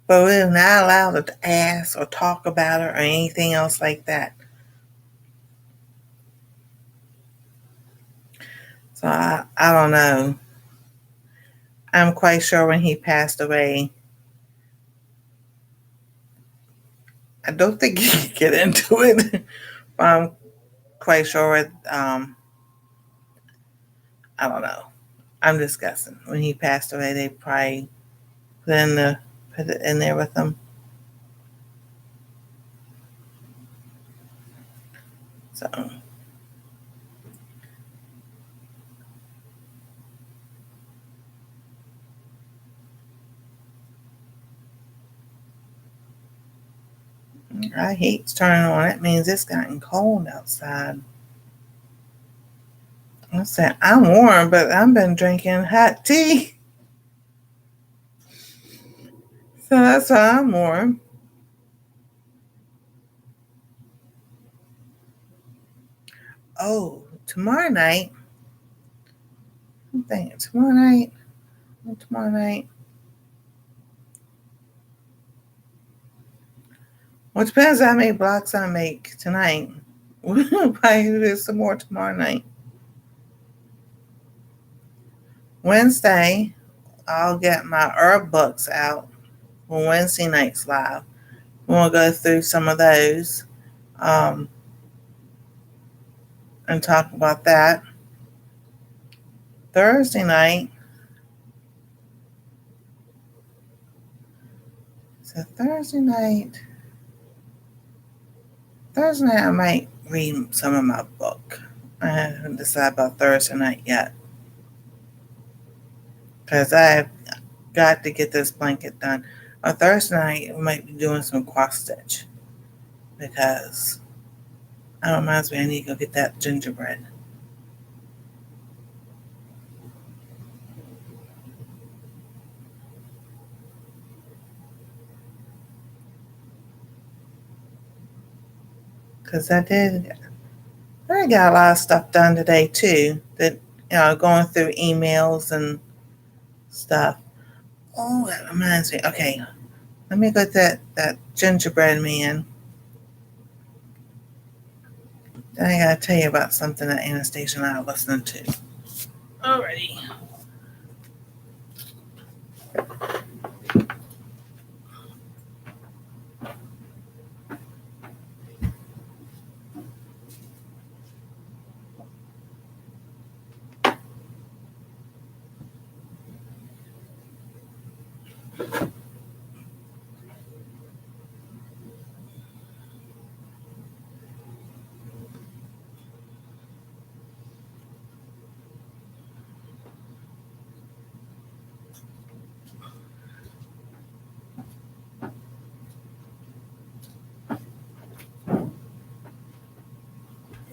but we were not allowed to ask or talk about it or anything else like that. So I don't know. I'm quite sure when he passed away, I don't think he could get into it, but I'm quite sure I don't know. I'm just guessing. When he passed away, they probably put it in there with him. So I hate turning on. It means it's gotten cold outside. I said I'm warm, but I've been drinking hot tea, so that's why I'm warm. Oh, tomorrow night. I'm thinking tomorrow night. Tomorrow night. Well, it depends on how many blocks I make tonight. We'll probably do some more tomorrow night. Wednesday, I'll get my herb books out for Wednesday night's live. We'll go through some of those um, and talk about that. Thursday night, so Thursday night I might read some of my book. I haven't decided about Thursday night yet because I've got to get this blanket done. On Thursday night, we might be doing some cross stitch because that reminds me I need to go get that gingerbread. Because I got a lot of stuff done today too. That going through emails and stuff. Oh, that reminds me. Okay, let me get that gingerbread man. Then I gotta tell you about something that Anastasia and I are listening to. Alrighty.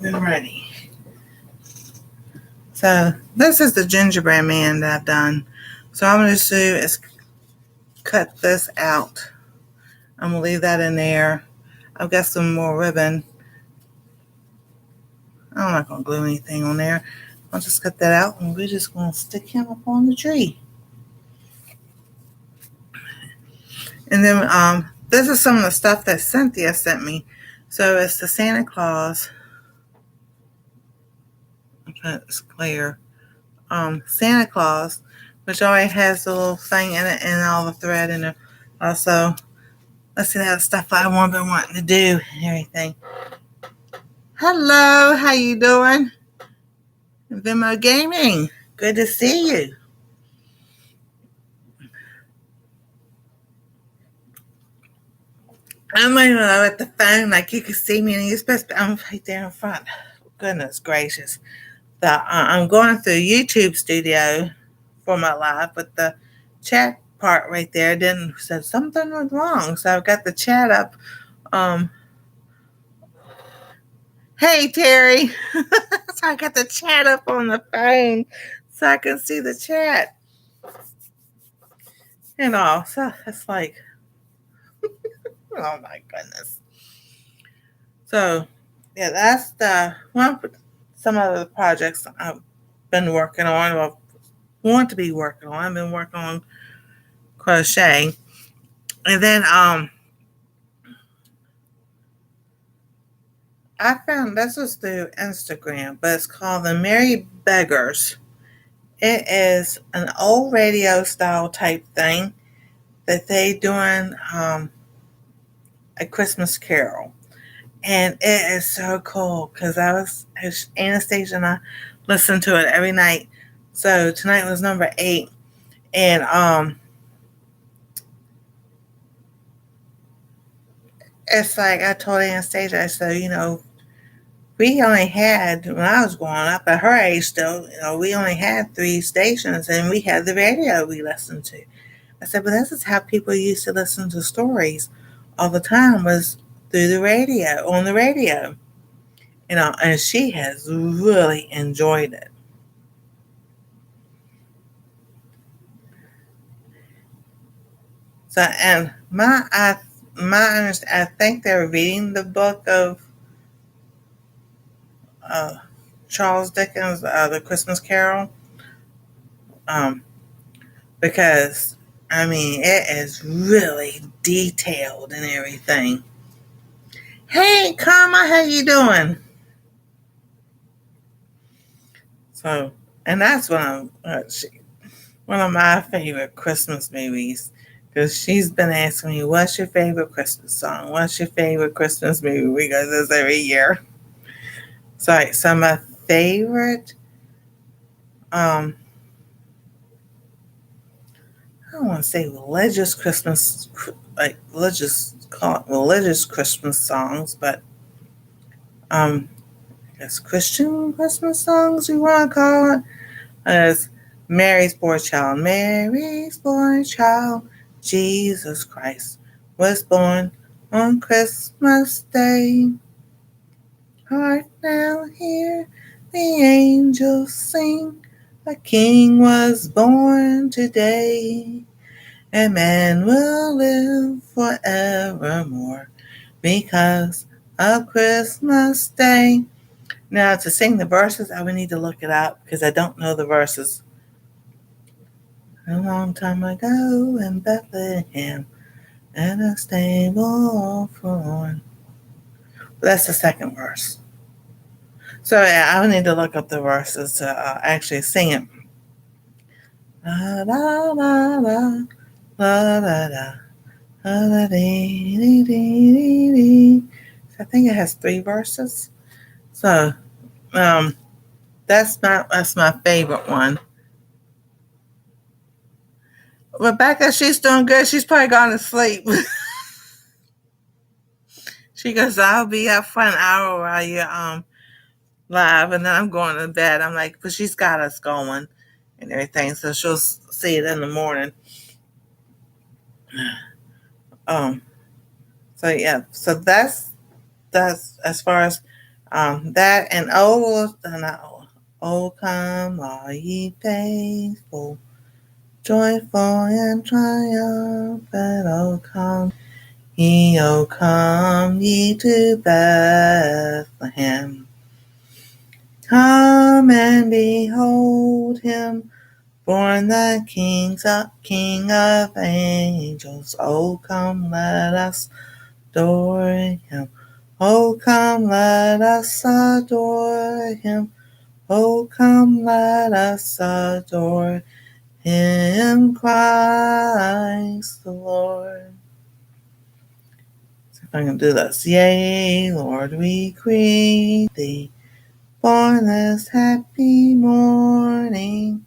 Alrighty. So this is the gingerbread man that I've done. So I'm going to do is cut this out. I'm going to leave that in there. I've got some more ribbon. I'm not going to glue anything on there. I'll just cut that out and we're just going to stick him up on the tree. And then this is some of the stuff that Cynthia sent me. So it's the Santa Claus. It's clear. Santa Claus, which already has the little thing in it and all the thread in it. Also, let's see that stuff I've been wanting to do and everything. Hello, how you doing? Vimo Gaming, good to see you. I'm at the phone like you can see me and you're supposed to be, I'm right there in front. Goodness gracious. I'm going through YouTube Studio for my live, but the chat part right there said something was wrong. So I've got the chat up. Hey Terry. So I got the chat up on the phone so I can see the chat. And all. So it's like, oh my goodness. So yeah, that's the one. Some of the projects I've been working on or want to be working on. I've been working on crochet. And then I found this was through Instagram, but it's called the Merry Beggars. It is an old radio style type thing that they doing a Christmas carol. And it is so cool because Anastasia and I listen to it every night So tonight was number 8, and it's like I told Anastasia, I said, we only had, when I was growing up at her age still, we only had 3 stations, and we had the radio we listened to. I said, but this is how people used to listen to stories all the time, was through the radio, on the radio. And she has really enjoyed it. So, and I think they're reading the book of uh, Charles Dickens, The Christmas Carol, um, because I mean it is really detailed and everything. Hey, Karma, how you doing? So, and that's one of my favorite Christmas movies. Because she's been asking me, what's your favorite Christmas song? What's your favorite Christmas movie? We go this every year. So my favorite, um, I don't want to say religious Christmas, like religious Christmas songs, but um, I guess Christian Christmas songs we want to call it. As Mary's Boy Child, Mary's Boy Child, Jesus Christ was born on Christmas Day. Heart now hear the angels sing, a king was born today, and man will live forevermore because of Christmas Day. Now, to sing the verses, I would need to look it up because I don't know the verses. A long time ago in Bethlehem, and a stable for. But that's the second verse. So yeah, I would need to look up the verses to actually sing it. La la la la la la la la dee dee dee dee. I think it has 3 verses. So um, that's my favorite one. Rebecca, she's doing good. She's probably gone to sleep. She goes, I'll be up for an hour while you're live, and then I'm going to bed. I'm like, but she's got us going and everything, so she'll see it in the morning. Um, so yeah, so that's as far as that and oh come all ye faithful, joyful and triumphant, oh come ye to Bethlehem. Come and behold him, born the King of angels. Oh, come, let us adore him. Oh, come, let us adore him. Oh, come, let us adore him, Christ the Lord. So if I can do this. Yea, Lord, we greet thee, born this happy morning.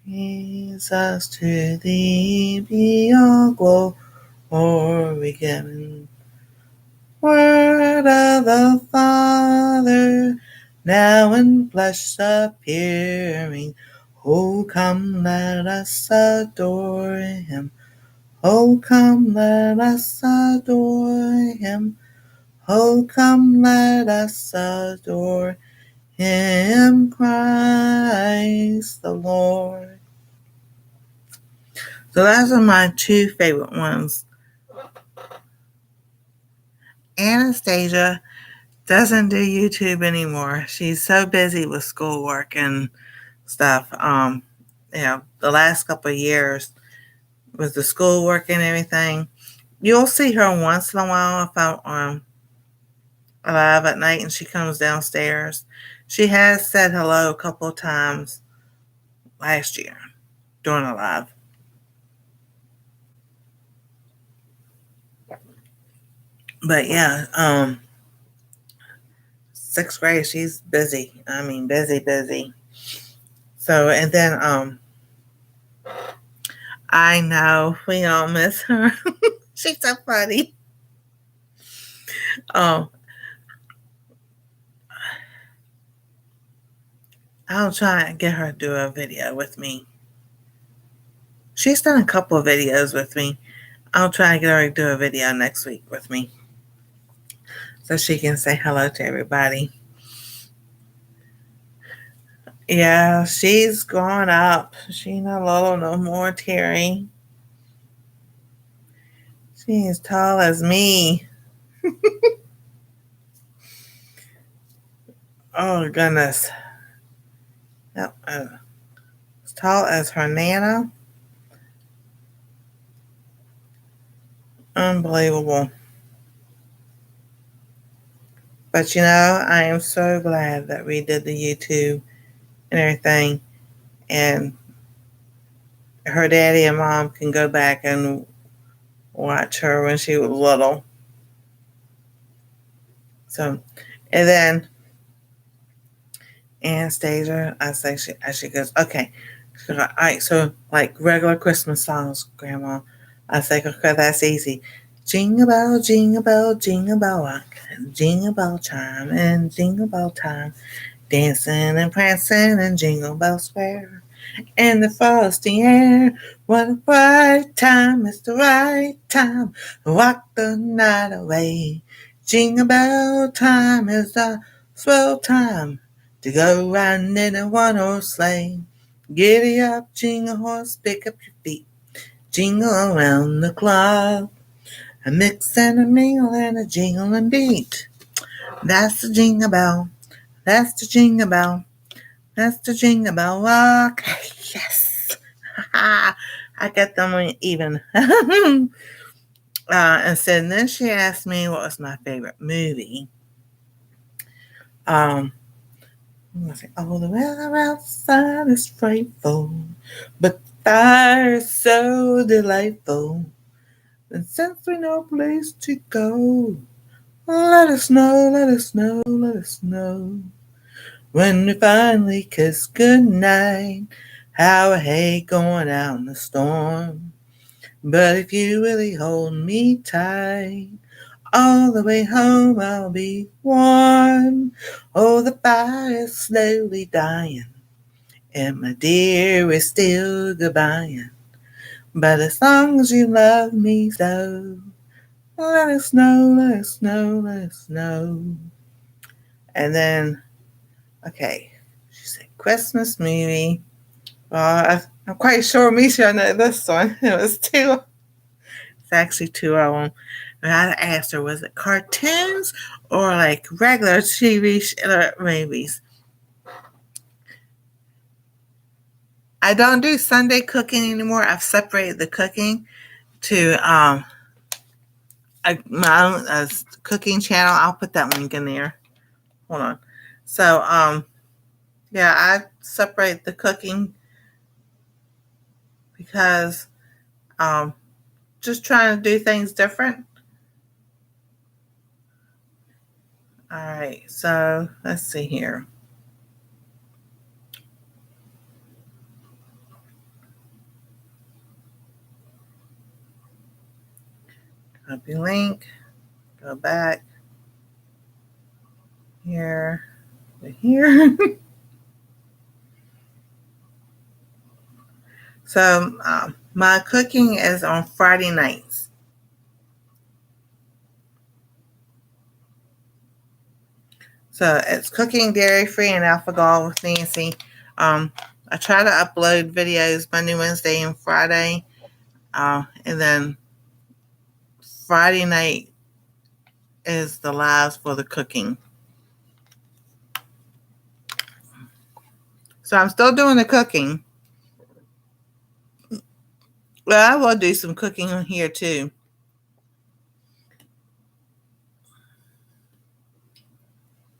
Jesus, to thee be all glory given. Word of the Father, now in flesh appearing. Oh, come, let us adore him. Oh, come, let us adore him. Oh, come, let us adore him, Christ the Lord. So those are my 2 favorite ones. Anastasia doesn't do YouTube anymore. She's so busy with schoolwork and stuff. The last couple of years with the schoolwork and everything. You'll see her once in a while if I'm live at night and she comes downstairs. She has said hello a couple of times last year during a live. But yeah, 6th grade, she's busy. I mean, busy, busy. So, and then I know we all miss her. She's so funny. Um, I'll try and get her to do a video with me. She's done a couple of videos with me. I'll try and get her to do a video next week with me so she can say hello to everybody. Yeah, she's grown up. She's not little no more, Terry. She's as tall as me. Oh, goodness. Yep, as tall as her Nana. Unbelievable. But I am so glad that we did the YouTube and everything. And her daddy and mom can go back and watch her when she was little. So, and then Anastasia, she goes, okay. She goes, all right, so like regular Christmas songs, Grandma. I say, okay, that's easy. Jingle bell, jingle bell, jingle bell rock, jingle bell chime, and jingle bell time, dancing and prancing in Jingle Bell Square. In the frosty air, what a bright time, it's the right time to walk the night away. Jingle bell time is a swell time to go riding in a one-horse sleigh. Giddy up, jingle horse, pick up your feet, jingle around the clock. A mix and a mingle and a jingling beat. That's the jingle bell, that's the jingle bell. That's the jingle bell rock. Yes. I got them even. And then she asked me what was my favorite movie. I say, oh, the weather outside is frightful, but the fire is so delightful. And since we know a place to go, let us know, let us know, let us know. When we finally kiss goodnight, how I hate going out in the storm. But if you really hold me tight, all the way home I'll be warm. Oh, the fire is slowly dying, and my dear, we're still goodbying. But as long as you love me so, let us know, let us know, let us know. And then, okay, she said, Christmas movie. Well, I'm quite sure Misha know this one. It was two. It's actually two of them. And I asked her, was it cartoons or like regular TV movies? I don't do Sunday cooking anymore. I've separated the cooking to my own cooking channel. I'll put that link in there. Hold on. So yeah, I separate the cooking because just trying to do things different. All right, so let's see here. Copy link, go back here to here. So my cooking is on Friday nights. So it's cooking dairy free and alpha-gal with Nancy. I try to upload videos Monday, Wednesday, and Friday. And then Friday night is the lives for the cooking. So I'm still doing the cooking. Well, I will do some cooking on here too.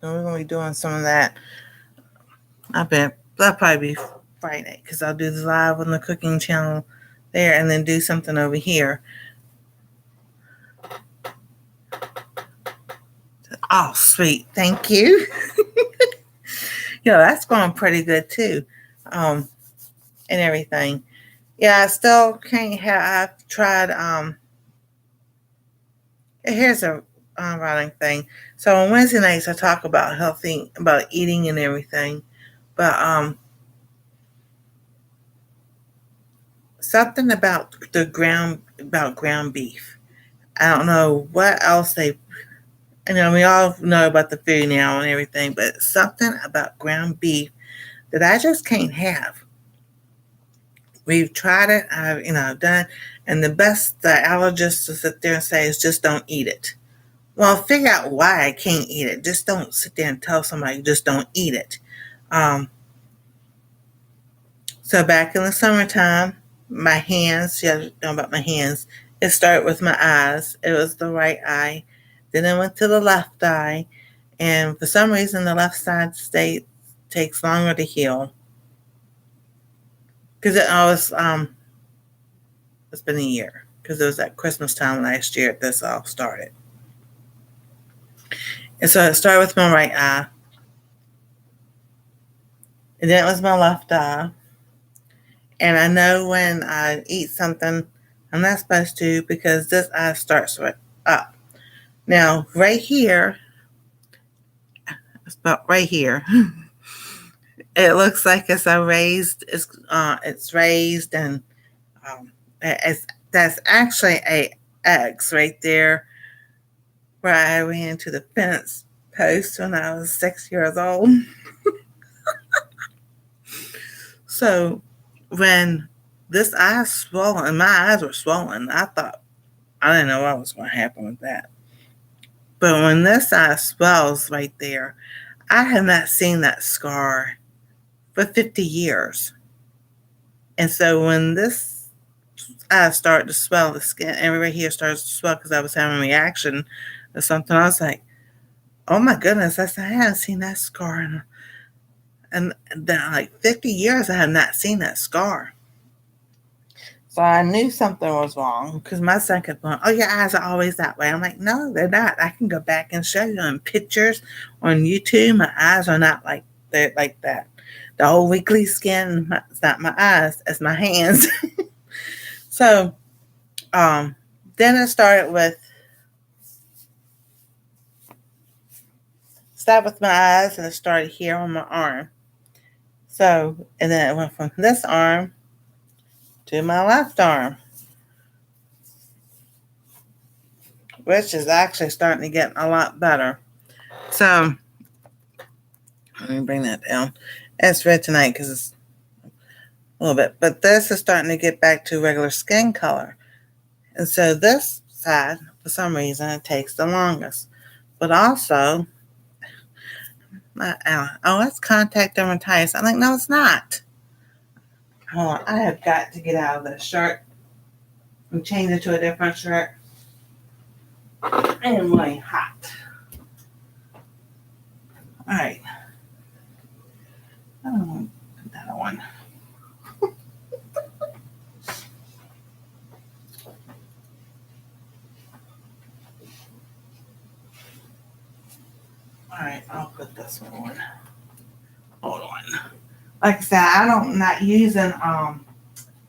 And we're going to be doing some of that. I bet that'll probably be Friday because I'll do the live on the cooking channel there and then do something over here. Oh, sweet. Thank you. Yeah, that's going pretty good too. and everything. Yeah, I still can't have. I've tried. Here's a running thing. So on Wednesday nights, I talk about healthy, about eating and everything. But something about ground beef. I don't know what else they. We all know about the food now and everything, but something about ground beef that I just can't have. We've tried it. I've done, and the best the allergist to sit there and say is just don't eat it. Well, figure out why I can't eat it. Just don't sit there and tell somebody just don't eat it. Um, so back in the summertime, my hands. You know about my hands. It started with my eyes. It was the right eye. Then it went to the left eye, and for some reason, the left side takes longer to heal because it always it's been a year because it was at Christmas time last year this all started. And so it started with my right eye, and then it was my left eye. And I know when I eat something I'm not supposed to because this eye starts right up. Now, right here, it's about right here. It looks like it's raised, and that's actually a X right there where I ran into the fence post when I was 6 years old. So when this eye swollen, my eyes were swollen. I didn't know what was going to happen with that. But when this eye swells right there, I have not seen that scar for 50 years. And so when this eye started to swell, the skin, everywhere here starts to swell because I was having a reaction or something, I was like, oh my goodness, I haven't seen that scar in like 50 years. I have not seen that scar. So I knew something was wrong because my son kept going, oh, your eyes are always that way. I'm like, no, they're not. I can go back and show you in pictures on YouTube. My eyes are not like that. The whole wiggly skin, it's not my eyes, it's my hands. So then it started with my eyes, and it started here on my arm. So, and then it went from this arm to my left arm, which is actually starting to get a lot better. So, let me bring that down. It's red tonight because it's a little bit, but this is starting to get back to regular skin color. And so this side, for some reason, it takes the longest. But also, it's contact dermatitis. I'm like, no, it's not. Hold on, I have got to get out of this shirt and change it to a different shirt. I am really hot. All right. I don't want to put that on. All right, I'll put this one on. Hold on. Like I said, I'm not using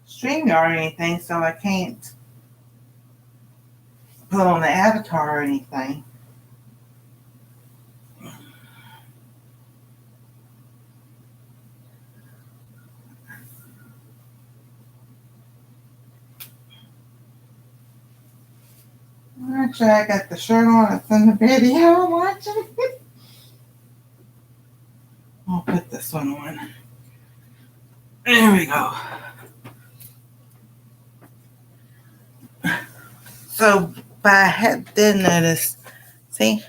StreamYard or anything, so I can't put on the avatar or anything. Actually, I got the shirt on. It's in the video I'm watching. I'll put this one on. There we go. So, but I did notice, see,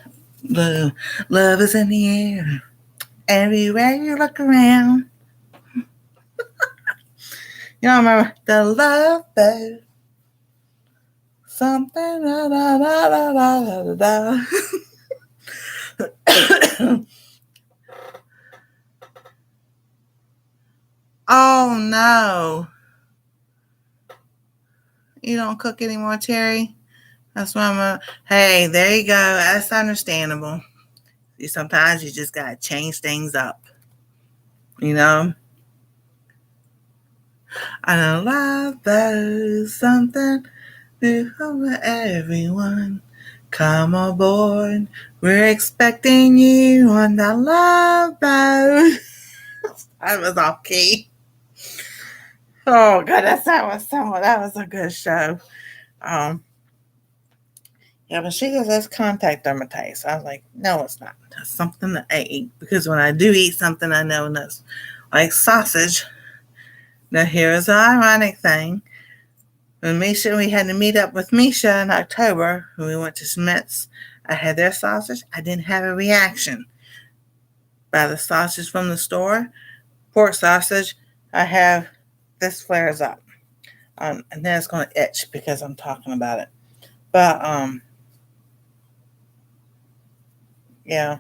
love is in the air. Everywhere you look around. You know, remember the love boat. Something da da da da da da da. Oh no. You don't cook anymore, Terry? That's why hey, there you go. That's understandable. Sometimes you just gotta change things up. You know? I love those, something new for everyone. Come aboard, we're expecting you on the love boat. I was off key. Oh goodness, that was a good show. Um, yeah, but she goes, let's contact dermatitis. I was like, no, it's not. That's something that I eat because when I do eat something, I know that's like sausage. Now here's the ironic thing. When we had to meet up with Misha in October when we went to Smith's, I had their sausage. I didn't have a reaction. By the sausage from the store, pork sausage, I have this flares up. And then it's going to itch because I'm talking about it. But, yeah,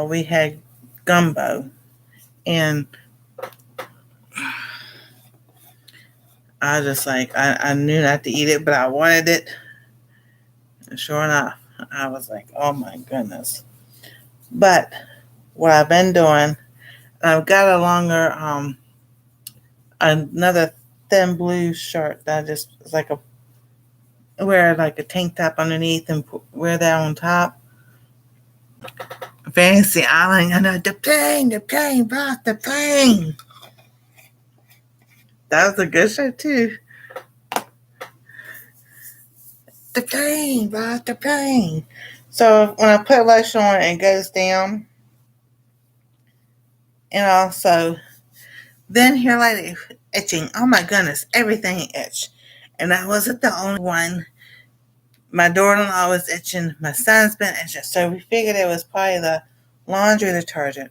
we had gumbo. And I was just like, I knew not to eat it, but I wanted it. And sure enough, I was like, oh my goodness. But what I've been doing, I've got a longer, another thin blue shirt that I just, it's like wear like a tank top underneath and wear that on top. Fancy Island, I know, the plane, boss, the plane. That was a good shirt too. The plane, boss, the plane. So when I put lotion on it, it goes down. And also, then here lately, itching. Oh my goodness, everything itched. And I wasn't the only one. My daughter-in-law was itching. My son's been itching. So we figured it was probably the laundry detergent.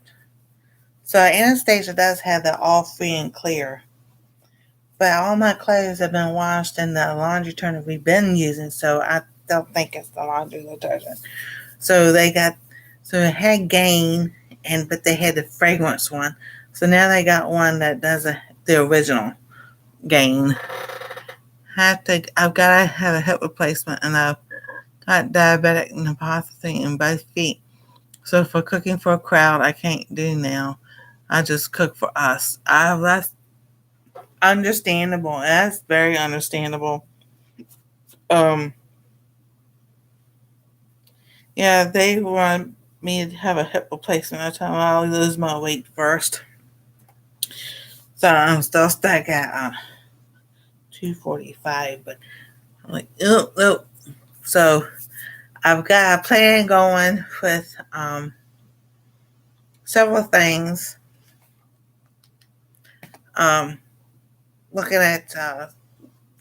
So Anastasia does have the all free and clear. But all my clothes have been washed in the laundry detergent we've been using. So I don't think it's the laundry detergent. So it had Gain, but they had the fragrance one. So now they got one that does the original Gain. I've got to have a hip replacement, and I've got diabetic nephropathy in both feet. So for cooking for a crowd, I can't do now. I just cook for us. That's understandable. That's very understandable. Um, yeah, they want me to have a hip replacement. I tell them I'll lose my weight first. So I'm still stuck at 245, but I'm like, oh. So I've got a plan going with several things. Um, Looking at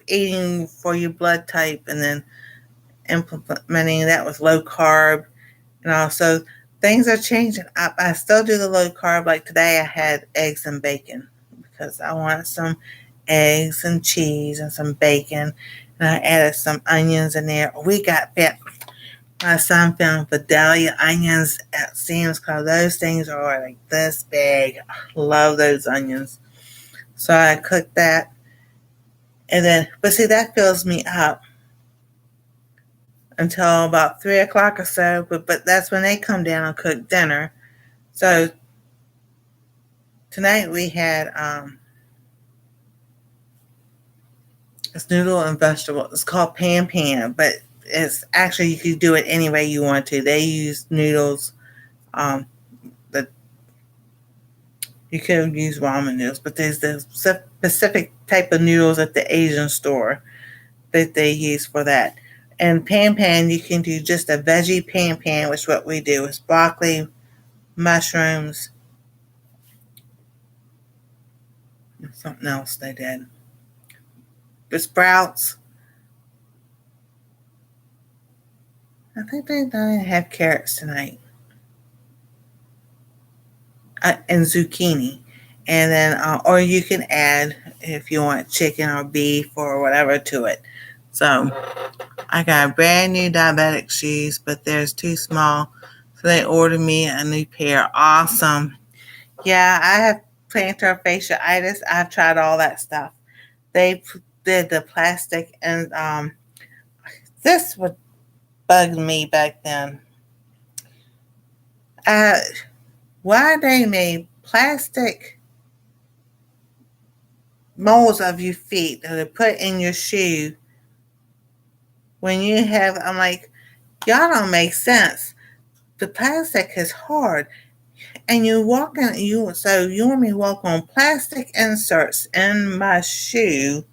eating for your blood type and then implementing that with low carb. And also, things are changing up. I still do the low carb. Like today, I had eggs and bacon because I wanted some eggs and cheese and some bacon. And I added some onions in there. We got that. My son found Vidalia onions at Sam's Club. Those things are like this big. Love those onions. So I cooked that. And then, but see, that fills me up until about 3 o'clock or so. But that's when they come down and cook dinner. So tonight we had it's noodle and vegetable. It's called pan, but it's actually you could do it any way you want to. They use noodles. Um, that you could use ramen noodles, but there's the specific type of noodles at the Asian store that they use for that. And pan, you can do just a veggie pan, which what we do is broccoli, mushrooms, and something else they did. The sprouts. I think they don't have carrots tonight. And zucchini. And then, or you can add if you want chicken or beef or whatever to it. So I got a brand new diabetic shoes, but there's too small. So they ordered me a new pair. Awesome. Yeah, I have plantar fasciitis. I've tried all that stuff. They did the plastic, and this would bug me back then. Uh, why they made plastic molds of your feet that are put in your shoe. When you have, I'm like, y'all don't make sense. The plastic is hard, and you walk in you want me to walk on plastic inserts in my shoe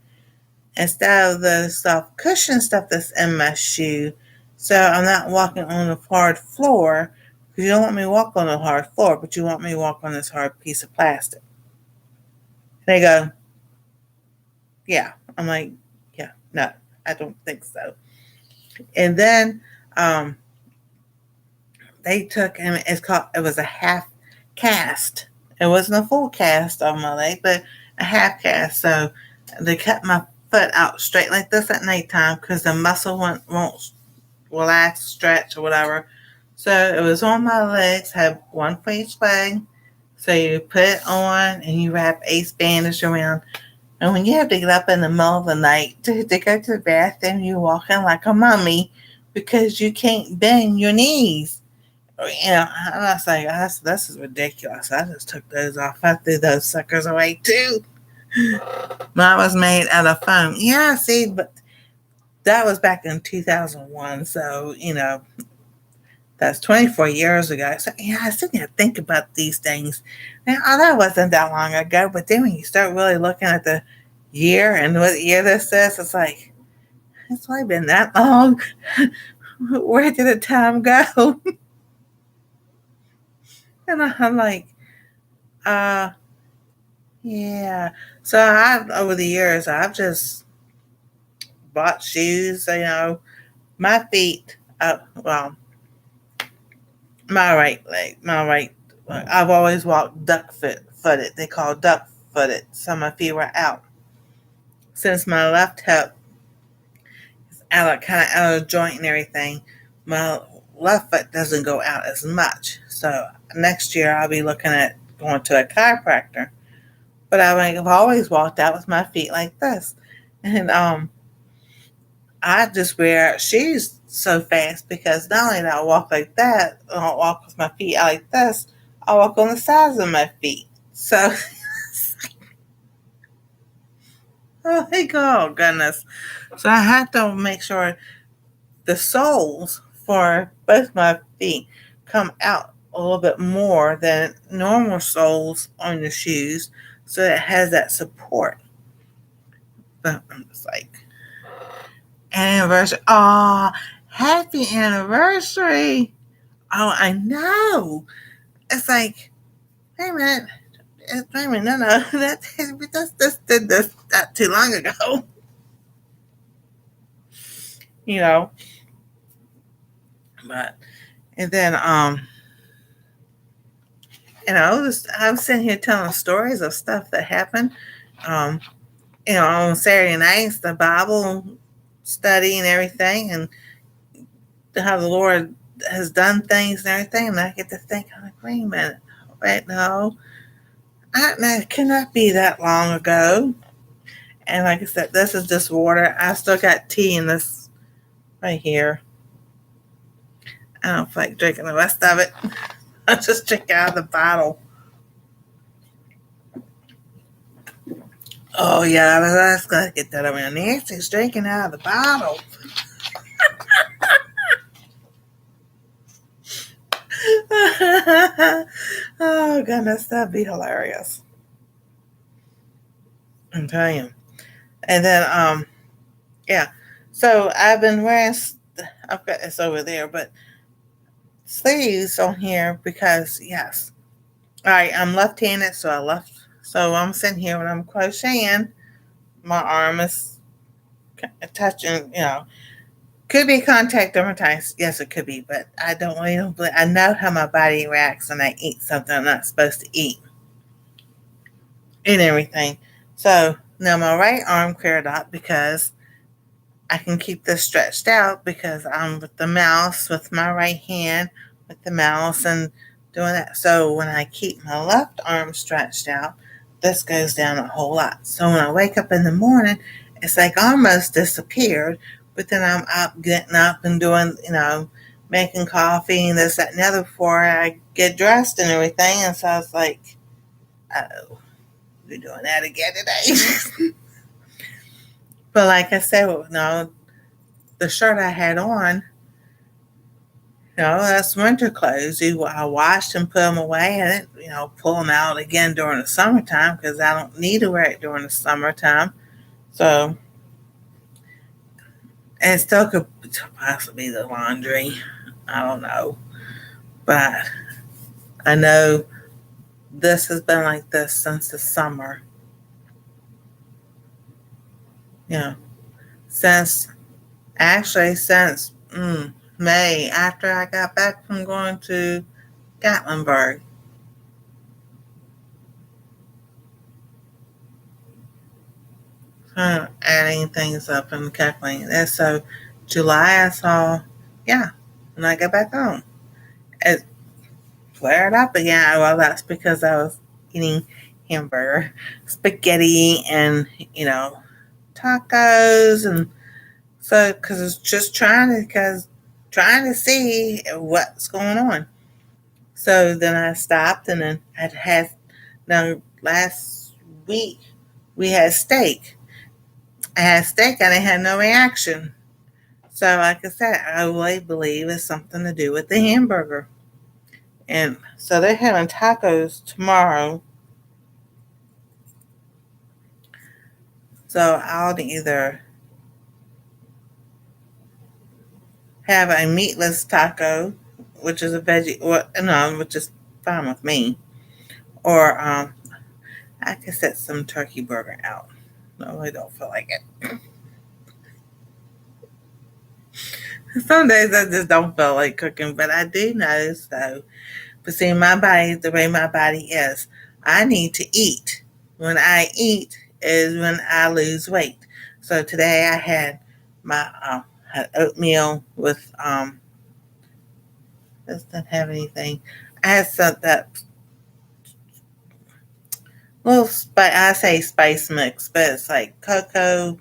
instead of the soft cushion stuff that's in my shoe. So I'm not walking on a hard floor because you don't want me to walk on a hard floor, but you want me to walk on this hard piece of plastic. They go, yeah. I'm like, yeah, no, I don't think so. And then um, they took, and it was a half cast. It wasn't a full cast on my leg, but a half cast. So they cut my foot out straight like this at nighttime because the muscle won't relax, stretch, or whatever. So it was on my legs, had one for each leg. So you put it on and you wrap ace bandage around. And when you have to get up in the middle of the night to go to the bathroom, you're walking like a mummy because you can't bend your knees. And I was like, this is ridiculous. I just took those off. I threw those suckers away too. Mine was made out of foam. Yeah, see, but that was back in 2001. So, that's 24 years ago. So, I still got to think about these things. And that wasn't that long ago. But then when you start really looking at the year and what year this is, it's like, it's only been that long. Where did the time go? And I'm like, uh, yeah. So over the years, I've just bought shoes. My feet. Well, my right leg, my right. I've always walked footed. They call duck footed. So my feet were out. Since my left hip is kind of out of joint and everything, my left foot doesn't go out as much. So next year I'll be looking at going to a chiropractor. But I've always walked out with my feet like this, and I just wear shoes so fast because not only do I walk like that, I don't walk with my feet out like this, I walk on the sides of my feet. So, oh goodness. So I have to make sure the soles for both my feet come out a little bit more than normal soles on your shoes so it has that support. But I'm just like, anniversary. Oh, happy anniversary. Oh, I know. It's like, hey man, wait a minute, no, that's did this not too long ago. You know. But and then I'm sitting here telling stories of stuff that happened. Um, on Saturday nights, the Bible study and everything, and how the Lord has done things and everything, and I get to think, I'm like, wait a minute, wait, no, it cannot be that long ago. And like I said, this is just water. I still got tea in this right here. I don't feel like drinking the rest of it. I'll just drink out of the bottle. Oh yeah, let's gotta get that around. Nancy's drinking out of the bottle. Oh goodness, that'd be hilarious. I'm telling you. And then yeah. So I've been wearing. I've got this over there, but sleeves on here because yes. All right, I'm left-handed, so I'm sitting here when I'm crocheting. My arm is touching. Could be contact dermatitis. Yes, it could be, but I don't really. But I know how my body reacts when I eat something I'm not supposed to eat and everything. So now my right arm cleared up because I can keep this stretched out because I'm with the mouse with my right hand with the mouse and doing that. So when I keep my left arm stretched out, this goes down a whole lot. So when I wake up in the morning, it's like almost disappeared. But then I'm up, getting up and doing, making coffee and this, that, and the other before I get dressed and everything. And so I was like, oh. we're doing that again today. But like I said, the shirt I had on, that's winter clothes. I washed and put them away. I didn't, pull them out again during the summertime because I don't need to wear it during the summertime. So, and it still could possibly be the laundry. I don't know. But I know this has been like this since the summer. Yeah. Since, actually, since May, after I got back from going to Gatlinburg. Adding things up and calculating. And so July I saw, yeah, when I got back home, it flared up again. Well, that's because I was eating hamburger, spaghetti, and tacos, and so because it's just trying to see what's going on. So then I stopped, and then now last week we had steak. I had steak and it had no reaction. So, like I said, I really believe it's something to do with the hamburger. And so they're having tacos tomorrow. So I'll either have a meatless taco, which is a veggie, or no, which is fine with me, or I could set some turkey burger out. No, I don't feel like it. Some days I just don't feel like cooking, but I do know so. But see, my body, the way my body is, I need to eat. When I eat is when I lose weight. So today I had my had oatmeal with this didn't have anything. I had some that little spice. I say spice mix, but it's like cocoa,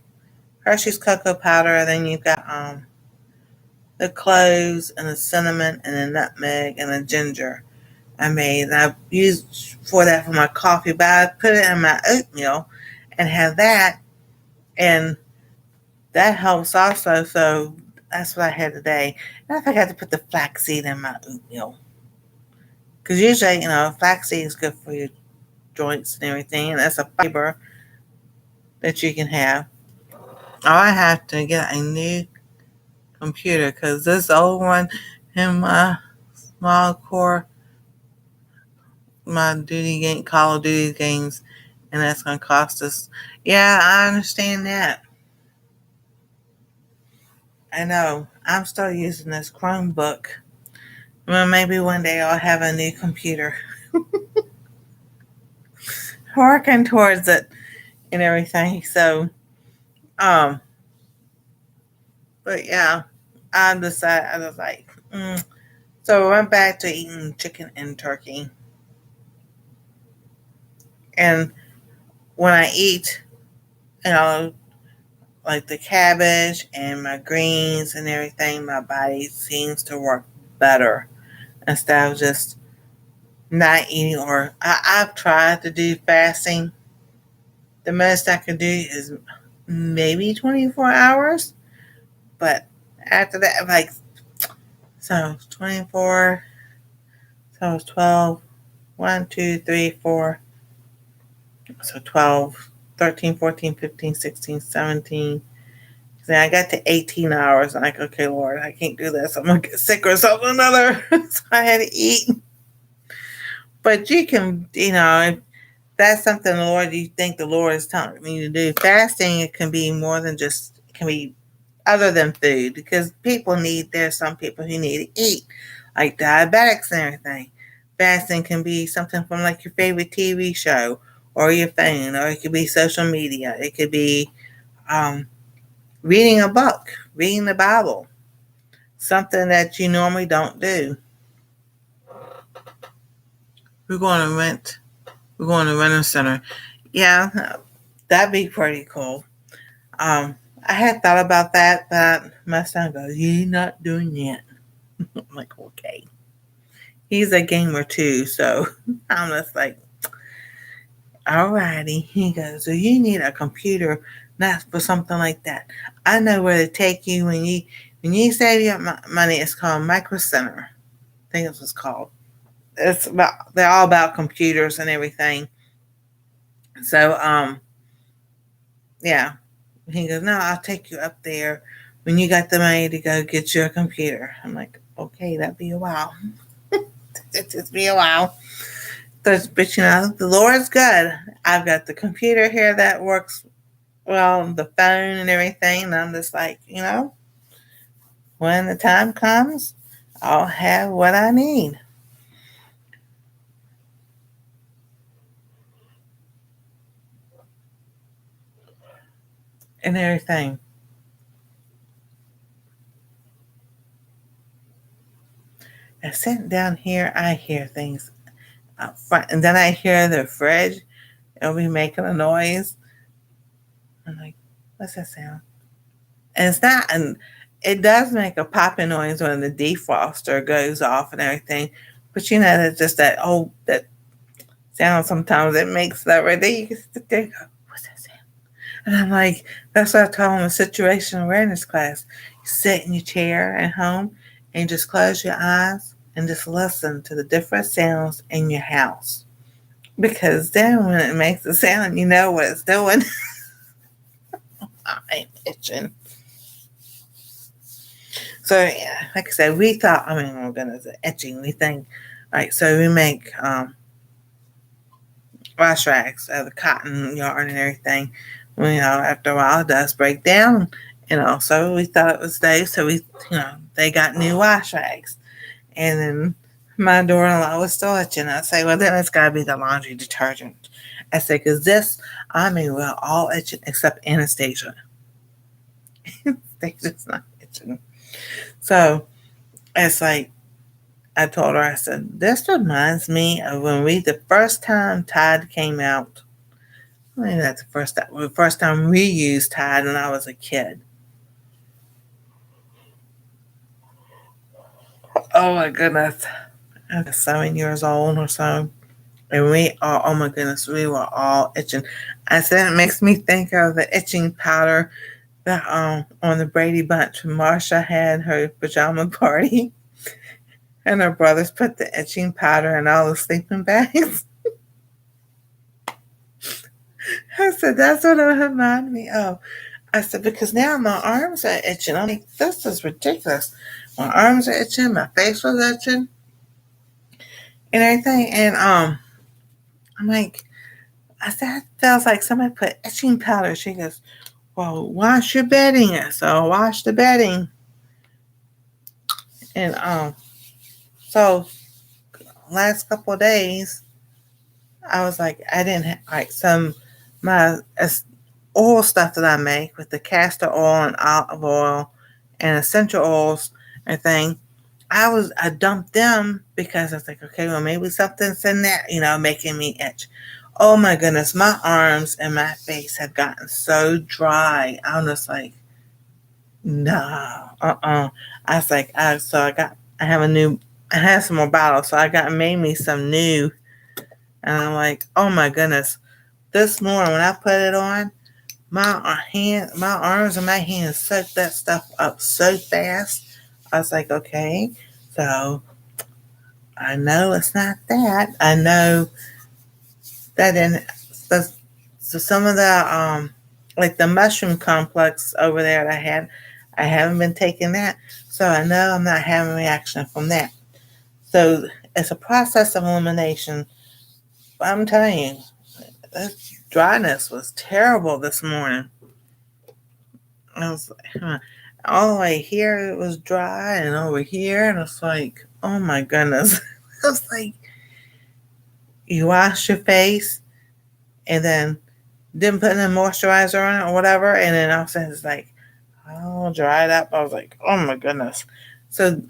Hershey's cocoa powder. Then you've got the cloves and the cinnamon and the nutmeg and the ginger. I used for that for my coffee, but I put it in my oatmeal and have that, and that helps also. So that's what I had today. And I forgot to put the flaxseed in my oatmeal because usually, flaxseed is good for your joints and everything, and that's a fiber that you can have. Oh, I have to get a new computer because this old one in my small core, my duty game, Call of Duty games, and that's going to cost us. Yeah, I understand that. I know. I'm still using this Chromebook. Well, maybe one day I'll have a new computer. Working towards it and everything. So, um, but yeah, I was like, So I went back to eating chicken and turkey. And when I eat, you know, like the cabbage and my greens and everything, my body seems to work better instead of just not eating. I've tried to do fasting. The most I can do is maybe 24 hours, but after that, like, so 24, so it's 12, 1, 2, 3, 4, so 12, 13, 14, 15, 16, 17. Then I got to 18 hours. I'm like, okay, Lord, I can't do this. I'm going to get sick or something another. So I had to eat. But you can, if that's something the Lord, you think the Lord is telling me to do. Fasting, it can be more than just, it can be other than food because there's some people who need to eat, like diabetics and everything. Fasting can be something from like your favorite TV show or your phone, or it could be social media. It could be reading a book, reading the Bible, something that you normally don't do. We're going to rent. We're going to rent a center. Yeah, that'd be pretty cool. I had thought about that, but my son goes, "You're not doing that." I'm like, okay. He's a gamer too, so I'm just like, Alrighty. He goes, so you need a computer, not for something like that. I know where to take you when you save your money. It's called Micro Center. I think it's what's called. They're all about computers and everything. So yeah. He goes, no, I'll take you up there when you got the money to go get your computer. I'm like, okay, that'd be a while. It just be a while. But the Lord's good. I've got the computer here that works well, the phone and everything. And I'm just like, when the time comes, I'll have what I need and everything. And sitting down here, I hear things up front, and then I hear the fridge. It'll be making a noise. I'm like, what's that sound? And it's not, and it does make a popping noise when the defroster goes off and everything. But that's just that sound sometimes it makes that right there. You can sit there and go, what's that sound? And I'm like, that's what I tell them in situation awareness class. You sit in your chair at home and just close your eyes and just listen to the different sounds in your house. Because then when it makes a sound, you know what it's doing. I'm itching. So yeah, like I said, we thought, we're gonna etching. We think, all right, so we make wash rags out of the cotton yarn and everything. After a while it does break down, so we thought it was day, so they got new wash rags. And then my daughter-in-law was still itching. I say, well, then it's got to be the laundry detergent. I said, because we're all itching except Anastasia. Anastasia's not itching. So it's like, I told her, I said, this reminds me of when the first time Tide came out. Maybe that's the first time we used Tide when I was a kid. Oh my goodness. I was 7 years old or so. And oh my goodness, we were all itching. I said, it makes me think of the itching powder that on the Brady Bunch when Marsha had her pajama party. And her brothers put the itching powder in all the sleeping bags. I said, that's what it reminded me of. I said, because now my arms are itching. I'm like, this is ridiculous. My arms are itching, my face was itching, and everything. And I'm like, I said, it feels like somebody put itching powder. She goes, well, wash your bedding. So I washed the bedding. And so last couple of days, I was like, I didn't have like my oil stuff that I make with the castor oil and olive oil and essential oils and thing. I dumped them because I was like, okay, well maybe something's in that, making me itch. Oh my goodness, my arms and my face have gotten so dry. I'm just like, no, I was like, I have some more bottles, so made me some new, and I'm like, oh my goodness, this morning when I put it on, my arms and my hands soaked that stuff up so fast. I was like, okay, so I know it's not that. I know that so some of the like the mushroom complex over there that I haven't been taking that, so I know I'm not having a reaction from that. So it's a process of elimination. But I'm telling you, this dryness was terrible this morning. I was like, all the way here it was dry, and over here, and it's like, oh my goodness. I was like, you wash your face, and then didn't put any moisturizer on it or whatever, and then all of a sudden it's like, all dried up. I was like, oh my goodness. So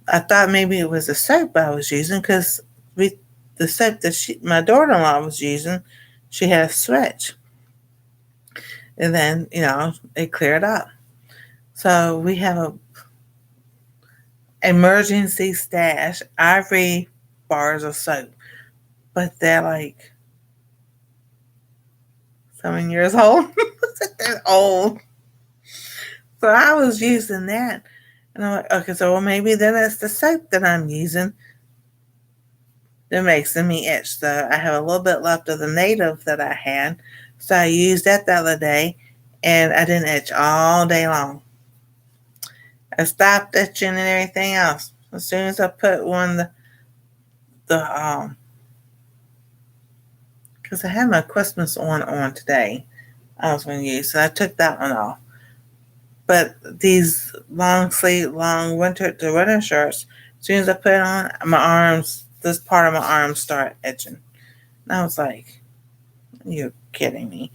I thought maybe it was the soap I was using, because the soap that my daughter-in-law was using, she had a switch. And then, it cleared up. So we have a emergency stash, Ivory bars of soap. But they're like something years old. They're old. So I was using that. And I'm like, okay, so well, maybe then it's the soap that I'm using that makes me itch. So I have a little bit left of the native that I had. So I used that the other day and I didn't itch all day long. I stopped itching and everything else. As soon as I put the because I had my Christmas on today, I was going to use, so I took that one off. But these long sleeve, the winter shirts, as soon as I put it on, my arms, this part of my arms start itching. And I was like, you're kidding me.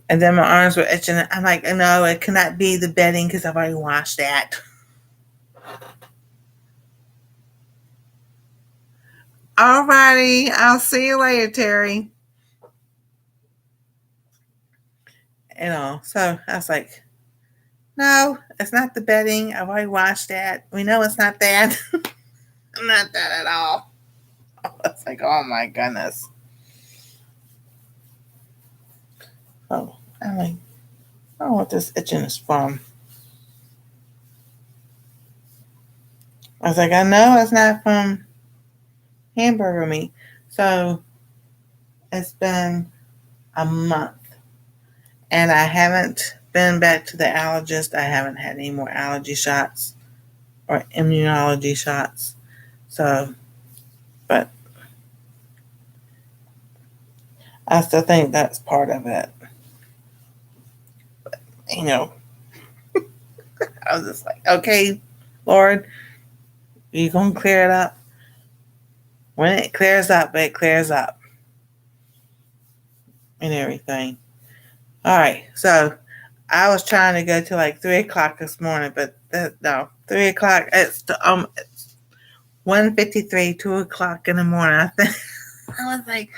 And then my arms were itching. I'm like, no, it cannot be the bedding because I've already washed that. Alrighty, I'll see you later, Terry. So I was like, no, it's not the bedding. I've already washed that. We know it's not that. Not that at all. I was like, oh my goodness. Oh, I'm like, I don't know what this itching is from. I was like, I know it's not from hamburger meat. So it's been a month and I haven't been back to the allergist. I haven't had any more allergy shots or immunology shots. So, but I still think that's part of it. But, I was just like, okay, Lord, you're going to clear it up. When it clears up, it clears up. And everything. All right, so I was trying to go to like 3 o'clock this morning, but no, 3 o'clock. It's 1:53, 2 o'clock in the morning. I think I was like,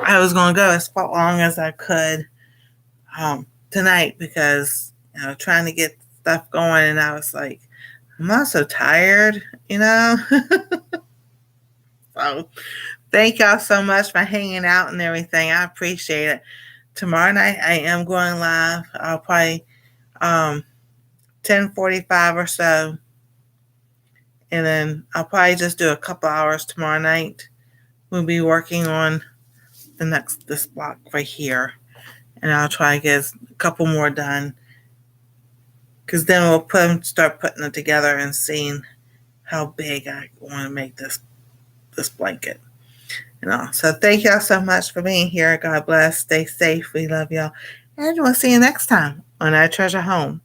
I was gonna go as long as I could tonight because trying to get stuff going, and I was like, I'm also tired, So thank y'all so much for hanging out and everything. I appreciate it. Tomorrow night I am going live. I'll probably 10:45 or so, and then I'll probably just do a couple hours tomorrow night. We'll be working on this block right here, and I'll try to get a couple more done. Because then we'll start putting it together and seeing how big I want to make this blanket. So thank y'all so much for being here. God bless. Stay safe. We love y'all. And we'll see you next time on Our Treasure Home.